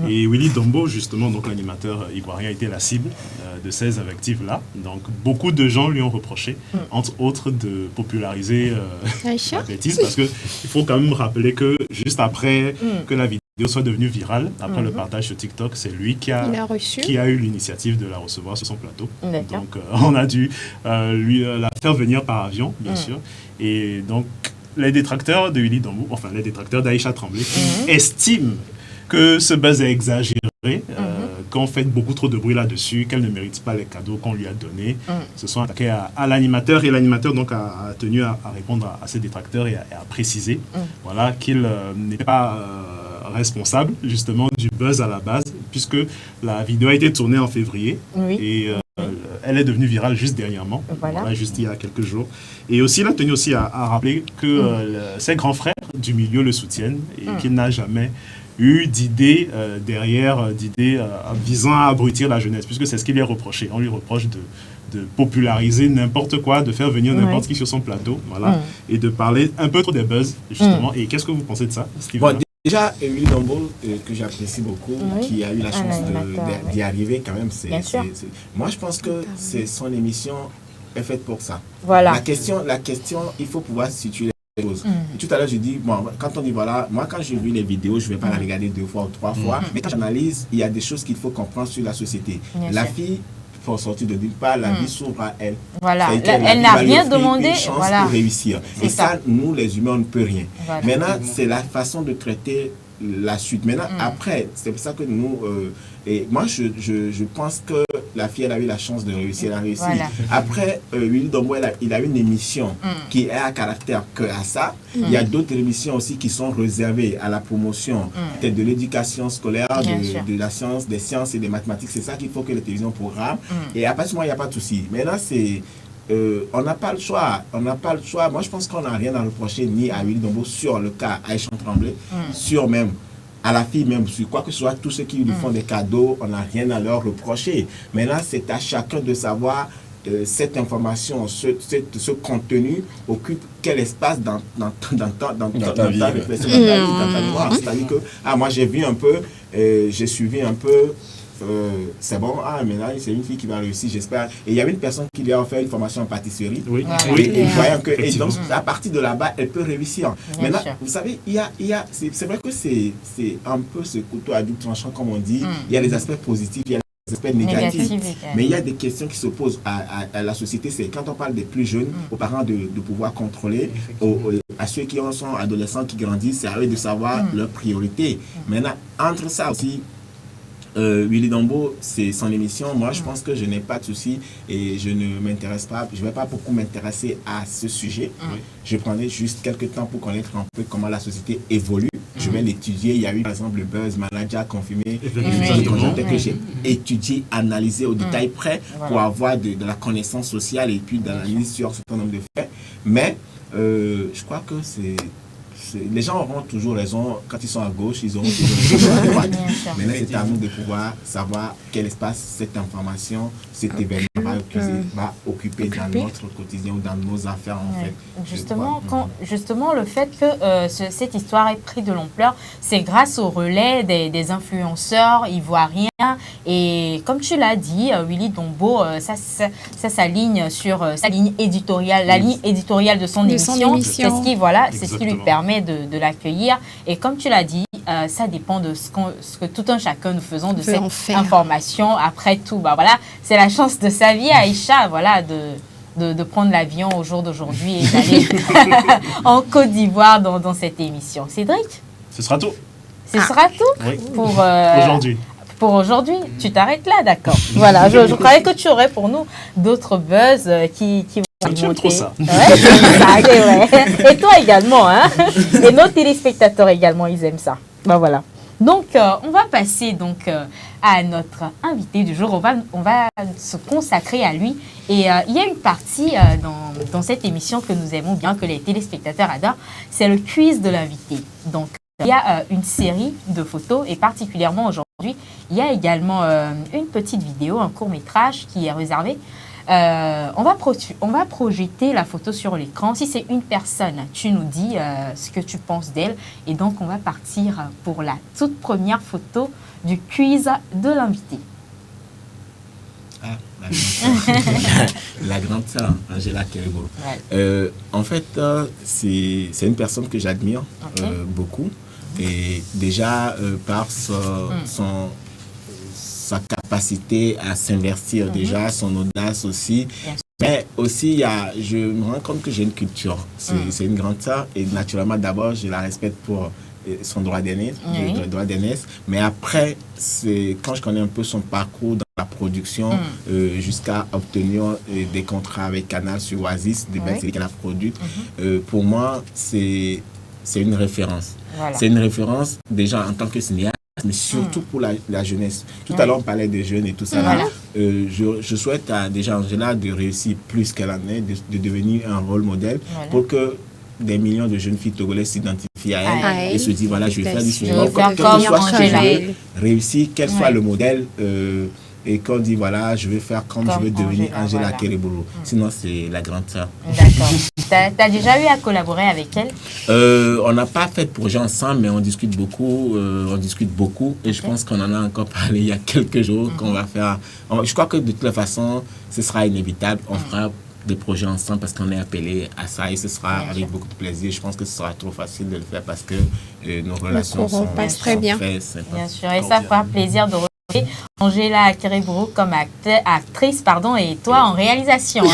Et Willy Dombo, justement, donc l'animateur ivoirien, a été la cible de ces invectives-là. Donc, beaucoup de gens lui ont reproché, entre autres, de populariser la bêtise. Parce qu'il faut quand même rappeler que juste après que la vidéo soit devenue virale, après le partage sur TikTok, c'est lui qui a eu l'initiative de la recevoir sur son plateau. Donc, on a dû la faire venir par avion, bien sûr. Et donc, les détracteurs de Willy Dombo, enfin, les détracteurs d'Aïcha Tremblay, estiment que ce buzz est exagéré, qu'on fait beaucoup trop de bruit là-dessus, qu'elle ne mérite pas les cadeaux qu'on lui a donnés. Se sont attaqués à l'animateur et l'animateur donc a tenu à répondre à ses détracteurs et à préciser voilà, qu'il n'était pas responsable justement du buzz à la base, puisque la vidéo a été tournée en février et elle est devenue virale juste dernièrement, voilà, juste il y a quelques jours. Et aussi, il a tenu aussi à rappeler que ses grands frères du milieu le soutiennent et qu'il n'a jamais eu d'idées d'idées visant à abrutir la jeunesse, puisque c'est ce qu'il lui est reproché. On lui reproche de populariser n'importe quoi, de faire venir n'importe qui sur son plateau, voilà, et de parler un peu trop des buzz, justement. Et qu'est-ce que vous pensez de ça, Steven? Déjà, Willy Dombo, que j'apprécie beaucoup, qui a eu la chance d'y arriver quand même, moi je pense que son émission est faite pour ça. Voilà. La question, il faut pouvoir situer les choses. Tout à l'heure, je dis, bon, quand on dit voilà, moi quand j'ai vu les vidéos, je ne vais pas la regarder 2 fois ou 3 fois, mais quand j'analyse, il y a des choses qu'il faut comprendre sur la société. La fille, pour sortir de nulle part, la vie s'ouvre à elle. Voilà, elle n'a rien demandé. Une chance pour réussir. Et ça, nous, les humains, on ne peut rien. Voilà. Maintenant, c'est la façon de traiter la suite. Maintenant, après, c'est pour ça que nous... et moi, je pense que la fille, elle a eu la chance de réussir. Elle a réussi. Voilà. Après, Willy Dombo, il a une émission qui est à caractère que à ça. Il y a d'autres émissions aussi qui sont réservées à la promotion peut-être de l'éducation scolaire, de la science, des sciences et des mathématiques. C'est ça qu'il faut que les télévisions programment. Et à partir de moi, il n'y a pas de souci. Maintenant, c'est... on n'a pas le choix. On n'a pas le choix. Moi, je pense qu'on n'a rien à reprocher ni à Willy Dombo sur le cas Aïcha Tremblay, sur même à la fille même, sur quoi que ce soit, tous ceux qui lui font des cadeaux, on n'a rien à leur reprocher. Maintenant, c'est à chacun de savoir cette information, ce contenu occupe quel espace dans ta réflexion, dans ta mémoire. C'est-à-dire que, moi j'ai vu un peu, j'ai suivi un peu, c'est bon, mais là c'est une fille qui va réussir, j'espère. Et il y avait une personne qui lui a offert une formation en pâtisserie. Et voyant que, et donc à partir de là-bas, elle peut réussir. Maintenant, vous savez, c'est vrai que c'est un peu ce couteau à double tranchant, comme on dit. Il y a les aspects positifs, il y a aspects négatifs. Mais il y a des questions qui se posent à la société. C'est quand on parle des plus jeunes, aux parents de pouvoir contrôler, à ceux qui en sont adolescents, qui grandissent, c'est à eux de savoir leurs priorités. Maintenant, entre ça aussi, Willy Dombo, c'est son émission. Moi, je pense que je n'ai pas de souci et je ne m'intéresse pas. Je ne vais pas beaucoup m'intéresser à ce sujet. Je prendrai juste quelques temps pour connaître un peu comment la société évolue. Je vais l'étudier. Il y a eu, par exemple, le buzz manager confirmé. Que j'ai étudié, analysé au détail près pour avoir de la connaissance sociale et puis d'analyse sur un certain nombre de faits. Mais je crois que les gens auront toujours raison. Quand ils sont à gauche, ils auront toujours raison à droite. Maintenant, c'est à nous de pouvoir savoir quel espace cette information, cet événement va occuper dans notre quotidien ou dans nos affaires, en fait. Justement, le fait que cette histoire ait pris de l'ampleur, c'est grâce au relais des influenceurs ivoiriens. Et comme tu l'as dit, Willy Dombo, ça s'aligne sur sa ligne éditoriale, la ligne éditoriale de son émission. C'est ce qui lui permet de l'accueillir. Et comme tu l'as dit, ça dépend de ce que tout un chacun nous faisons de cette information. Après tout, c'est la chance de sa vie, Aïcha, de prendre l'avion au jour d'aujourd'hui et d'aller en Côte d'Ivoire dans cette émission. Cédric? Ce sera tout. Ce sera tout oui. Pour aujourd'hui. Pour aujourd'hui, tu t'arrêtes là, d'accord. Voilà, je croyais que tu aurais pour nous d'autres buzz qui vont tu aimes trop ça. Et toi également, hein. Et nos téléspectateurs également, ils aiment ça. Voilà. Donc, on va passer à notre invité du jour. On va se consacrer à lui. Et il y a une partie dans cette émission que nous aimons bien, que les téléspectateurs adorent, c'est le quiz de l'invité. Donc, il y a une série de photos et particulièrement aujourd'hui, il y a également une petite vidéo, un court-métrage qui est réservé. On va projeter la photo sur l'écran. Si c'est une personne, tu nous dis ce que tu penses d'elle. Et donc, on va partir pour la toute première photo du quiz de l'invité. La grande sœur, Angela Kerebo. En fait, c'est une personne que j'admire beaucoup. Et déjà, par sa capacité à s'investir, déjà, son audace aussi. Mais aussi, je me rends compte que j'ai une culture. C'est une grande sœur. Et naturellement, d'abord, je la respecte pour son droit d'aînesse, mais après, quand je connais un peu son parcours dans la production, jusqu'à obtenir des contrats avec Canal sur Oasis, des belles séries qu'elle a produites, pour moi, c'est une référence. Voilà. C'est une référence déjà en tant que cinéaste, mais surtout pour la jeunesse. Tout à l'heure, on parlait des jeunes et tout ça. Voilà. Je souhaite à déjà Angela de réussir plus qu'elle en est, de devenir un rôle modèle pour que des millions de jeunes filles togolaises s'identifient à elle et se disent voilà, je vais faire du cinéma. Quel que soit ce que je veux réussir, quel soit le modèle. Et qu'on dit voilà, je vais faire comme je veux devenir Angela Kerebo. Sinon, c'est la grande sœur. D'accord. T'as déjà eu à collaborer avec elle? On n'a pas fait de projet ensemble, mais on discute beaucoup. Et je pense qu'on en a encore parlé il y a quelques jours qu'on va faire. Je crois que de toute façon, ce sera inévitable. On fera des projets ensemble parce qu'on est appelé à ça et ce sera avec beaucoup de plaisir. Je pense que ce sera trop facile de le faire parce que nos relations sont très bien. Bien sûr, et ça fera plaisir de retrouver Angela Kerebo comme actrice, et toi en réalisation.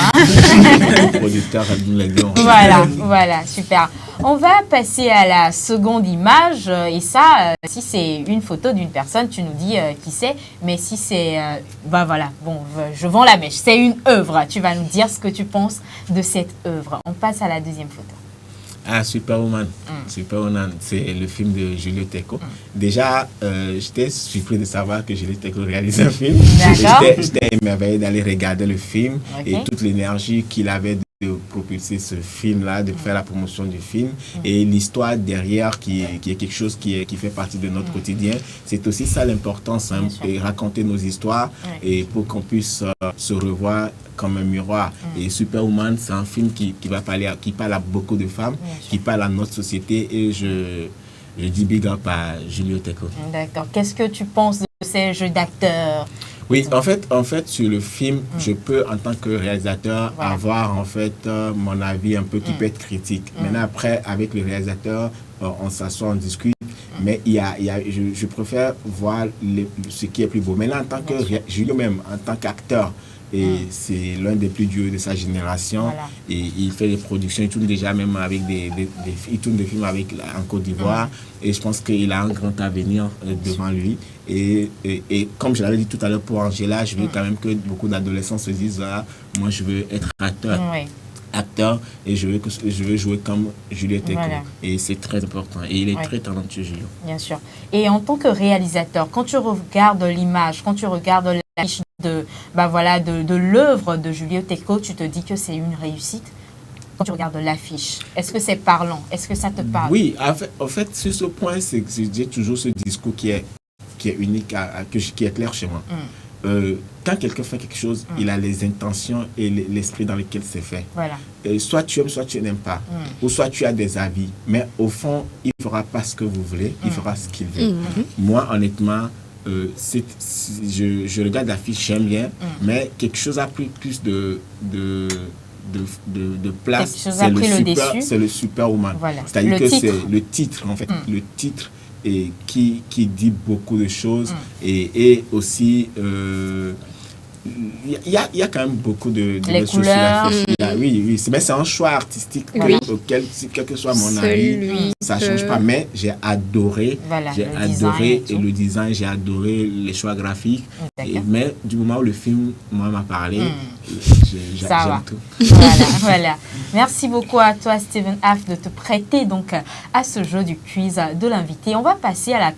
Producteur, voilà, super. On va passer à la seconde image et ça, si c'est une photo d'une personne, tu nous dis qui c'est, mais si c'est, je vends la mèche, c'est une œuvre, tu vas nous dire ce que tu penses de cette œuvre. On passe à la deuxième photo. Superwoman. Superwoman, c'est le film de Julio Teco. Déjà, j'étais surpris de savoir que Julio Teco réalisait un film. J'étais émerveillé d'aller regarder le film et toute l'énergie qu'il avait de propulser ce film-là, de faire la promotion du film et l'histoire derrière qui est quelque chose qui fait partie de notre quotidien. C'est aussi ça l'importance, de raconter nos histoires et pour qu'on puisse se revoir comme un miroir. Et Superwoman, c'est un film qui parle à beaucoup de femmes, qui parle à notre société et je dis big up à Julio Teco. D'accord. Qu'est-ce que tu penses de ces jeux d'acteurs? Oui, en fait, sur le film, je peux, en tant que réalisateur, avoir, mon avis un peu qui peut être critique. Maintenant, après, avec le réalisateur, on s'assoit, on discute Mais je préfère voir ce qui est plus beau. Maintenant, en tant que Julio même, en tant qu'acteur, et c'est l'un des plus vieux de sa génération. Voilà. Et il fait des productions, il tourne déjà même avec il tourne des films en Côte d'Ivoire. Et je pense qu'il a un grand avenir devant lui. Et comme je l'avais dit tout à l'heure pour Angela, je veux quand même que beaucoup d'adolescents se disent, voilà, moi je veux être acteur et je veux jouer comme Juliette Echo. Voilà. Et c'est très important. Et il est très talentueux, Julio. Bien sûr. Et en tant que réalisateur, quand tu regardes l'image, quand tu regardes l'affiche de l'œuvre de Juliette Echo, tu te dis que c'est une réussite? Quand tu regardes l'affiche, est-ce que c'est parlant? Est-ce que ça te parle? Oui, en fait, sur ce point, c'est que j'ai toujours ce discours qui est unique, qui est clair chez moi. Quand quelqu'un fait quelque chose, il a les intentions et l'esprit dans lequel c'est fait. Voilà. Soit tu aimes, soit tu n'aimes pas. Ou soit tu as des avis. Mais au fond, il ne fera pas ce que vous voulez, il fera ce qu'il veut. Moi, honnêtement, je regarde l'affiche, j'aime bien, mais quelque chose a pris plus de place, c'est le Superwoman. Voilà. C'est-à-dire que c'est le titre, en fait. Le titre qui dit beaucoup de choses et aussi il y a quand même beaucoup de les couleurs. Oui, mais c'est un choix artistique auquel, quel que soit mon avis, ça ne change pas. Mais j'ai adoré, le design, j'ai adoré les choix graphiques. Mais du moment où le film m'a parlé, j'aime tout. Voilà. Merci beaucoup à toi, Steven Haff, de te prêter donc à ce jeu du quiz de l'invité. On va passer à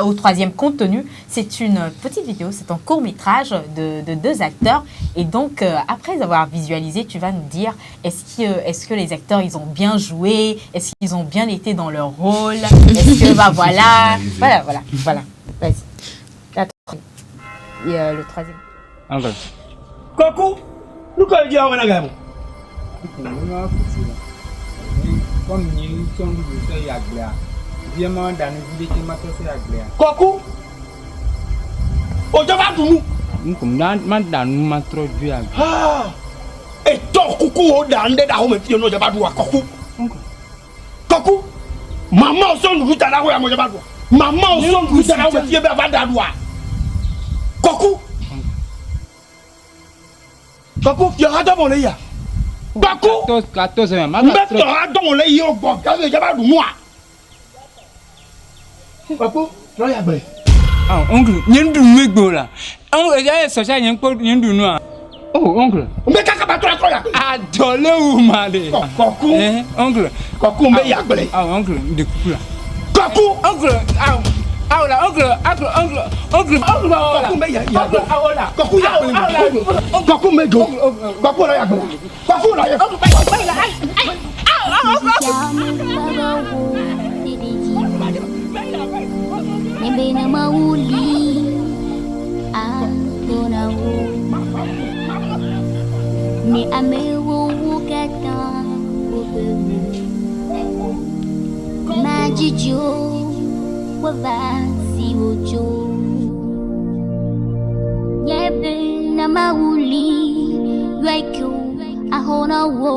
au troisième contenu. C'est une petite vidéo, c'est un court-métrage de deux acteurs. Et donc, après avoir visualisé, tu vas nous dire, est-ce que les acteurs, ils ont bien joué? Est-ce qu'ils ont bien été dans leur rôle? Est-ce que, voilà. Vas-y. Et le troisième. Okay. Coucou, nous allons dire à Nagamo. Coucou, et toi, coucou, coucou, maman, son route à la rue, maman, son route à la rue, Coucou, Coucou, il y aura dans mon lit. Coucou, 14 même. Mais tu auras dans mon lit au bon, car il y a moi. Coucou, non, il y a bien. Ah, oncle, il y a une double là. Oncle, il y a un social, il y a une double noire. Oh, oncle. Mais qu'est-ce que tu as là? Ah, dolé ou malé. Coucou, oncle. Coucou, mais il y a bien. Ah, oncle, de coucou là. Coucou, oncle. Ah là, oncle, mais il y a Coucou, Coucou, mais go. Coucou, là, Coucou, là, wavasi ojo yebe na mauli like ahona wo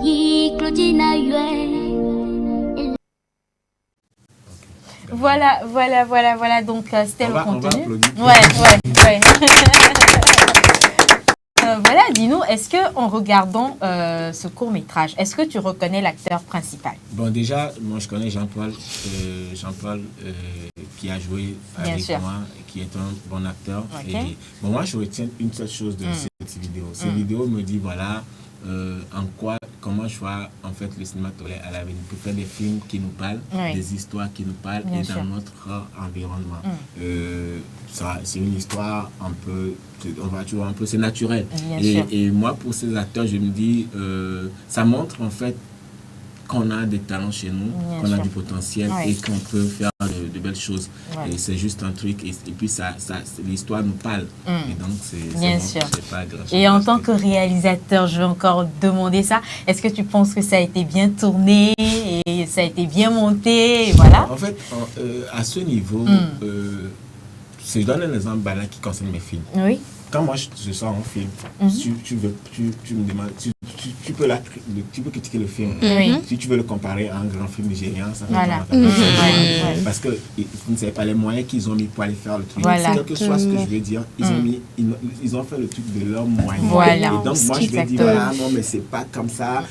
yi clotina yue. Voilà, donc c'était le contenu. Ouais. Voilà, dis-nous, est-ce que en regardant ce court-métrage, est-ce que tu reconnais l'acteur principal? Bon, déjà, moi je connais Jean-Paul qui a joué avec moi, qui est un bon acteur. Okay. Et, bon, moi je retiens une seule chose de cette vidéo. Cette vidéo me dit, voilà, comment je vois en fait le cinéma toléré à l'avenir pour faire des films qui nous parlent, des histoires qui nous parlent et dans notre environnement. C'est une histoire un peu, c'est naturel. Et moi, pour ces acteurs, je me dis, ça montre en fait qu'on a des talents chez nous, qu'on a du potentiel et qu'on peut faire de belles choses. Et c'est juste un truc. Et puis, l'histoire nous parle. Et donc, c'est pas grave. Et en tant que réalisateur, je vais encore demander ça. Est-ce que tu penses que ça a été bien tourné et ça a été bien monté? Voilà. En fait, à ce niveau, je donne un exemple qui concerne mes films. Oui. Quand moi je sors un film, tu me demandes, tu tu peux critiquer le film. Si tu veux le comparer à un grand film nigérien, ça fait parce que vous ne savez pas les moyens qu'ils ont mis pour aller faire le truc. Quel que soit ce que je veux dire, ils ont fait le truc de leurs moyens. Et donc moi je vais dire non mais c'est pas comme ça.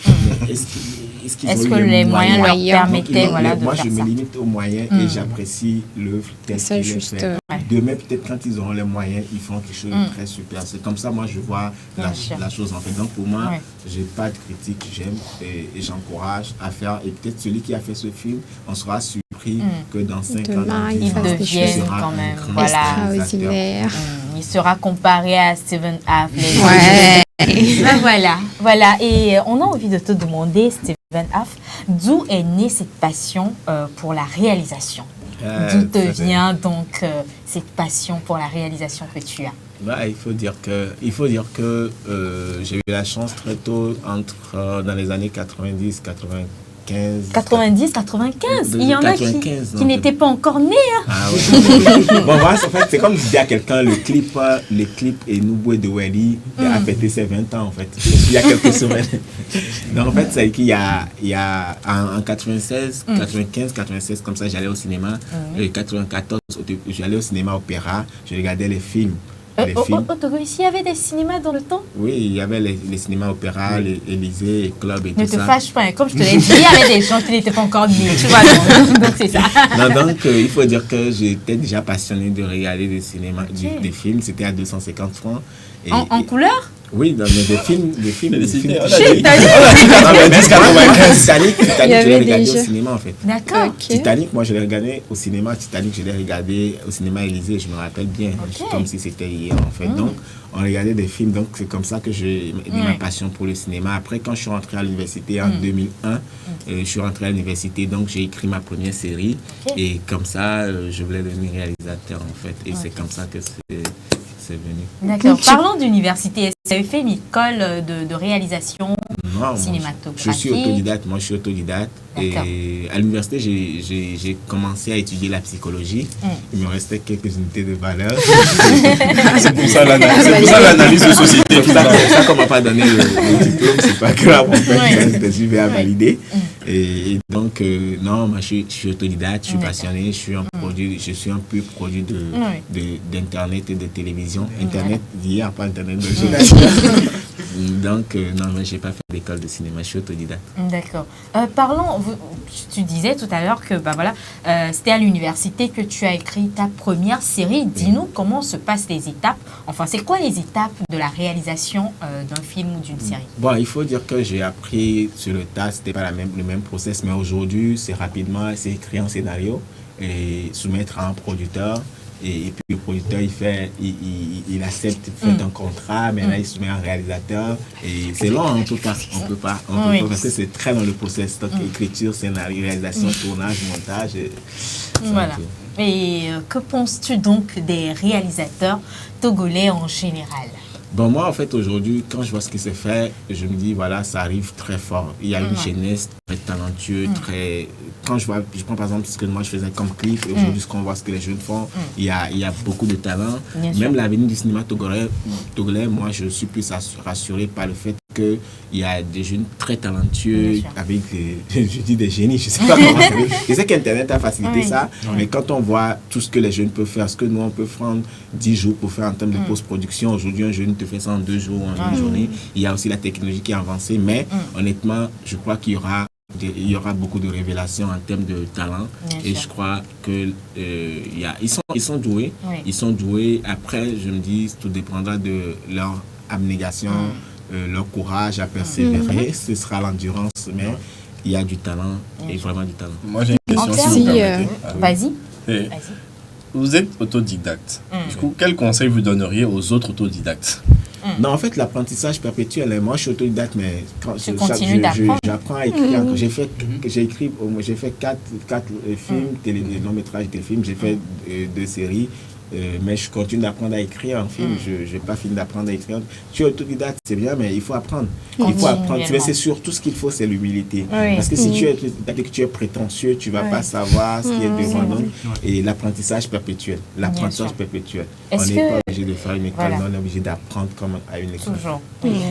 Est-ce que les moyens leur permettaient moi je me limite aux moyens et j'apprécie l'œuvre telle qu'il est fait. Demain peut-être quand ils auront les moyens, ils font quelque chose de très super. C'est comme ça moi je vois la chose en fait. Donc pour moi, j'ai pas de critique, j'aime et j'encourage à faire. Et peut-être celui qui a fait ce film, on sera surpris que dans 5 ans, il devienne quand même extraordinaire. Il sera comparé à Stephen Affleck. Voilà. Et on a envie de te demander, Stephen Affleck, d'où est née cette passion pour la réalisation? D'où te vient donc cette passion pour la réalisation que tu as? Il faut dire que j'ai eu la chance très tôt, dans les années 90, 95. 90, 95. Il y en a qui n'étaient pas encore nés. Ah oui. Bon, voilà, en fait, c'est comme je dis à quelqu'un, le clip et Nouboué de Welly a fêté ses 20 ans, en fait, il y a quelques semaines. Donc, en fait, c'est qu'il y a en 96, 95, 96, comme ça, j'allais au cinéma. Et 94, j'allais au cinéma Opéra, je regardais les films. Ici, il y avait des cinémas dans le temps? Oui, il y avait les cinémas Opéra, les Élysée, les clubs et tout ça. Ne te fâche pas, comme je te l'ai dit, il y avait des gens qui n'étaient pas encore nés, tu vois, donc c'est ça. Donc il faut dire que j'étais déjà passionné de regarder des cinémas, des films, c'était à 250 francs. En couleur? Oui, dans des films. Titanic, je l'ai regardé au cinéma en fait. D'accord. Titanic, moi je l'ai regardé au cinéma. Titanic, je l'ai regardé au cinéma Élysée, je me rappelle bien, comme si c'était hier en fait. Donc, on regardait des films, donc c'est comme ça que j'ai mis ma passion pour le cinéma. Après, quand je suis rentré à l'université en 2001, je suis rentré à l'université, donc j'ai écrit ma première série. Et comme ça, je voulais devenir réalisateur en fait. Et c'est comme ça que c'est venu. D'accord. Parlons d'université. Est-ce que vous avez fait une école de réalisation cinématographique? Je suis autodidacte. Moi, je suis autodidacte. Et à l'université, j'ai commencé à étudier la psychologie. Il me restait quelques unités de valeur. C'est pour ça l'analyse de société. C'est pour ça qu'on ne m'a pas donné le diplôme. C'est pas grave. En fait, je vais à valider. Et donc, non, moi, je suis autodidacte. Je suis passionné. Je suis un pur produit d'Internet et de télévision. Internet d'hier, pas Internet d'aujourd'hui. Donc, non, mais je n'ai pas fait d'école de cinéma. Je suis autodidacte. D'accord. Parlons, tu disais tout à l'heure que c'était à l'université que tu as écrit ta première série. Dis-nous comment se passent les étapes. Enfin, c'est quoi les étapes de la réalisation d'un film ou d'une série? Bon, il faut dire que j'ai appris sur le tas. Ce n'était pas le même process, mais aujourd'hui, c'est rapidement, c'est écrire un scénario et soumettre à un producteur. Et puis le producteur, il accepte, fait un contrat, mais là il soumet un réalisateur. Et c'est long, on peut pas, parce que c'est très dans le process, donc écriture, scénario, réalisation, tournage, montage. Voilà. Et que penses-tu donc des réalisateurs togolais en général? Bon, moi, en fait, aujourd'hui, quand je vois ce qui s'est fait, je me dis, voilà, ça arrive très fort. Il y a une jeunesse très talentueuse, très... Quand je prends par exemple ce que moi je faisais comme clip, et aujourd'hui, ce qu'on voit, ce que les jeunes font, il y a beaucoup de talent. Même l'avenir du cinéma togolais, moi, je suis plus rassuré par le fait qu'il y a des jeunes très talentueux, avec je dis des génies, je sais pas comment ça veut. Je sais qu'Internet a facilité ça, mais quand on voit tout ce que les jeunes peuvent faire, ce que nous, on peut prendre 10 jours pour faire en termes de post-production, aujourd'hui, un jeune te fait ça en 2 jours, en une journée. Il y a aussi la technologie qui est avancée, mais honnêtement, je crois qu'il y aura beaucoup de révélations en termes de talent. Et je crois que ils sont doués. Ils sont doués. Après, je me dis, tout dépendra de leur abnégation, leur courage à persévérer. Ce sera l'endurance, mais il y a du talent, et vraiment du talent. Moi, j'ai une question. Si vous permettez. Vas-y. Vous êtes autodidacte. Du coup, quel conseil vous donneriez aux autres autodidactes? Non, en fait, l'apprentissage perpétuel, moi je suis autodidacte, mais quand j'apprends à écrire. J'ai fait 4 films, longs métrages, téléfilms, j'ai fait 2 séries. mais je continue d'apprendre à écrire un film. Je n'ai pas fini d'apprendre à écrire. Tu es autodidacte, c'est bien, mais il faut apprendre. Il faut apprendre. Mais c'est surtout ce qu'il faut, c'est l'humilité. Parce que si tu es autodidacte et que tu es prétentieux, tu ne vas pas savoir ce qui est devant nous. Et l'apprentissage perpétuel. L'apprentissage perpétuel. On n'est pas obligé de faire une école, mais on est obligé d'apprendre comme à une école. Toujours.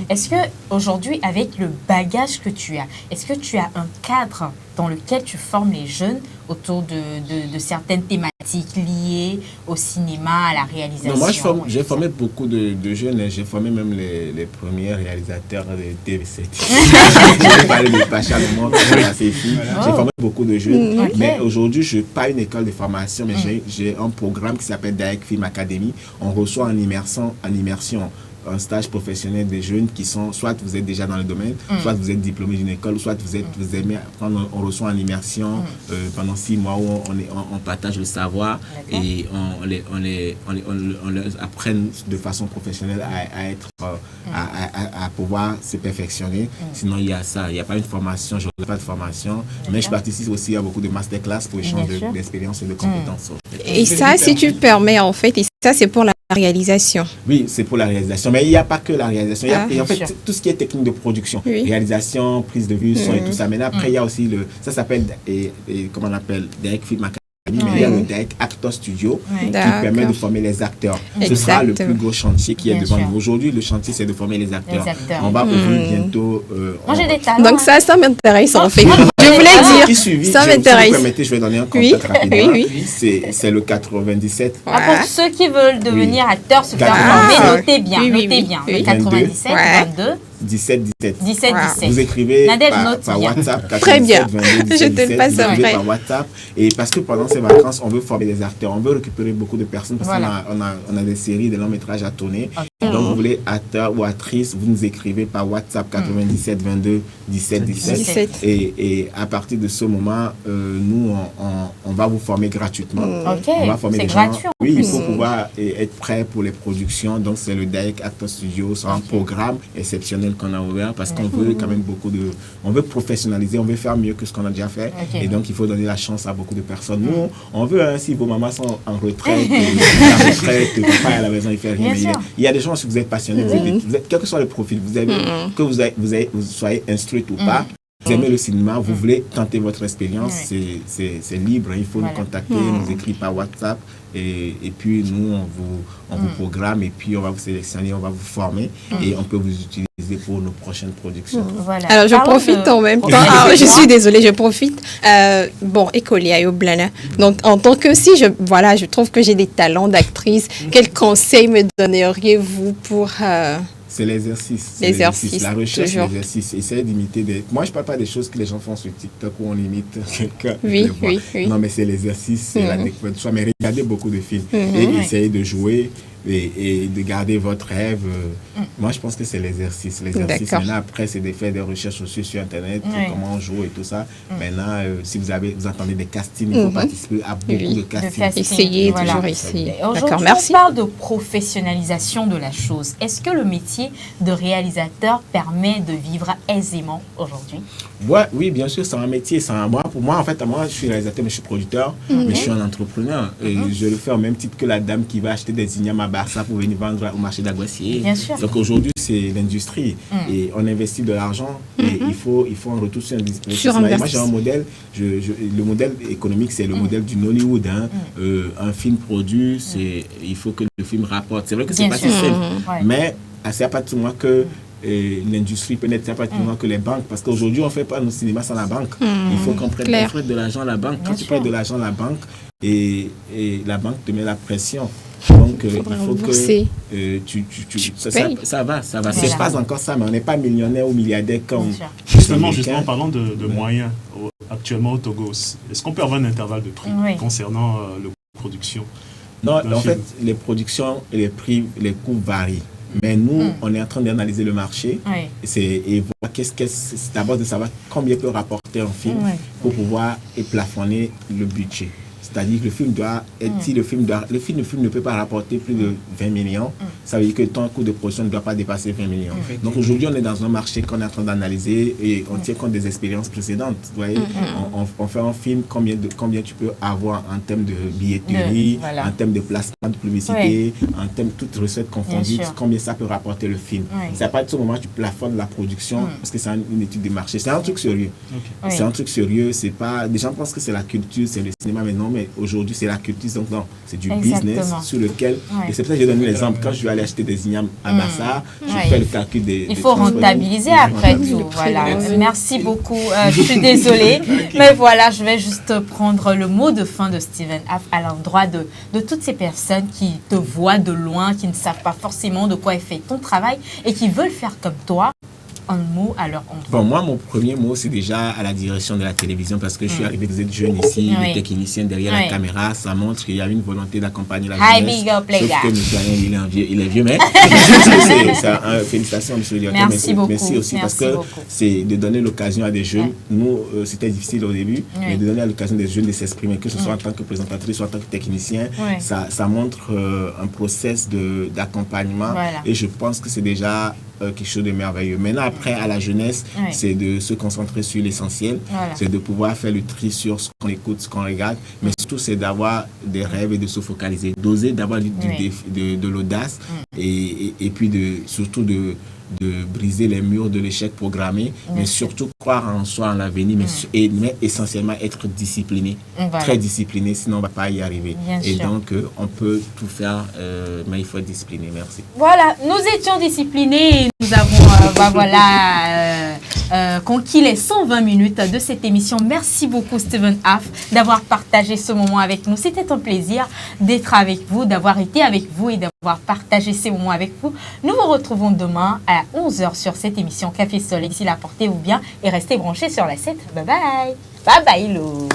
Est-ce qu'aujourd'hui, avec le bagage que tu as, est-ce que tu as un cadre dans lequel tu formes les jeunes autour de certaines thématiques liées au cinéma, à la réalisation? Non, moi, j'ai formé beaucoup de jeunes. J'ai formé même les premiers réalisateurs de TV7. J'ai parlé de Pacha Le Monde, j'ai formé beaucoup de jeunes. Mais aujourd'hui, je n'ai pas une école de formation, mais j'ai un programme qui s'appelle DAEC Film Academy. On reçoit en immersion un stage professionnel des jeunes qui sont, soit vous êtes déjà dans le domaine, soit vous êtes diplômé d'une école, soit vous aimez apprendre, on reçoit en immersion pendant 6 mois où on partage le savoir et on les apprend de façon professionnelle à pouvoir se perfectionner. Sinon, il y a ça, il n'y a pas une formation, je n'ai pas de formation, mais je participe aussi à beaucoup de masterclass pour échanger d'expériences et de compétences. Et ça, si tu permets, en fait, et ça, c'est pour la réalisation. Oui, c'est pour la réalisation. Mais il n'y a pas que la réalisation. Il y a en fait tout ce qui est technique de production. Réalisation, prise de vue, son et tout ça. Mais après, il y a aussi ça s'appelle, comment on appelle, DAEC Film Academy. Mais il y a le DAEC Actor Studio qui permet de former les acteurs. Ce sera le plus gros chantier qui est devant nous. Aujourd'hui, le chantier, c'est de former les acteurs. On va ouvrir bientôt. Moi, j'ai des talents. Donc ça m'intéresse en fait. Je voulais dire, ça m'intéresse. Si vous permettez, je vais donner un contact rapidement. C'est le 97. Pour ceux qui veulent devenir acteurs, se faire former, notez bien. Le 97, 22. 17. Vous écrivez par WhatsApp. 97, très bien. 22, 17, je te le passe après. Par WhatsApp. Et parce que pendant ces vacances, on veut former des acteurs. On veut récupérer beaucoup de personnes parce qu'on a des séries, des longs métrages à tourner. Donc, vous voulez acteur ou actrice, vous nous écrivez par WhatsApp 97 22 17. Et à partir de ce moment, nous, on va vous former gratuitement. On va former des gens. Gratuit, oui, il faut pouvoir être prêt pour les productions. Donc, c'est le DAEC Actor Studio. C'est un programme exceptionnel qu'on a ouvert parce qu'on veut quand même on veut professionnaliser, on veut faire mieux que ce qu'on a déjà fait. Et donc, il faut donner la chance à beaucoup de personnes. Nous, on veut, si vos mamans sont en retraite, papa est à la maison, il fait rien. Il y a des gens, si vous êtes passionné, quel que soit le profil, que vous soyez instruite ou pas, vous aimez le cinéma, vous voulez tenter votre expérience, c'est libre, il faut nous contacter, nous écrire par WhatsApp et puis nous on vous programme et puis on va vous sélectionner, on va vous former et on peut vous utiliser pour nos prochaines productions. Alors je profite en même temps, je suis désolée, je profite. Écolier à Yoblana. Donc en tant que je trouve que j'ai des talents d'actrice, quels conseils me donneriez-vous pour... C'est l'exercice. La recherche, l'exercice. Essayez d'imiter des... Moi, je ne parle pas des choses que les gens font sur TikTok où on imite quelqu'un. Oui. Non, mais c'est l'exercice, c'est la découverte de soi. Mais regardez beaucoup de films et essayez de jouer et de garder votre rêve. Moi, je pense que c'est l'exercice. Maintenant, après, c'est de faire des recherches aussi sur Internet, comment on joue et tout ça. Maintenant, si vous entendez des castings, il faut participer à beaucoup de castings. Toujours essayer. Aujourd'hui, on parle de professionnalisation de la chose. Est-ce que le métier de réalisateur permet de vivre aisément aujourd'hui? Oui, bien sûr, c'est un métier. Pour moi, en fait, moi, je suis réalisateur, mais je suis producteur, mais je suis un entrepreneur. Et je le fais au même titre que la dame qui va acheter des ignames à Barça pour venir vendre au marché d'Aguassier. Donc aujourd'hui, c'est l'industrie. Et on investit de l'argent et il faut un retour sur investissement. Moi, j'ai un modèle. Le modèle économique, c'est le modèle du Hollywood. Un film produit, il faut que le film rapporte. C'est vrai que c'est pas si simple. Mais c'est à partir du moment que l'industrie pénètre, c'est à partir du moment que les banques, parce qu'aujourd'hui on ne fait pas nos cinémas sans la banque. Il faut qu'on prête de l'argent à la banque. Quand tu prêtes de l'argent à la banque et la banque te met la pression, donc il faut que ça va. C'est pas encore ça, mais on n'est pas millionnaire ou milliardaire comme... Justement, en parlant de moyens, actuellement au Togo, est-ce qu'on peut avoir un intervalle de prix concernant la production? Non, en fait, les productions et les prix, les coûts varient. Mais nous, on est en train d'analyser le marché et voir d'abord de savoir combien peut rapporter un film pour pouvoir plafonner le budget. C'est-à-dire que le film doit être, si le film ne peut pas rapporter plus de 20 millions, ça veut dire que ton coût de production ne doit pas dépasser 20 millions. Donc aujourd'hui, on est dans un marché qu'on est en train d'analyser et on tient compte des expériences précédentes. Vous voyez, on fait un film, combien tu peux avoir en termes de billetterie, en termes de placement de publicité, en termes de toutes recettes confondues, combien ça peut rapporter le film. C'est à partir du moment où tu plafonnes la production, parce que c'est une étude de marché. C'est un truc sérieux. C'est un truc sérieux. C'est pas, des gens pensent que c'est la culture, c'est le cinéma, mais non, mais aujourd'hui c'est la culture. Donc non, c'est du business sur lequel, et c'est pour ça que j'ai donné l'exemple. Quand je vais aller acheter des ignames à Massa, je fais le calcul des... Il faut rentabiliser après tout. Voilà. Merci beaucoup. Je suis désolée, mais voilà, je vais juste prendre le mot de fin de Steven Aff à l'endroit de toutes ces personnes qui te voient de loin, qui ne savent pas forcément de quoi est fait ton travail et qui veulent faire comme toi. Un mot à leur endroit. Bon, moi, mon premier mot, c'est déjà à la direction de la télévision parce que je suis arrivé, vous êtes jeune ici, le technicien derrière la caméra, ça montre qu'il y a une volonté d'accompagner la jeunesse. Sauf que M. il est vieux, mais félicitations, M. le directeur. Merci aussi parce que c'est de donner l'occasion à des jeunes. Nous, c'était difficile au début, mais de donner l'occasion des jeunes de s'exprimer, que ce soit en tant que présentatrice, soit en tant que technicien, ça montre un process d'accompagnement et je pense que c'est déjà quelque chose de merveilleux. Maintenant, après, à la jeunesse, c'est de se concentrer sur l'essentiel, c'est de pouvoir faire le tri sur ce qu'on écoute, ce qu'on regarde, mais surtout, c'est d'avoir des rêves et de se focaliser, d'oser, d'avoir de l'audace et puis surtout de briser les murs de l'échec programmé, mais surtout croire en soi, en l'avenir, mais essentiellement être discipliné, très discipliné, sinon on ne va pas y arriver. Donc, on peut tout faire, mais il faut être discipliné. Merci. Voilà, nous étions disciplinés et nous avons conquis les 120 minutes de cette émission. Merci beaucoup, Steven Aff, d'avoir partagé ce moment avec nous. C'était un plaisir d'être avec vous, d'avoir été avec vous et d'avoir partagé ces moments avec vous. Nous vous retrouvons demain à 11h sur cette émission Café Soleil. D'ici là, portez-vous bien et restez branchés sur la 7. Bye bye. Bye bye, Lou.